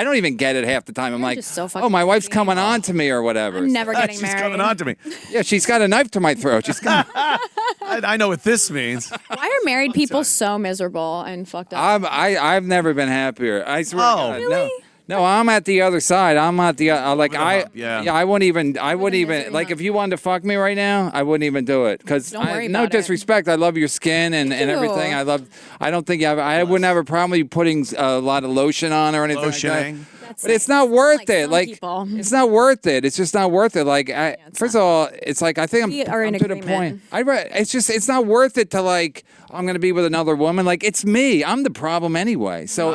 don't even get it half the time. I'm like, so oh, my wife's coming on to me or whatever. I'm never getting She's married. coming on to me. Yeah, she's got a knife to my throat. She's coming. I know what this means. Why are married people so miserable and fucked up? I've never been happier. I swear. to God, really? No, I'm at the other side. I'm at the I wouldn't even misery like hump. if you wanted to fuck me right now, I wouldn't even do it because Don't worry no about it. disrespect. I love your skin and everything. I don't think I wouldn't have a problem with you putting a lot of lotion on or anything like that. Lotioning. But it's not worth it. some Like people. it's not worth it. It's just not worth it. Like first of all, it's like I think We are in I'm to the agreement. point. It's not worth it to like I'm gonna be with another woman. Like it's me. I'm the problem anyway. So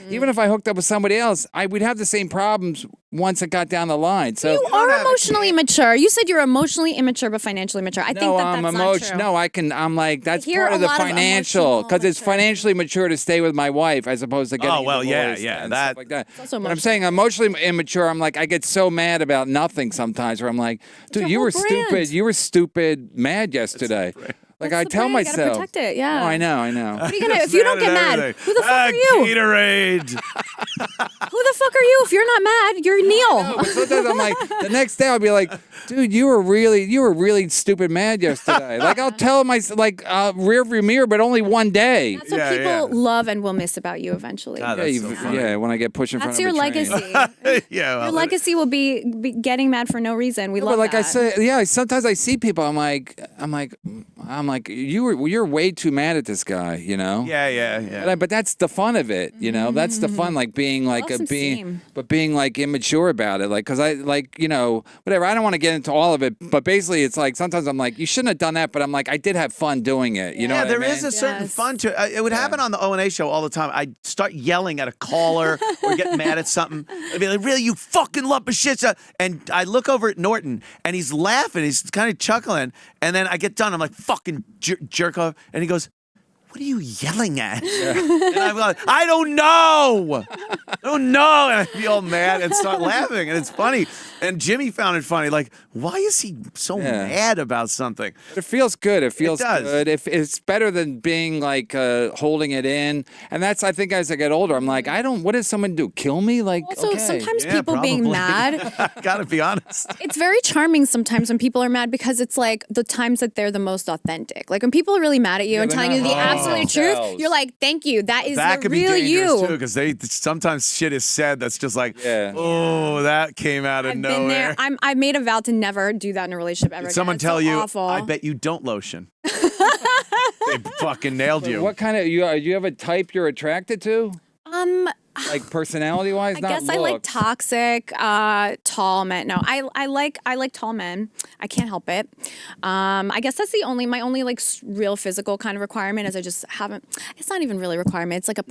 even if I hooked up with somebody else, we'd have the same problems once it got down the line. So You are emotionally mature. You said you're emotionally immature but financially mature. I think that's not true. No, I'm like that's hear part a of the lot of financial emotional because it's maturity. financially mature to stay with my wife as opposed to getting Oh, well, yeah, divorced yeah, and that- stuff like that. also But I'm saying emotionally immature. I'm like I get so mad about nothing sometimes. Where I'm like, dude, your you were whole brand. stupid. You were stupid mad yesterday. Like That's I the tell brand. You gotta myself. protect it, yeah. Oh, I know. What are you gonna if you don't get mad? Who the fuck are you? Gatorade. Who the fuck are you? If you're not mad, you're Neil. But sometimes I'm like, the next day I'll be like, dude, you were really stupid mad yesterday. Like I'll tell rear view mirror, but only one day. That's what people love and will miss about you eventually. God, that's so funny. When I get pushed in front That's of your a train. legacy. Yeah. Your legacy will be getting mad for no reason. We love But like that. I said, sometimes I see people. I'm like, you're way too mad at this guy, you know. Yeah. But that's the fun of it, you know. That's the fun, like being like Love some steam. being like immature about it, like because I like whatever. I don't want to get into all of it, but basically it's like sometimes I'm like, you shouldn't have done that, but I'm like, I did have fun doing it. You know what I there mean? is a certain fun to it. It would happen on the O&A show all the time. I'd start yelling at a caller or get mad at something. I'd be like, really, you fucking lump of shit. And I look over at Norton, and he's laughing. He's kind of chuckling. And then I get done. I'm like, fucking jerk off. And he goes, what are you yelling at? And I'm like, I don't know. I don't know. And I'd be all mad and start laughing. And it's funny. And Jimmy found it funny. Like, why is he so mad about something? It feels good. It feels does. good. It's better than being like holding it in. And that's, I think, as I get older, I'm like, what did someone do? Kill me? Like, Also, okay. sometimes people being mad. Gotta be honest. It's very charming sometimes when people are mad because it's like the times that they're the most authentic. Like when people are really mad at you and they're telling you not the wrong. absolute truth, you're like, thank you. That is That the could be real dangerous you. too, because sometimes shit is said that's just like, oh, that came out of I've nowhere. been there. I made a vow to never do that in a relationship ever. Did someone again. tell It's so you? awful. I bet you don't lotion. They fucking nailed you. What kind of you have a type you're attracted to? Like personality wise, I guess I like toxic, tall men. No, I like tall men. I can't help it. I guess that's my only like real physical kind of requirement is I just haven't. It's not even really a requirement. It's like a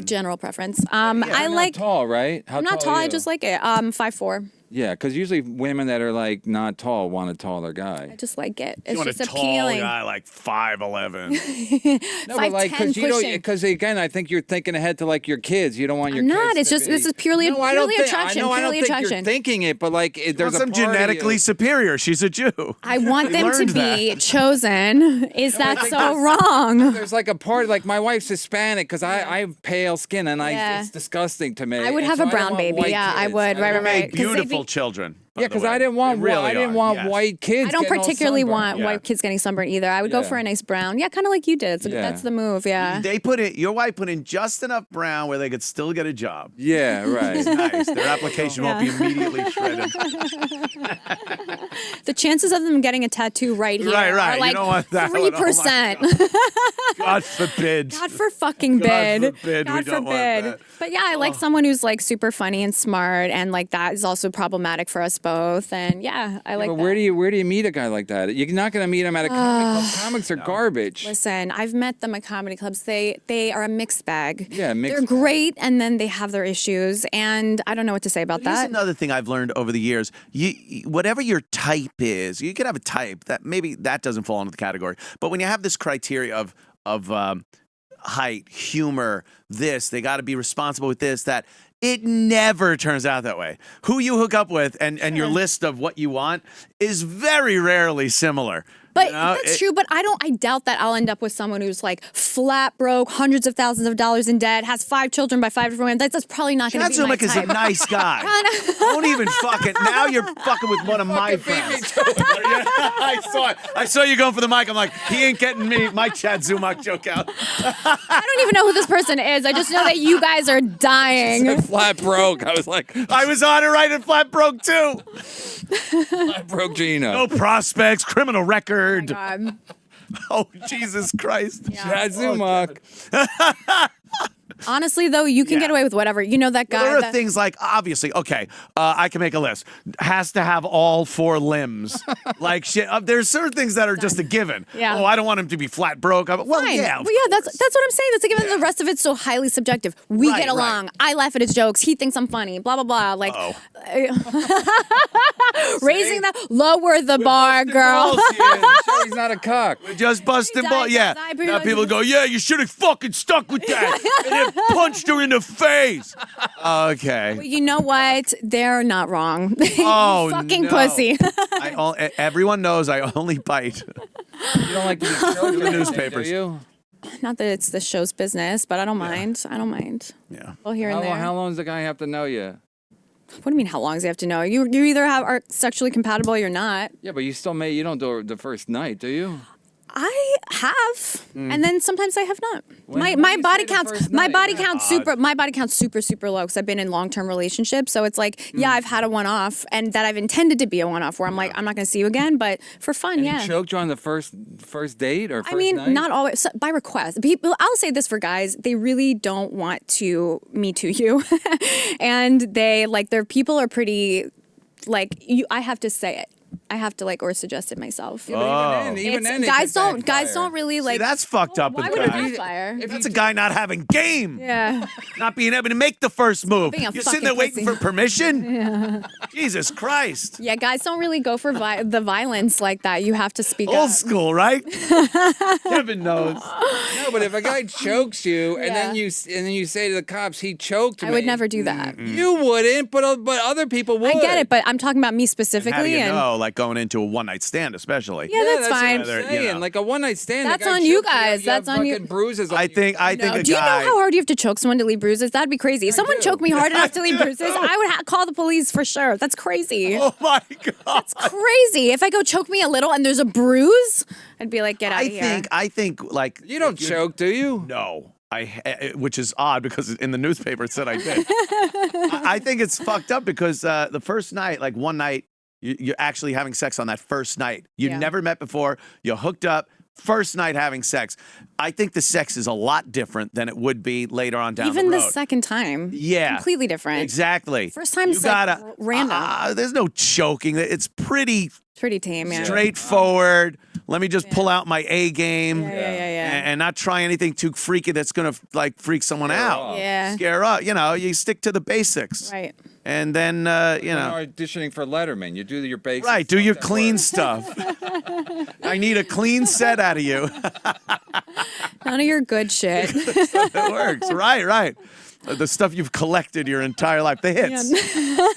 general preference. I like tall, right? How I'm not tall. are I you? just like it. 5'4". Yeah, because usually women that are like not tall want a taller guy. I just like it. It's you want just a tall appealing. guy like 5'11". No, but like because again, I think you're thinking ahead to like your kids. You don't want your. I'm kids not. It's to just be- this is purely No, I don't purely think- attraction. I know, I don't Purely think you're attraction. thinking it, but like there's Some a part of genetically you- superior. She's a Jew. I want We them to learned be that. chosen. Is that so wrong? There's like a part like my wife's Hispanic because I have pale skin and it's disgusting to me. I would And have so a I don't brown want baby. white Yeah, I kids. would. Right, right, right. 'Cause they'd Beautiful be- children. Yeah, because I didn't want yes. white kids. I don't getting all particularly sunburned. want white kids getting sunburned either. I would go Yeah. for a nice brown. Yeah, kind of like you did. So Yeah. that's the move. Yeah. They your wife put in just enough brown where they could still get a job. Yeah, right. Nice. Their application won't be immediately shredded. The chances of them getting a tattoo right here Right. are You like don't want that one. Oh my 3%. God forbid. God forbid. God forbid. God We don't want forbid. that. But yeah, I like someone who's like super funny and smart, and like that is also problematic for us both. And yeah, I like But that. where do you meet a guy like that? You're not going to meet him at a comic club. Comics are garbage. Listen, I've met them at comedy clubs. They are a mixed bag. Yeah, mixed They're bag. great, and then they have their issues, and I don't know what to say about Here's that. another thing I've learned over the years. Whatever your type is, you could have a type that maybe that doesn't fall into the category. But when you have this criteria of height, humor, they got to be responsible with this, that. It never turns out that way. Who you hook up with and your list of what you want is very rarely similar. But You know, that's true. But I doubt that I'll end up with someone who's like flat broke, hundreds of thousands of dollars in debt, has 5 children by 5 different women. That's probably not going to be my Chad Zumick is a type. nice guy. Don't even fucking. Now you're fucking with one of my friends. I saw you going for the mic. I'm like, he ain't getting my Chad Zumick joke out. I don't even know who this person is. I just know that you guys are dying. Flat broke. I was like, I was on it right at Flat Broke too. flat broke Gino. No prospects, criminal record. God. Oh, Jesus Christ. Chad Zumock. Honestly, though, you can get away with whatever. You know that guy. There are that- things like, obviously, okay, I can make a list. Has to have all 4 limbs. Like shit. There's certain things that are just a given. Yeah. Oh, I don't want him to be flat broke. Well, Fine. yeah. Well, yeah, that's what I'm saying. That's a given. The rest of it's so highly subjective. We Right, get along. right. I laugh at his jokes. He thinks I'm funny. Blah blah blah. Like raising that, lower the bar, girl. Sure, he's not a cock. Just busting He ball. died, Yeah. died, Now people go, yeah, you should have fucking stuck with that. And then punched her in the face. Okay. You know what? They're not wrong. Oh, fucking no. pussy. Everyone knows I only bite. You don't like to get shows The newspapers. do you? Not that it's the show's business, but I don't mind. I don't mind. Yeah. Well, here and there. How long does the guy have to know you? What do you mean? How long does he have to know? You either are sexually compatible or you're not. Yeah, but you you don't do it the first night, do you? I have, and then sometimes I have not. When My you body say the counts. first My night? body counts super. My body counts super low because I've been in long-term relationships. So it's like, yeah, I've had a one-off, and that I've intended to be a one-off. Where I'm like, I'm not going to see you again, but for fun, And yeah. he choked you on the first date or first I mean, night? not always so, by request. People, I'll say this for guys: they really don't want to me too you, and their people are pretty. Like you, I have to say it. I have to like or suggest it myself. Yeah, but even then, guys don't really like. See, that's fucked up. Why with would it guys. backfire? That's a guy not having game. Yeah. Not being able to make the first move. Being a You're sitting there fucking waiting pussy. for permission? Yeah. Jesus Christ. Yeah, guys don't really go for the violence like that. You have to speak Old up. school, right? Kevin knows. No, but if a guy chokes you and then you say to the cops, he choked me. I would never do that. You wouldn't, but other people would. I get it, but I'm talking about me How do specifically. you know, like going into a one-night stand, especially? Yeah, that's what fine. I'm saying. Like a one-night stand. That's the guy on you chokes guys. you That's have on you. fucking bruises. I think a Do you know guy. how hard you have to choke someone to leave bruises? That'd be crazy. If someone choked me hard enough to leave bruises, I would call the police for sure. That's crazy. Oh my God. That's crazy. If I go choke me a little and there's a bruise, I'd be like, get out of here. I think like You don't choke, do you? No. Which is odd because in the newspaper it said I did. I think it's fucked up because the first night, like one night, you're actually having sex on that first night. You've never met before. You're hooked up. First night having sex. I think the sex is a lot different than it would be later on down Even the road. the second time. Yeah. Completely different. Exactly. First time's you gotta, like random. There's no choking. It's pretty Pretty tame, yeah. straightforward. Let me just pull out my A game Yeah. and not try anything too freaky that's going to like freak someone out. Yeah. Scare up. You know, you stick to the basics. Right. And then, you know. Auditioning for Letterman, you do your basics. Right, do your clean stuff. I need a clean set out of you. None of your good shit. It works. Right. The stuff you've collected your entire life. The hits.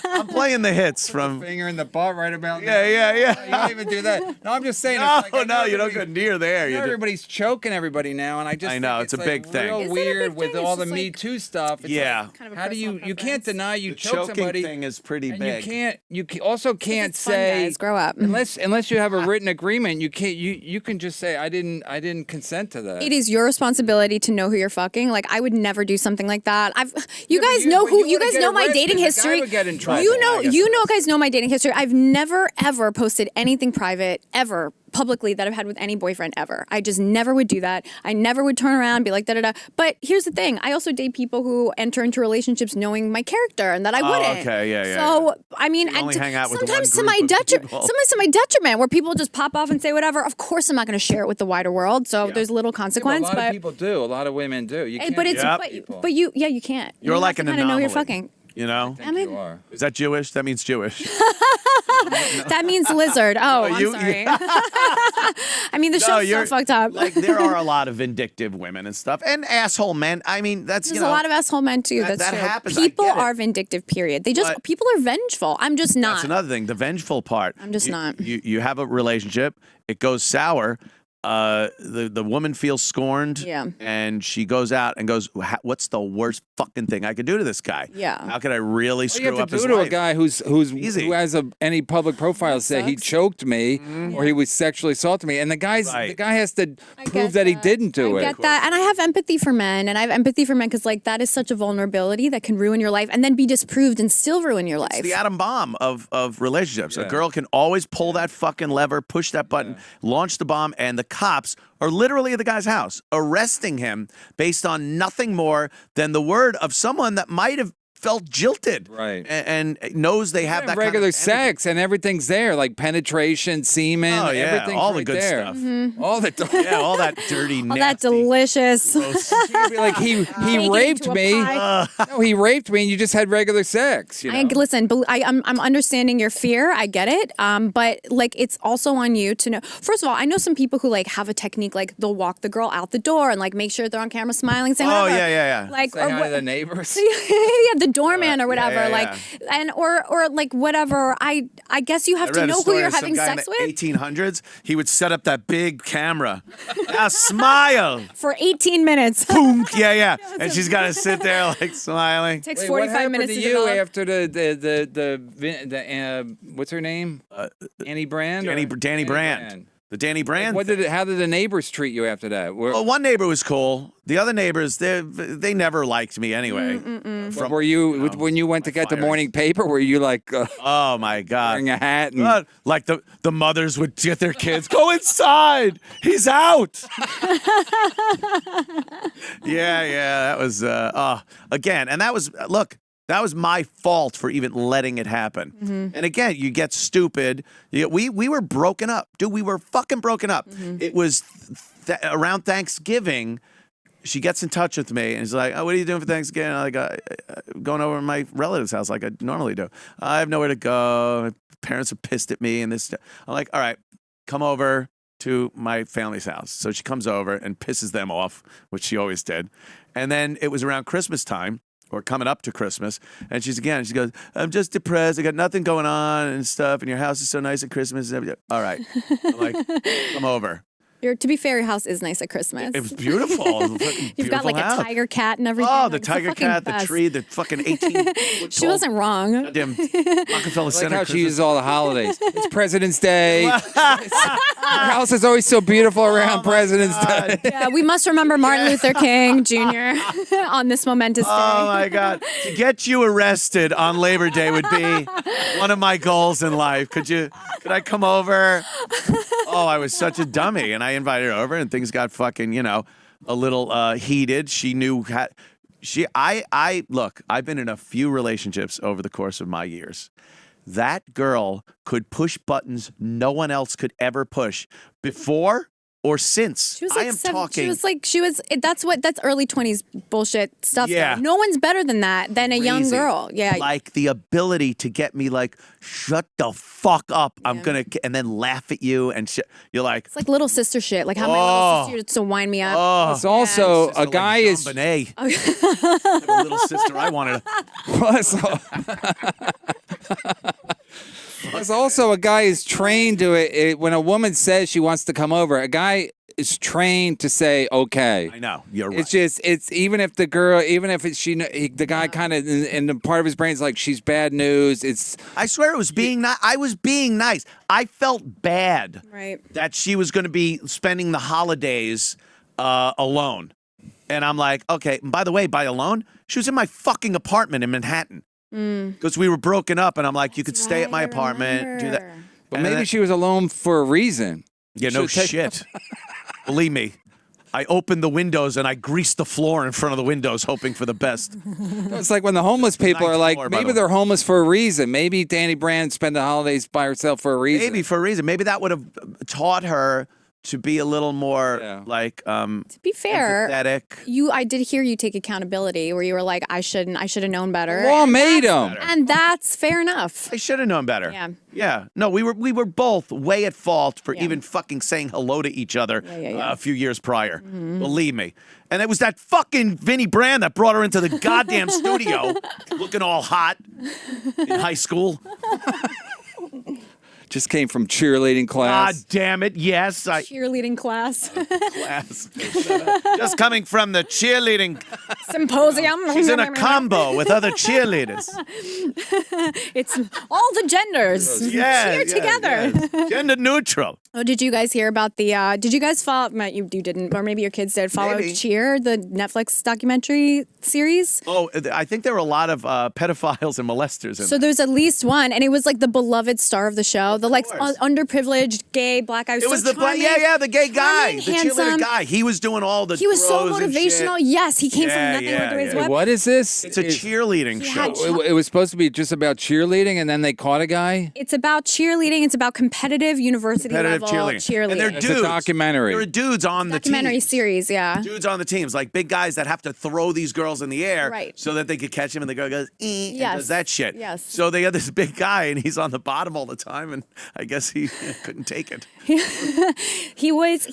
I'm playing the hits from. Finger in the butt right about now. Yeah. You don't even do that. No, I'm just saying. No, it's like, no, you don't go near there. You everybody's choking everybody now, and I know, think it's a like big thing. Real Is it a weird big with thing? all It's the just Me like- Too stuff. It's Yeah. like, Kind of a how do you? personal You can't preference. deny you the choke choking somebody. thing is pretty And big. you can't. Also can't It's fun, say. guys. Grow up. Unless you have a written agreement, you can't. You can just say I didn't consent to that. It is your responsibility to know who you're fucking. Like I would never do something like that. You but guys you- know but who. you You wouldn't guys get know my arrested. dating The guy history. would get in trouble. Guys know my dating history. I've never ever posted anything private ever publicly that I've had with any boyfriend ever. I just never would do that. I never would turn around and be like da da da. But here's the thing: I also date people who enter into relationships knowing my character and that I wouldn't. Okay, yeah. So I mean, You only hang out with sometimes to one my group of detriment. people. Sometimes to my detriment, where people just pop off and say whatever. Of course, I'm not going to share it with the wider world. So there's a little consequence. a lot of people do. A lot of women do. You Hey, can't but do it's that, but, people. but you you can't. You're you like have an to kind of know you're anomaly. fucking. You know? Am I? You are. Is that Jewish? That means Jewish. That means lizard. Oh, I'm you- sorry. I mean, the show's so you're- fucked up. Like there are a lot of vindictive women and stuff, and asshole men. I mean, that's There's you know, a lot of asshole men too. that- That's that true. happens, I People get it. are vindictive. Period. They just But- people are vengeful. I'm just not. That's another thing. The vengeful part. I'm just not. You have a relationship. It goes sour. The woman feels scorned. Yeah. And she goes out and goes, "What's the worst fucking thing I could do to this guy? Yeah. How could I really What screw do you have up to his do to life?" a guy who Easy. has any public profile say he sucks. choked me or he was sexually assaulted me, and the Right. guy has to I prove get that he didn't do I it. get that, and I have empathy for men, and I have empathy for men because like that is such a vulnerability that can ruin your life, and then be disproved and still ruin your life. It's the atom bomb of relationships. A Yeah. girl can always pull that fucking lever, push that button, launch the bomb, and the cops are literally at the guy's house, arresting him based on nothing more than the word of someone that might have felt jilted, Right. And knows they have that regular kind of sex and everything's there, like penetration, semen, Oh, yeah, everything's all the right good there. stuff. All the Yeah, all that dirty, All that nasty. delicious. You'd be like he Make it raped into a me. pie. No, he raped me, and you just had regular sex. You know? Listen, I'm understanding your fear. I get it. But like, it's also on you to know. First of all, I know some people who like have a technique, like they'll walk the girl out the door and like make sure they're on camera smiling, saying, Oh, whatever. yeah. Like, Say or hi what- to the neighbors. yeah, the doorman or whatever. yeah, like, and or like whatever. I guess you have I to read a know who story you're of some having guy sex in with. the 1800s. He would set up that big camera. Now smile. For 18 minutes. Boom. Yeah. And she's got to sit there like smiling. Takes Wait, 45 what happened minutes to to you develop. after the what's her name? Annie Brand. Danny Brand. The Danny Brand. How did the neighbors treat you after that? Well, one neighbor was cool. The other neighbors, they never liked me anyway. Were you when you went to get the fired. morning paper? Were you like Oh my God. wearing a hat? And, Like the mothers would get their kids, go inside. He's out. Yeah. That was again, and that was look. That was my fault for even letting it happen. And again, you get stupid. We were broken up. Dude, we were fucking broken up. It was around Thanksgiving. She gets in touch with me and she's like, "Oh, what are you doing for Thanksgiving?" I'm like, going over to my relative's house like I normally do. I have nowhere to go. My parents are pissed at me and this. I'm like, all right, come over to my family's house. So she comes over and pisses them off, which she always did. And then it was around Christmas time. Or coming up to Christmas, and she goes, "I'm just depressed. I got nothing going on and stuff, and your house is so nice at Christmas." And everything. All right, I'm like, come over. To be fair, your house is nice at Christmas. It was beautiful. You've got like house. a tiger cat and everything. Oh, the tiger cat, the tree, the fucking 18. She wasn't wrong. Goddamn Rockefeller I like Center. how she uses all the holidays. It's President's Day. Her house is always so beautiful around President's Day. Yeah, we must remember Martin Luther King Jr. on this momentous day. Oh my God! To get you arrested on Labor Day would be one of my goals in life. Could I come over? Oh, I was such a dummy, and I invited her over, and things got fucking, a little heated. She knew look, I've been in a few relationships over the course of my years. That girl could push buttons no one else could ever push before or since. She was like talking. That's early 20s bullshit stuff. Yeah. Though. No one's better than that, than a young girl. Yeah. Like the ability to get me like, shut the fuck up. I'm going to, and then laugh at you and shit. You're like. It's like little sister shit. Like how my little sister used to wind me up. Oh. It's also a guy like is. Bonet. A little sister I wanted There's also a guy is trained to it. When a woman says she wants to come over, a guy is trained to say okay. I know, you're right. It's even if the girl, even if it's the guy kind of in the part of his brain is like she's bad news. I swear it was being nice. I was being nice. I felt bad that she was going to be spending the holidays alone, and I'm like, okay. And by the way, by alone, she was in my fucking apartment in Manhattan. Because we were broken up, and I'm like, you could stay at my apartment, do that. But maybe she was alone for a reason. Yeah, no shit. Believe me, I opened the windows and I greased the floor in front of the windows, hoping for the best. It's like when the homeless people are like, maybe they're homeless for a reason. Maybe Danny Brand spent the holidays by herself for a reason. Maybe for a reason. Maybe that would have taught her to be a little more to be fair, empathetic. I did hear you take accountability where you were like, I should have known better. Law made him. And that's fair enough. I should have known better. Yeah. Yeah. No, we were both way at fault for even fucking saying hello to each other a few years prior. Believe me. And it was that fucking Vinny Brand that brought her into the goddamn studio looking all hot in high school. Just came from cheerleading class. God damn it, yes. Cheerleading class. Just coming from the cheerleading symposium. She's in a combo with other cheerleaders. It's all the genders. Cheer together. Yeah. Gender neutral. Oh, did you guys hear about the, did you guys follow, you didn't, or maybe your kids did, follow Cheer, the Netflix documentary series? Oh, I think there were a lot of pedophiles and molesters in So there's at least one, and it was like the beloved star of the show, the like underprivileged gay black guy. It was the the gay guy, the cheerleader guy. He was doing all the. He was so motivational. Yes, he came from nothing. His web. What is this? It's a cheerleading show. It was supposed to be just about cheerleading, and then they caught a guy. It's about cheerleading. It's about competitive university level cheerleading. And they're dudes. It's a documentary. There are dudes on the team. Documentary series, yeah. Dudes on the teams, like big guys that have to throw these girls in the air so that they could catch him, and the girl goes, and does that shit. Yes. So they got this big guy, and he's on the bottom all the time, and I guess he couldn't take it. He was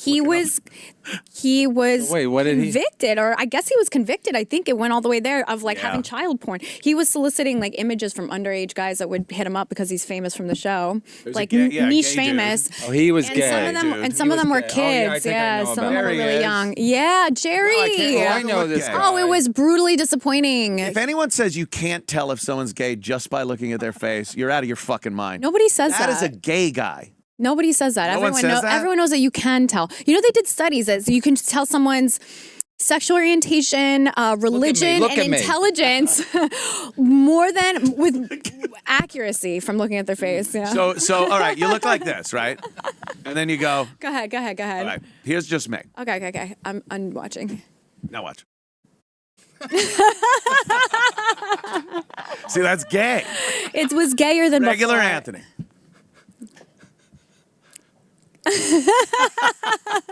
Wait, what did convicted, or I guess he was convicted. I think it went all the way there of like having child porn. He was soliciting like images from underage guys that would hit him up because he's famous from the show, like niche famous. Oh, he was gay. Some of them were kids. Some of them were really young. Yeah, Jerry. I know this guy. Oh, it was brutally disappointing. If anyone says you can't tell if someone's gay just by looking at their face, you're out of your fucking mind. Nobody says that. That is a gay guy. Nobody says that. Everyone knows that you can tell. You know, they did studies that you can tell someone's sexual orientation, religion, and intelligence more than with accuracy from looking at their face. Yeah. So all right, you look like this, right? And then you go. Go ahead. All right, here's just me. Okay. I'm watching. Now watch. See, that's gay. It was gayer than Regular before. Anthony.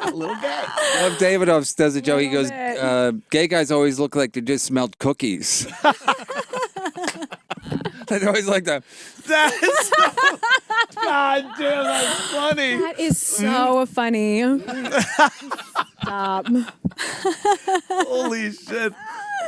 A little gay. Well, David does a joke. He goes, bit. gay guys always look like they just smelled cookies. They always like that. That is so, God damn, that's funny. That is so funny. Stop. Holy shit.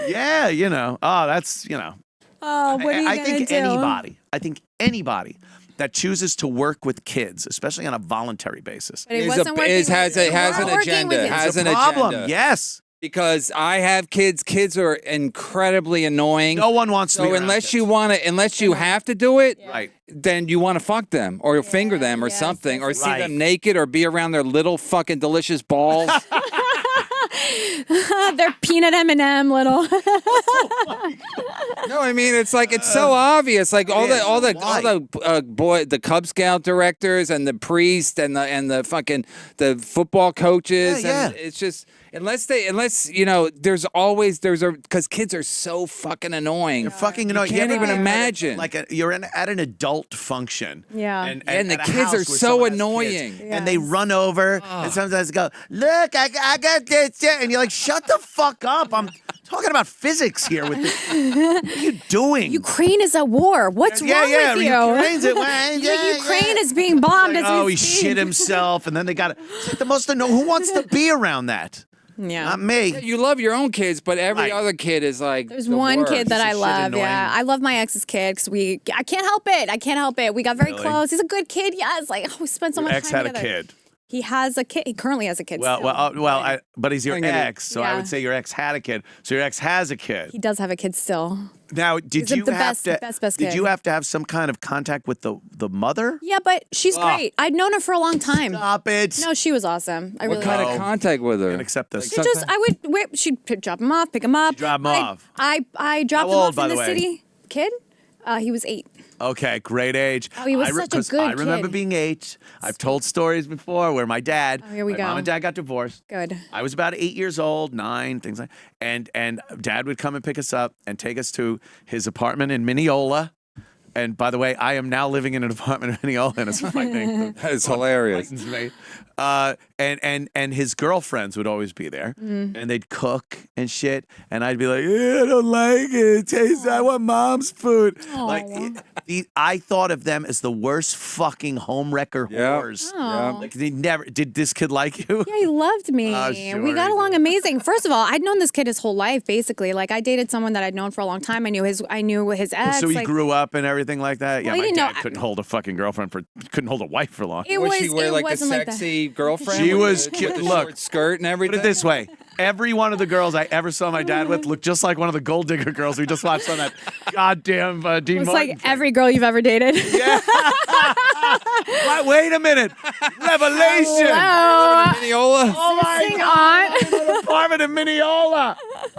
Yeah, you know. Oh, that's, you know. Oh, what are you I gonna think do? anybody that chooses to work with kids, especially on a voluntary basis, But it wasn't working. has an agenda. Has an problem. agenda. Yes. Because I have kids. Kids are incredibly annoying. No one wants to be So around unless kids. you want to, unless you have to do it, Right. then you want to fuck them or finger them or yes, something or see Right. them naked or be around their little fucking delicious balls. They're peanut M&M little. No, I mean it's like it's so obvious. Like all the Cub Scout directors and the priest and the fucking the football coaches. Yeah, and it's just unless you know because kids are so fucking annoying. You're fucking annoying. You can't ever even been at imagine. you're at an adult function. Yeah. And the at a kids house are where so someone has annoying. kids, and they run over and sometimes go, look, I got this. And you're like, shut the fuck up. I'm talking about physics here with this. What are you doing? Ukraine is at war. What's wrong with you? Ukraine's at war. Ukraine is being bombed as Oh, we he speak. shit himself, and then they got it. It's like the most annoying. Who wants to be around that? Yeah. Not me. You love your own kids, but every Right. other kid is like There's the one worst. kid that I shit love. annoying. Yeah, I love my ex's kid because I can't help it. I can't help it. We got very Really? close. He's a good kid. Yes, like we spent so much Ex time had a together. kid. He has a kid. He currently has a kid. still. But he's your I'm gonna- ex, so I Yeah. would say your ex had a kid. So your ex has a kid. He does have a kid still. Now, did He's you the have best- to? best Did kid. you have to have some kind of contact with the mother? Yeah, but she's great. I'd known her for a long time. Stop it! No, she was awesome. I What really kind liked of her. contact with her? Can't accept this. She just, I would, she'd drop him off, pick him up. drop him I- off? I dropped How him old, off by in the the way? city. Kid? He was 8. Okay, great age. Oh, he was such a 'cause good I remember kid. being 8. I've told stories before where my dad, Oh, here we my go. mom and dad got divorced. Good. I was about 8 years old, 9, things like, and Dad would come and pick us up and take us to his apartment in Mineola. And by the way, I am now living in an apartment in Mineola, and it's frightening. That is hilarious. Frightens me. And his girlfriends would always be there, and they'd cook and shit, and I'd be like, I don't like it. It tastes. I want mom's food. Like, I thought of them as the worst fucking homewrecker whores. Yeah. Like they never did. This kid like you? Yeah, he loved me. Sure We got he along did. amazing. First of all, I'd known this kid his whole life, basically. Like I dated someone that I'd known for a long time. I knew his ex. So he like, grew up and everything like that. Well, Yeah, he my didn't dad know- couldn't hold a fucking couldn't hold a wife for long. It Was she was- wear it like the wasn't like that. sexy girlfriend? She with was the- cute. with the Look, short skirt and Put everything. it this way. Every one of the girls I ever saw my dad with looked just like one of the gold digger girls we just watched on that goddamn Dean It's Martin like thing. every girl you've ever dated. Wait a minute. Revelation. Hello. Mineola? Oh my Sing God. An apartment in Mineola.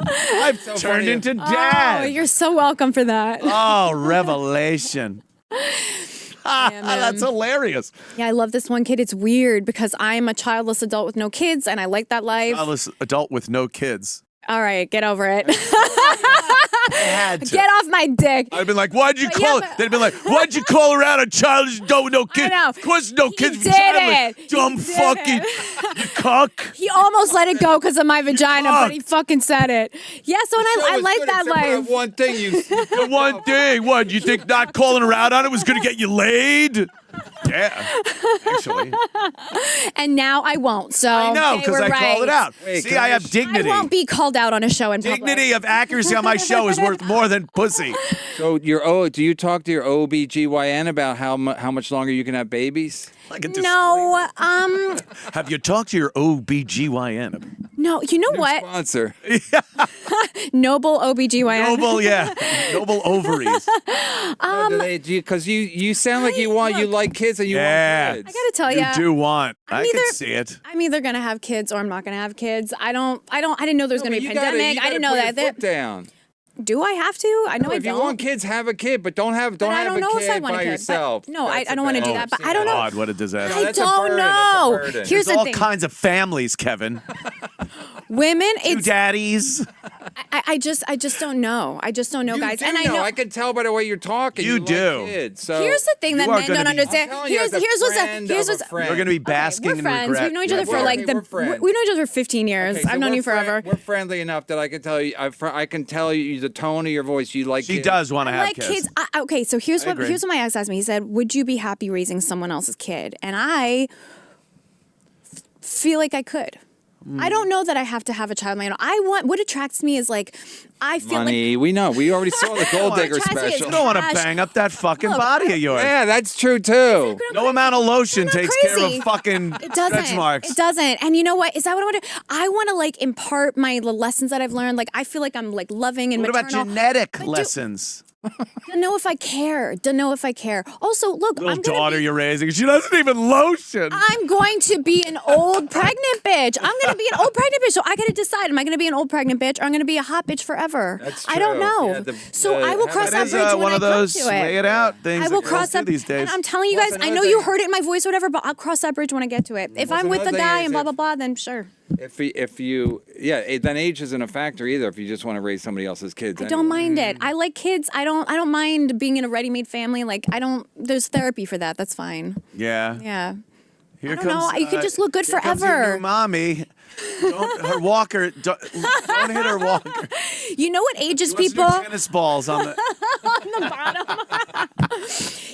I've turned funny. into Oh, dad. you're so welcome for that. Oh, revelation. man. That's hilarious. Yeah, I love this one kid. It's weird because I'm a childless adult with no kids, and I like that life. Childless adult with no kids. All right, get over it. I had to. Get off my dick. I've been like, why'd you But call yeah, it? They'd been like, why'd you call around a childish adult with no kids? know. Of course, no He kids. did Childless. it. Dumb He did fucking it. you cuck. He almost let it go because of my vagina, but he fucking said it. Yeah, so and I like that life. One thing you. The one thing, what, you think not calling her out on it was going to get you laid? Yeah, actually. And now I won't. So I know, they because were I called it right. out. Wait, See, can I I have just- dignity. I won't be called out on a show in Dignity public. of accuracy on my show is worth more than pussy. So do you talk to your OBGYN about how much longer you can have babies? Like a No, Have you talked to your OBGYN? no. You know what? Sponsor. Noble OBGYN. Noble, yeah. Noble ovaries. Because you sound like you like kids and you Yeah. want kids. I gotta tell You ya, do want. I I'm can either- see it. I'm either gonna have kids or I'm not gonna have kids. I didn't know there was gonna be a You gotta- pandemic. you I didn't gotta know put that. your foot down. Do I have to? I know I If you don't. want kids, have a kid, but don't have But I have don't a know if I kid want a by kid. yourself. No, I That's a don't want to bad- do that. But I've I don't know. God, what a disaster. I that's a don't burden. That's a know. burden. Here's There's the all thing. kinds of families, Kevin. Women, Two it's daddies. I just don't know. I just don't know, guys. Do And I know. know I can tell by the way you're talking. You do. Like kids, so here's the thing that are men gonna don't be- understand. I'm telling you, Here's as a what's friend here's of a what's friend. You're going to be basking we're in friends. regret. We've known each other for like we're friends. we've known each other for 15 years. Okay, so I've known we're you forever. We're friendly enough that I can tell you. I can tell you the tone of your voice. You like. She kids. does want to I have like kids. Okay, so here's what agree. my ex asked me. He said, "Would you be happy raising someone else's kid?" And I feel like I could. I don't know that I have to have a child of my own. What attracts me is like, I feel Money. We know. We already saw the Gold Digger Trust me, it's special. You don't want to Cash. bang up that fucking Look, body of yours. Yeah, that's true too. No amount of lotion not takes care crazy. of fucking It doesn't. stretch marks. It doesn't. And you know what? Is that what I want to do? I want to like impart the lessons that I've learned. Like I feel like I'm like loving and What about maternal. genetic lessons? Don't know if I care. Don't know if I care. Also, look, Little I'm gonna daughter be, you're raising, she doesn't even lotion. I'm going to be an old pregnant bitch. I'm going to be an old pregnant bitch. So I got to decide: am I going to be an old pregnant bitch, or I'm going to be a hot bitch forever? That's I don't true. know. Yeah, so I will cross that That is bridge when one I of those come to lay it. it out things I will that girls cross do that these days. And I'm telling you guys, Plus I another know you thing- heard it in my voice, or whatever. But I'll cross that bridge when I get to it. If I'm with a another thing guy is and blah if- blah blah, then sure. If you then age isn't a factor either. If you just want to raise somebody else's kids, I don't mind it. I like kids. I don't mind being in a ready-made family. Like I don't. There's therapy for that. That's fine. Yeah. Yeah. Here I don't know. You could just look good here comes your forever. new mommy. Don't her walker. Don't hit her walker. You know what ages Wants to do people? tennis balls on the. On the bottom.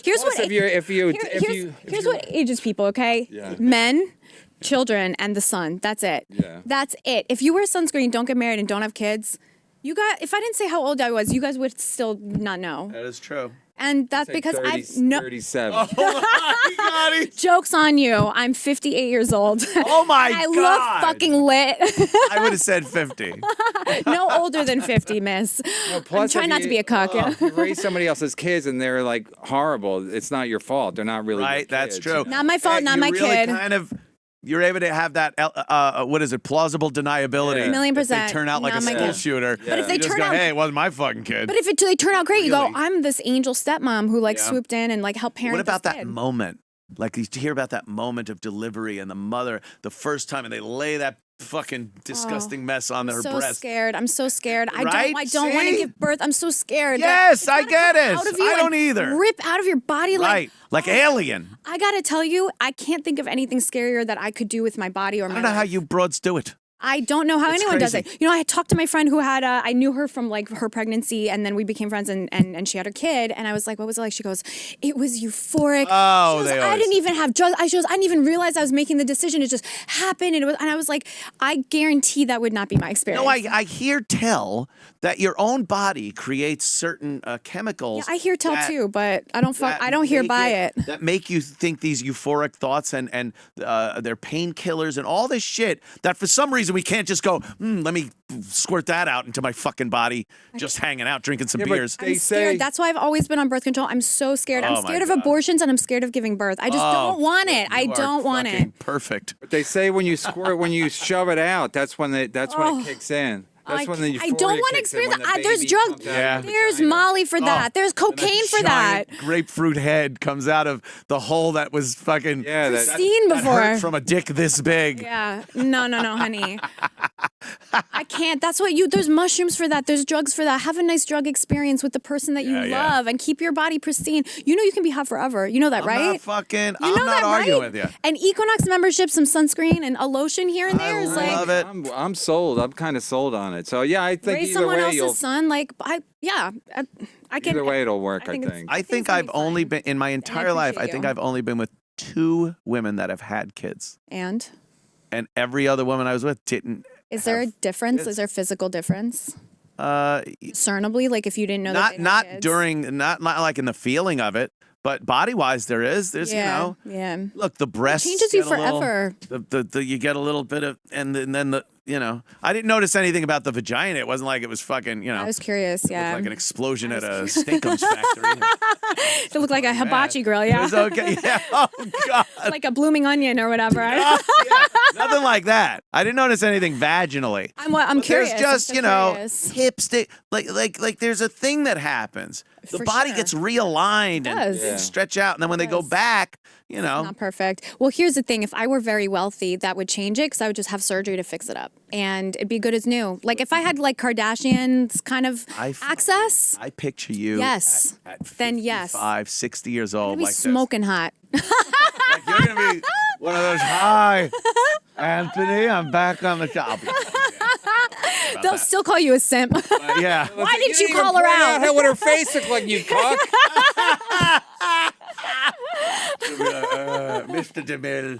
Here's Plus, what. Here's what ages people. Okay. Yeah. Men. Children and the sun. That's it. Yeah. That's it. If you wear sunscreen, don't get married, and don't have kids, if I didn't say how old I was, you guys would still not know. That is true. And that's because I've no 37. jokes on you. I'm 58 years old. Oh my I God. look fucking lit. I would have said 50. No older than 50, miss. I'm Plus, trying if not to be a cuck. If you raise somebody else's kids and they're like horrible, it's not your fault. They're not really Right, your that's kids. true. Not my fault, not you my really kid. Kind of, you're able to have that. What is it? Plausible deniability. Yeah. 1,000,000%. If they turn out like Not a my school kid. shooter. But if they you just turn go, out- hey, it wasn't my fucking kid. But if they turn out great, you go, Really? I'm this angel stepmom who like Yeah. swooped in and like helped parent What about this that kid. moment? Like you hear about that moment of delivery and the mother, the first time, and they lay that fucking disgusting mess on her so breast. scared. I'm so scared. I Right? don't want to See? give birth. I'm so scared. Yes, It's I gotta get come it. out of you I and don't either. Rip out of your body Right, like Alien. I gotta tell you, I can't think of anything scarier that I could do with my body or my I don't know how life. you broads do it. I don't know how It's anyone does crazy. it. You know, I talked to my friend who had I knew her from like her pregnancy, and then we became friends, and she had her kid, and I was like, what was it like? She goes, it was euphoric. Oh, she goes, they I always- didn't even have drugs. I didn't even realize I was making the decision. It just happened, and I was like, I guarantee that would not be my experience. No, I hear tell that your own body creates certain chemicals. I hear tell that- too, but I don't that I don't hear make by it. That make you think these euphoric thoughts and they're painkillers and all this shit that for some reason we can't just go, let me squirt that out into my fucking body, just hanging out, drinking some Yeah, but beers. they I'm scared. say That's why I've always been on birth control. I'm so scared. I'm Oh, my scared of God. abortions and I'm scared of giving birth. I just don't want it. I You are don't want it. fucking Perfect. they say when you squirt, when you shove it out, that's when it kicks in. That's when the I euphoria don't want to kicks in, experience when that. the There's baby drugs. comes out Yeah. of the There's vagina. Molly for that. Oh, There's and a cocaine for that. giant grapefruit head comes out of the hole that was fucking Yeah, Seen that before. hurt from a dick this big. Yeah. No, honey. I can't. That's what there's mushrooms for that. There's drugs for that. Have a nice drug experience with the person that you Yeah. love and keep your body pristine. You know you can be hot forever. You know that, I'm right? not fucking. You I'm know not that, arguing right? with you. An Equinox membership, some sunscreen, and a lotion here and I there is like love it. I'm sold. I'm kind of sold on it. So yeah, I think raise either someone way else's you'll. son. Like I can. Either way it'll work. I think it's- think. I think gonna I've be only fine. been in my entire life. I appreciate think you. I've only been with 2 women that have had kids, And and every other woman I was with didn't. is there a difference? kids. Is there a physical difference? Uh, Discernibly, like if you didn't know that they not had kids? during, not like in the feeling of it, but body wise, there is. There's Yeah, you know. yeah. Look, the breasts changes you get a little- forever. The you get a little bit of, and then the I didn't notice anything about the vagina. It wasn't like it was fucking I was curious. looked Yeah, like an explosion at a Stinkums factory. it looked like a hibachi grill. It Yeah, was okay. Yeah. Oh God. like a blooming onion or whatever. Yeah, nothing like that. I didn't notice anything vaginally. I'm But curious. There's just I'm so curious. hips. Like there's a thing that happens. The For body sure. gets realigned It does. and stretch out, and then when they go does. back, you know. Not perfect. Well, here's the thing. If I were very wealthy, that would change it because I would just have surgery to fix it up. And it'd be good as new. Like if I had like Kardashians kind of access. I picture you Yes. at Then yes. 60 years old. I'd be like smoking hot. Like you're going to be one of those, hi, Anthony, I'm back on the job. They'll still call you a simp. Yeah. Why didn't you call her out? What her face looked like, you cock. Mr. DeMille.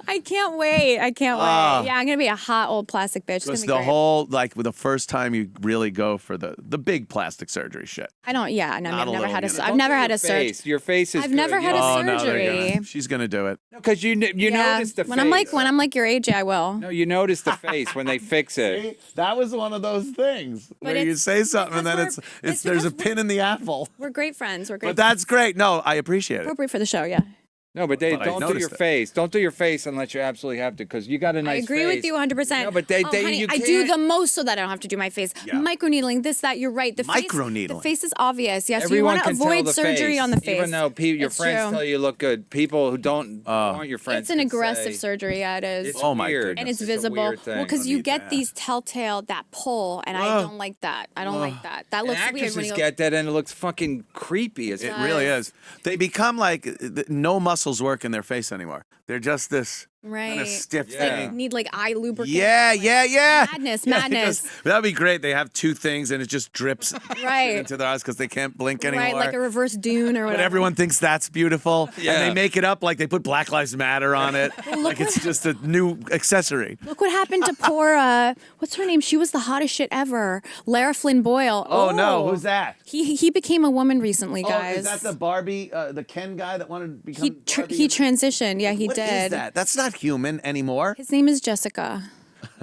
I can't wait. Yeah, I'm gonna be a hot old plastic bitch. It's gonna It's be the great. whole, like, the first time you really go for the big plastic surgery shit. I don't. Yeah, no, Not I've a never little, had a. you know. I've never had a surgery. Your face is I've never good. had a Oh, no, surgery. they're gonna, she's going to do it. Because you Yeah. notice the when face. I'm like your age, I will. No, you notice the face when they fix it. That was one of those things But where you it's say something and then because it's we're- there's a because pin in the apple. We're great friends. We're great. But that's great. No, I appreciate it. appropriate for the show. Yeah. No, but they But I don't do your noticed it. face. Don't do your face unless you absolutely have to, because you got a nice I agree face. with you 100%. No, but honey, you I can't. do the most so that I don't have to do my face. Yeah. Microneedling, this, that. You're right. The Microneedling. The face is obvious. Yes, Everyone you want can to tell avoid the surgery face, on the face. even though your It's friends true. tell you look good. People who don't want your friends. It's an can aggressive say, surgery. Yeah, it is. It's Oh my weird. And it's a visible. weird thing. Well, because I you need get that. these telltale that pull, and I don't like that. I don't like that. That And looks weird when actresses you get that, and it looks fucking creepy. It really is. They become like no muscles work in their face anymore. They're just this kind of right. stiff Yeah. thing. Need like eye lubricant. Yeah. Madness, Yeah, madness. because that'd be great. They have two things and it just drips Right. into their eyes because they can't blink anymore. Right, like a reverse Dune or whatever. But everyone thinks that's beautiful. Yeah. And they make it up like they put Black Lives Matter on it. Like it's just a new accessory. Look what happened to poor, what's her name? She was the hottest shit ever. Lara Flynn Boyle. Oh, no. Who's that? He became a woman recently, guys. Oh, is that the Barbie, the Ken guy that wanted to become Barbie? He transitioned. Yeah, he What did. is that? That's not human anymore. His name is Jessica.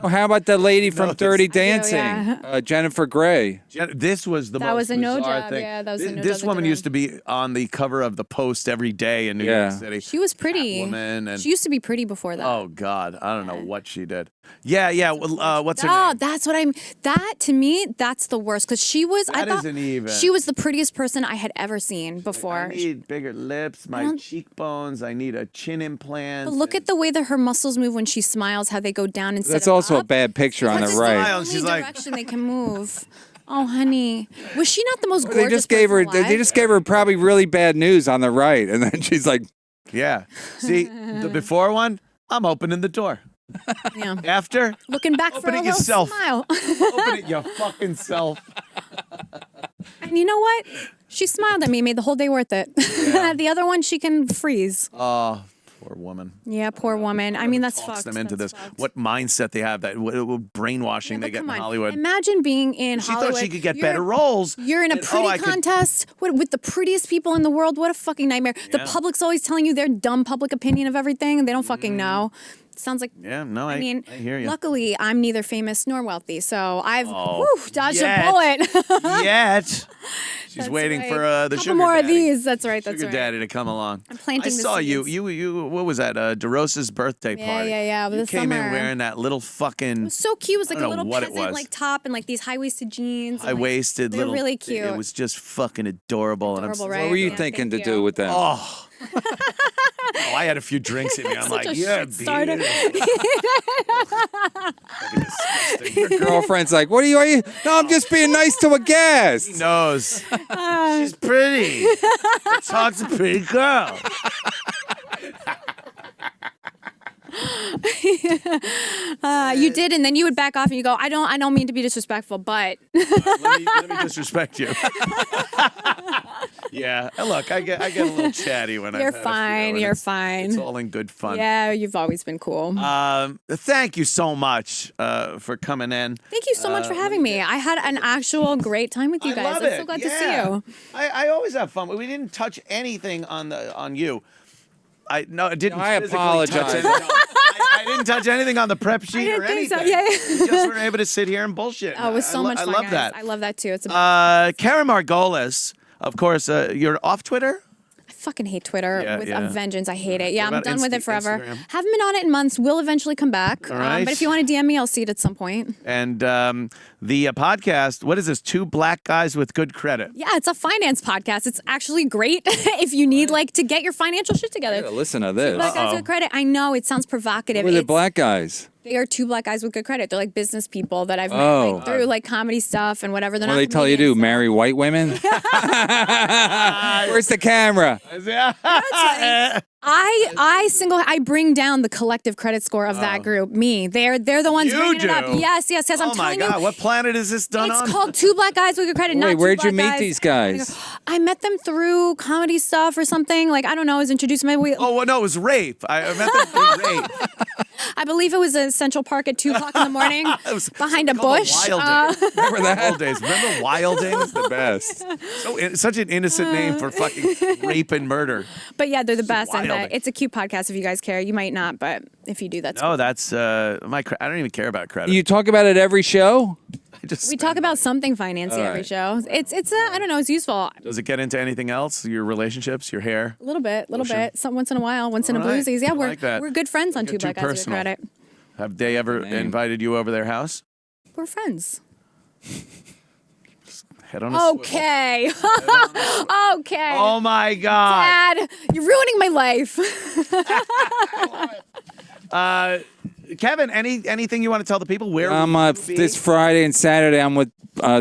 Oh, how about the lady from No, Dirty it's- Dancing, yeah. Jennifer Grey? This was the That most was a no bizarre job, thing. yeah, that was a no This job woman they did. used to be on the cover of the Post every day in New Yeah. York City. She was pretty. Catwoman and She used to be pretty before that. oh God, I don't know what she did. Yeah. Well, what's her Oh, name? that's what I'm. That to me, that's the worst because she was. I That thought isn't even. she was the prettiest person I had ever seen I before. need bigger lips, my don't- cheekbones. I need a chin implant. But look at the way that her muscles move when she smiles. How they go down instead That's of also a up. bad picture on That's the the right. smile. only She's like- direction they can move. Oh, honey, was she not the most They gorgeous? just gave her. person They alive? just gave her probably really bad news on the right, and then she's like, Yeah. See the before one. I'm opening the door. Yeah. After, Looking back for Open a it little yourself. smile. open it your fucking self. And you know what? She smiled at me, made the whole day worth it. The other one, she can freeze. Oh, poor woman. Yeah, poor woman. I mean, that's Talks fucked. them into That's this. fucked. What mindset they have? That what brainwashing they But get in come on. Hollywood. Imagine being in She Hollywood. thought she could get You're- better roles. You're in a and, pretty I could- contest with the prettiest people in the world. What a fucking nightmare. The Yeah. public's always telling you their dumb public opinion of everything, and they don't fucking know. Sounds like. Yeah, no, I mean, I hear you. luckily, I'm neither famous nor wealthy, so I've dodged yet. a bullet. Yet. She's That's waiting right. for the Couple sugar more daddy. of these. That's right. That's Sugar right. daddy to come along. I'm planting I the saw you. seeds. You. What was that? DeRosa's birthday Yeah, party. yeah, over You the came in summer. wearing that little fucking It was so cute. It was like I a don't know little what it peasant was. like top and like these high waisted jeans. and, like, high-waisted they're little. really cute. It was just fucking adorable. Adorable, and right? "What were you Yeah, thinking to thank do you. with them?" Oh. Oh, I had a few drinks in me. I'm Such like, a yeah, shit starter. Your girlfriend's like, "What are you? No, I'm just being nice to a guest." He knows. She's pretty. Talks a pretty girl. You did, and then you would back off and you go, I don't mean to be disrespectful, but Let me disrespect you. Yeah, look, I get a little chatty when You're I've had a few, fine, and you're it's fine. all in good fun. yeah, you've always been cool. Thank you so much for coming in. Thank you so much for having me. I had an actual great time with you I guys. love I'm it. so glad to see Yeah. you. I always have fun. We didn't touch anything on you. I didn't. No, I physically apologize. touch it. No, I didn't touch anything on the prep sheet didn't or think anything. so. Yeah, yeah. We just were able to sit here and bullshit. Oh, it was so much fun, I love guys. that. I love that too. It's Keren Margolis, of course. You're off Twitter. I fucking hate Twitter with a vengeance. I hate it. Yeah, What I'm about done with it forever. Instagram? Haven't been on it in months. Will eventually come back. All right. But if you want to DM me, I'll see it at some point. And the podcast, what is this? Two black guys with good credit. Yeah, it's a finance podcast. It's actually great if you need to get your financial shit together. Listen to this. Black guys with credit. I know it sounds provocative. Who are the black guys? They are two black guys with good credit. They're like business people that I've met through comedy stuff and whatever. What do they tell you to do? Marry white women? Where's the camera? I bring down the collective credit score of that group. Me. They're the ones bringing it up. Yes. I'm telling you. Oh my God! What planet is this done on? It's called Two Black Guys with Good Credit. Wait, where'd you meet these guys? I met them through comedy stuff or something. I don't know. I was introduced to my. Oh well, no, it was rape. I met them through rape. I believe it was in Central Park at 2:00 in the morning behind a bush. Remember that old days? Remember Wilding? The best. Such an innocent name for fucking rape and murder. But yeah, they're the best. And it's a cute podcast if you guys care. You might not, but if you do, that's cool. That's I don't even care about credit. You talk about it every show? We talk about something financy every show. It's I don't know, it's useful. Does it get into anything else? Your relationships, your hair? A little bit. Some once in a while, once in a bluesies. Yeah, we're good friends on Two Black Guys with Credit. Have they ever invited you over their house? We're friends. Head on a okay. Okay. Oh my God. Dad, you're ruining my life. Kevin, anything you want to tell the people? Where this Friday and Saturday, I'm with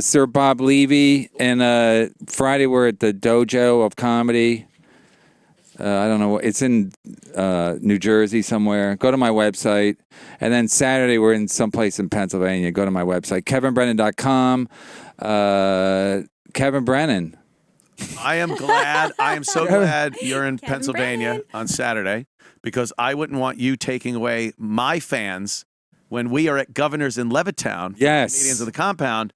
Sir Bob Levy, and Friday we're at the Dojo of Comedy. I don't know. It's in New Jersey somewhere. Go to my website. And then Saturday we're in someplace in Pennsylvania. Go to my website, kevinbrennan.com. Kevin Brennan. I am so glad you're in Pennsylvania on Saturday, because I wouldn't want you taking away my fans when we are at Governor's in Levittown. Yes. Comedians of the Compound.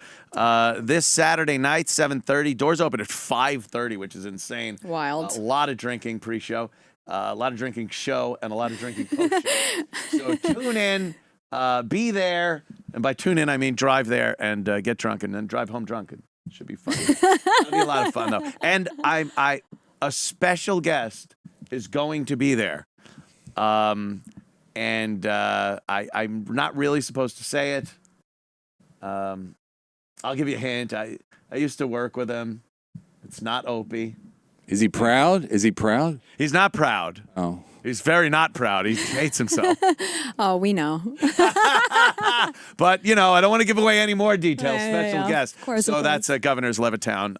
This Saturday night, 7:30. Doors open at 5:30, which is insane. Wild. A lot of drinking pre-show, a lot of drinking show, and a lot of drinking post-show. So tune in, be there. And by tune in, I mean drive there and get drunk and then drive home drunk. It should be fun. It'll be a lot of fun, though. And a special guest is going to be there. I'm not really supposed to say it. I'll give you a hint. I used to work with him. It's not Opie. Is he proud? Is he proud? He's not proud. Oh. He's very not proud. He hates himself. Oh, we know. But, I don't want to give away any more details. Special guest. Of course. So that's Governor's Levittown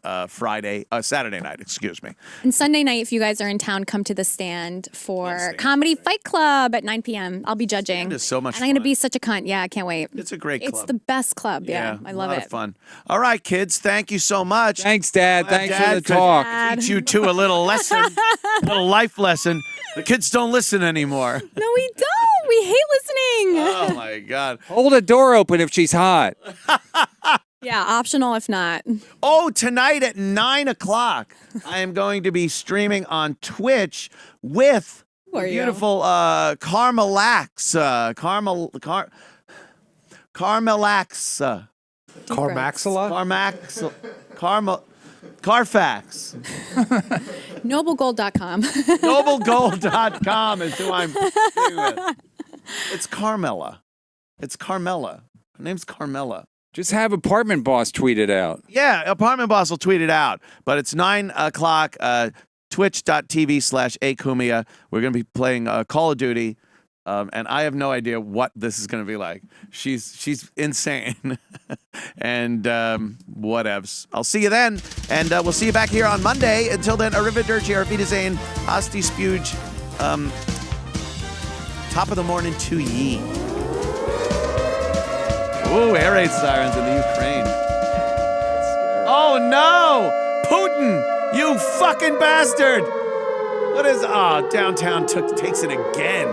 Saturday night, excuse me. And Sunday night, if you guys are in town, come to the Stand for Comedy Fight Club at 9 p.m. I'll be judging. It is so much fun. And I'm going to be such a cunt. Yeah, I can't wait. It's a great club. It's the best club. Yeah, I love it. A lot of fun. All right, kids. Thank you so much. Thanks, Dad. Thanks for the talk. Teach you two a little lesson, a little life lesson. The kids don't listen anymore. No, we don't. We hate listening. Oh, my God. Hold the door open if she's hot. Yeah, optional if not. Oh, tonight at 9 o'clock, I am going to be streaming on Twitch with beautiful Carmelax. Carmelax. Carfax. Noblegold.com. Noblegold.com is who I'm dealing with. It's Carmela. Her name's Carmela. Just have Apartment Boss tweet it out. Yeah, Apartment Boss will tweet it out. But it's 9 o'clock, twitch.tv/CUMIA. We're going to be playing Call of Duty. And I have no idea what this is going to be like. She's insane. And whatevs. I'll see you then. And we'll see you back here on Monday. Until then, arrivederci, auf Wiedersehen, Asti Spuge. Top of the morning to ye. Ooh, air raid sirens in the Ukraine. Oh, no! Putin! You fucking bastard! What is... downtown takes it again.